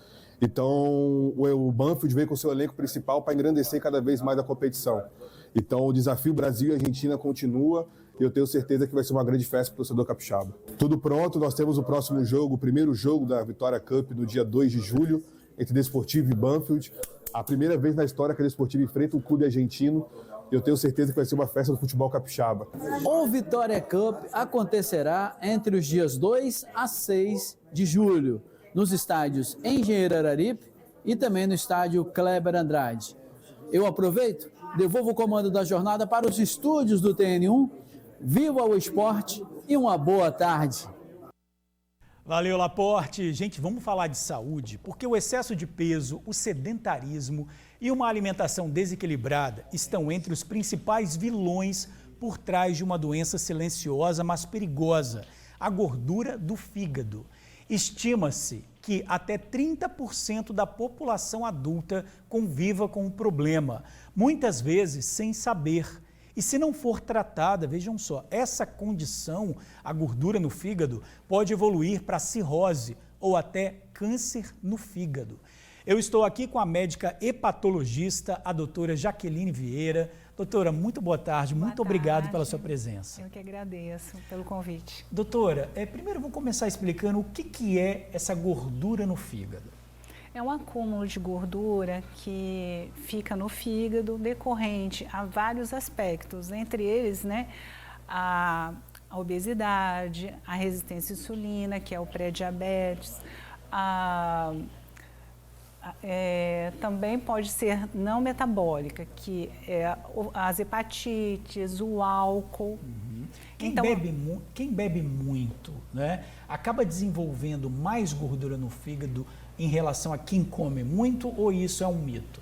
Então, o Banfield veio com seu elenco principal para engrandecer cada vez mais a competição. Então, o desafio Brasil e Argentina continua e eu tenho certeza que vai ser uma grande festa para o torcedor capixaba. Tudo pronto, nós temos o próximo jogo, o primeiro jogo da Vitória Cup, no dia 2 de julho, entre Desportivo e Banfield. A primeira vez na história que a Desportivo enfrenta um clube argentino. Eu tenho certeza que vai ser uma festa do futebol capixaba. O Vitória Cup acontecerá entre os dias 2 a 6 de julho, nos estádios Engenheiro Araripe e também no estádio Kleber Andrade. Eu aproveito, devolvo o comando da jornada para os estúdios do TN1. Viva o esporte e uma boa tarde. Valeu, Laporte. Gente, vamos falar de saúde, porque o excesso de peso, o sedentarismo e uma alimentação desequilibrada estão entre os principais vilões por trás de uma doença silenciosa, mas perigosa, a gordura do fígado. Estima-se que até 30% da população adulta conviva com o problema, muitas vezes sem saber. E se não for tratada, vejam só, essa condição, a gordura no fígado, pode evoluir para cirrose ou até câncer no fígado. Eu estou aqui com a médica hepatologista, a doutora Jaqueline Vieira. Doutora, muito boa tarde, muito obrigado pela sua presença. Eu que agradeço pelo convite. Doutora, primeiro vou começar explicando o que é essa gordura no fígado. É um acúmulo de gordura que fica no fígado decorrente a vários aspectos, entre eles, a obesidade, a resistência à insulina, que é o pré-diabetes, também pode ser não metabólica, que é as hepatites, o álcool. Quem bebe muito, acaba desenvolvendo mais gordura no fígado em relação a quem come muito, ou isso é um mito?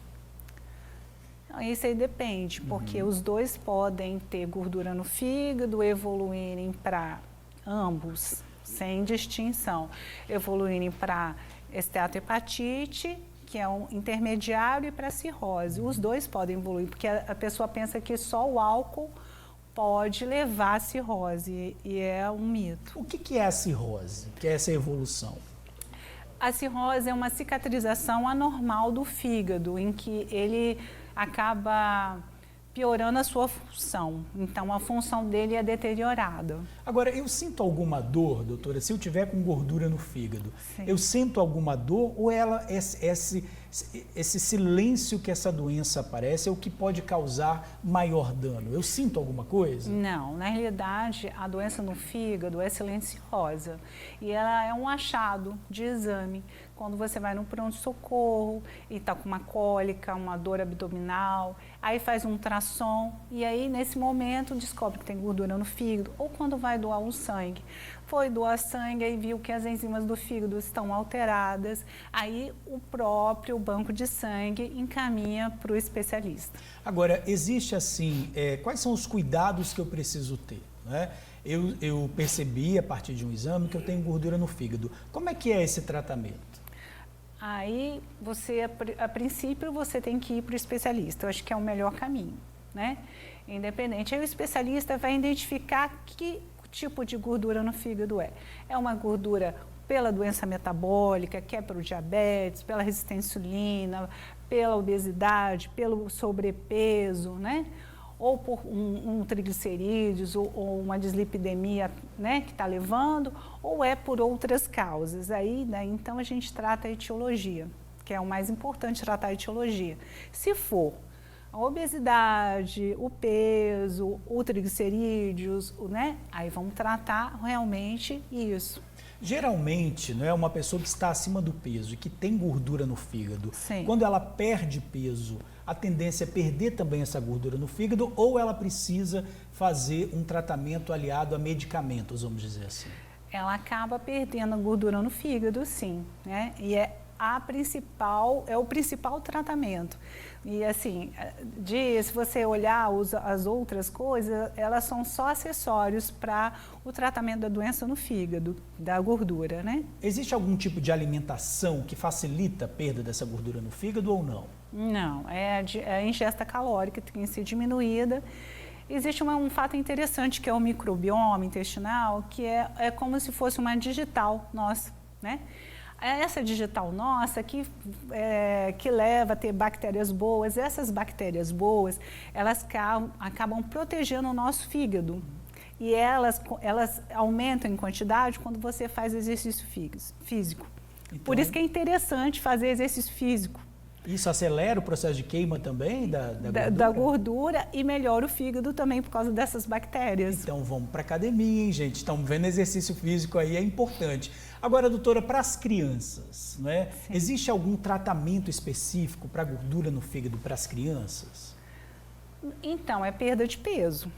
Isso aí depende, porque os dois podem ter gordura no fígado, evoluírem para ambos, sem distinção, evoluírem para esteatohepatite, que é um intermediário, e para cirrose. Os dois podem evoluir, porque a pessoa pensa que só o álcool pode levar à cirrose, e é um mito. O que é a cirrose? Que é essa evolução? A cirrose é uma cicatrização anormal do fígado, em que ele acaba piorando a sua função. Então, a função dele é deteriorada. Agora, eu sinto alguma dor, doutora, se eu tiver com gordura no fígado? Sim. Eu sinto alguma dor ou ela, esse esse silêncio que essa doença aparece é o que pode causar maior dano. Eu sinto alguma coisa? Não, na realidade, a doença no fígado é silenciosa e ela é um achado de exame. Quando você vai no pronto-socorro e está com uma cólica, uma dor abdominal, aí faz um ultrassom e aí nesse momento descobre que tem gordura no fígado, ou quando vai doar o sangue. Foi doar sangue e viu que as enzimas do fígado estão alteradas, aí o próprio banco de sangue encaminha para o especialista. Agora, existe assim, quais são os cuidados que eu preciso ter, né? Eu percebi a partir de um exame que eu tenho gordura no fígado. Como é que é esse tratamento? Aí, a princípio, você tem que ir para o especialista. Eu acho que é o melhor caminho, né? Independente. Aí o especialista vai identificar que tipo de gordura no fígado é. É uma gordura pela doença metabólica, que é pelo diabetes, pela resistência à insulina, pela obesidade, pelo sobrepeso, né? Ou por um triglicerídeos ou uma dislipidemia, né, que está levando, ou é por outras causas. Aí, né, então, a gente trata a etiologia, que é o mais importante, tratar a etiologia. Se for a obesidade, o peso, o triglicerídeos, né, aí vamos tratar realmente isso. Geralmente, não é uma pessoa que está acima do peso e que tem gordura no fígado. Sim. Quando ela perde peso, a tendência é perder também essa gordura no fígado ou ela precisa fazer um tratamento aliado a medicamentos, vamos dizer assim? Ela acaba perdendo a gordura no fígado, sim, né? E é o principal tratamento. E assim, se você olhar as outras coisas, elas são só acessórios para o tratamento da doença no fígado, da gordura, né? Existe algum tipo de alimentação que facilita a perda dessa gordura no fígado ou não? Não, a ingesta calórica tem que ser diminuída. Existe um fato interessante que é o microbioma intestinal, que é como se fosse uma digital nossa, né? Essa digital nossa que leva a ter bactérias boas, essas bactérias boas, elas acabam protegendo o nosso fígado. E elas aumentam em quantidade quando você faz exercício físico. Então, por isso que é interessante fazer exercício físico. Isso acelera o processo de queima também da gordura e melhora o fígado também por causa dessas bactérias. Então vamos para academia, hein, gente? Estamos vendo exercício físico aí, é importante. Agora, doutora, para as crianças, né? Existe algum tratamento específico para gordura no fígado para as crianças? Então, é perda de peso.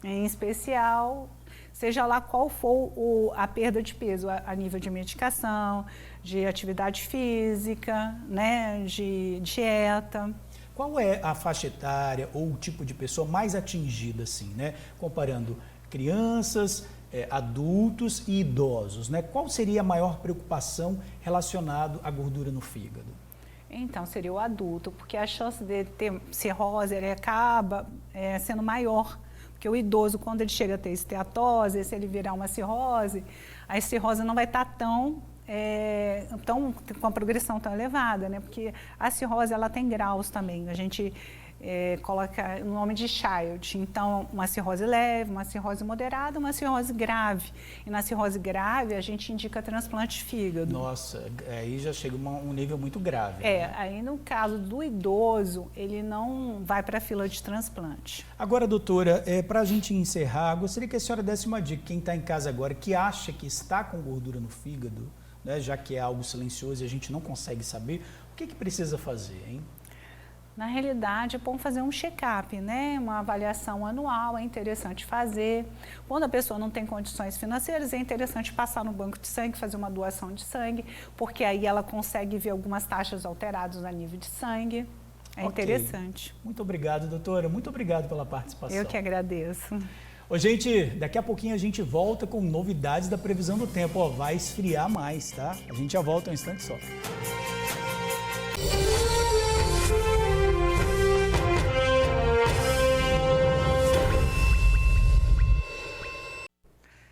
Em especial, seja lá qual for a perda de peso, a nível de medicação, de atividade física, né, de dieta. Qual é a faixa etária ou o tipo de pessoa mais atingida, assim, né? Comparando crianças, adultos e idosos, né? Qual seria a maior preocupação relacionada à gordura no fígado? Então, seria o adulto, porque a chance de ter cirrose ele acaba sendo maior. Porque o idoso, quando ele chega a ter esteatose, se ele virar uma cirrose, a cirrose não vai estar tão com a progressão tão elevada, né? Porque a cirrose ela tem graus também. A gente coloca o nome de Child. Então, uma cirrose leve, uma cirrose moderada, uma cirrose grave. E na cirrose grave, a gente indica transplante de fígado. Nossa, aí já chega um nível muito grave. Né? Aí no caso do idoso, ele não vai para a fila de transplante. Agora, doutora, para a gente encerrar, gostaria que a senhora desse uma dica. Quem está em casa agora, que acha que está com gordura no fígado, né, já que é algo silencioso e a gente não consegue saber, o que precisa fazer, hein? Na realidade, é bom fazer um check-up, né? Uma avaliação anual, é interessante fazer. Quando a pessoa não tem condições financeiras, é interessante passar no banco de sangue, fazer uma doação de sangue, porque aí ela consegue ver algumas taxas alteradas a nível de sangue. É interessante. Muito obrigado, doutora. Muito obrigado pela participação. Eu que agradeço. Ô, gente, daqui a pouquinho a gente volta com novidades da previsão do tempo. Vai esfriar mais, tá? A gente já volta um instante só.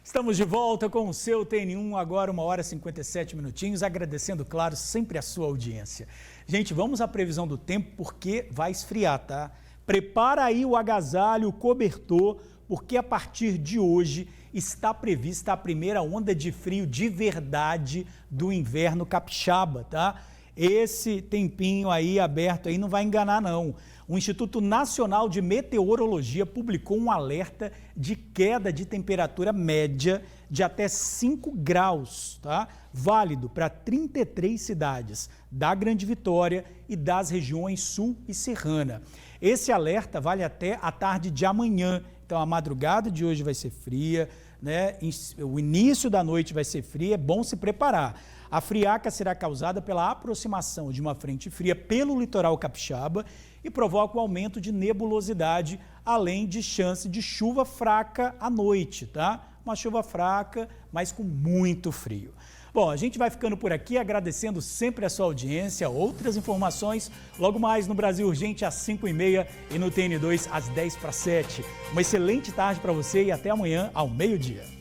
Estamos de volta com o seu TN1, agora 1h57 minutinhos, agradecendo, claro, sempre a sua audiência. Gente, vamos à previsão do tempo, porque vai esfriar, tá? Prepara aí o agasalho, o cobertor, porque a partir de hoje está prevista a primeira onda de frio de verdade do inverno capixaba, tá? esse tempinho aí aberto aí não vai enganar não. O Instituto Nacional de Meteorologia publicou um alerta de queda de temperatura média de até 5 graus, tá? Válido para 33 cidades da Grande Vitória e das regiões sul e serrana. Esse alerta vale até a tarde de amanhã, então a madrugada de hoje vai ser fria, né? O início da noite vai ser fria, é bom se preparar. A friaca será causada pela aproximação de uma frente fria pelo litoral capixaba e provoca o aumento de nebulosidade, além de chance de chuva fraca à noite, tá? Uma chuva fraca, mas com muito frio. Bom, a gente vai ficando por aqui, agradecendo sempre a sua audiência. Outras informações logo mais no Brasil Urgente às 5h30 e no TN2 às 6:50. Uma excelente tarde para você e até amanhã ao meio-dia.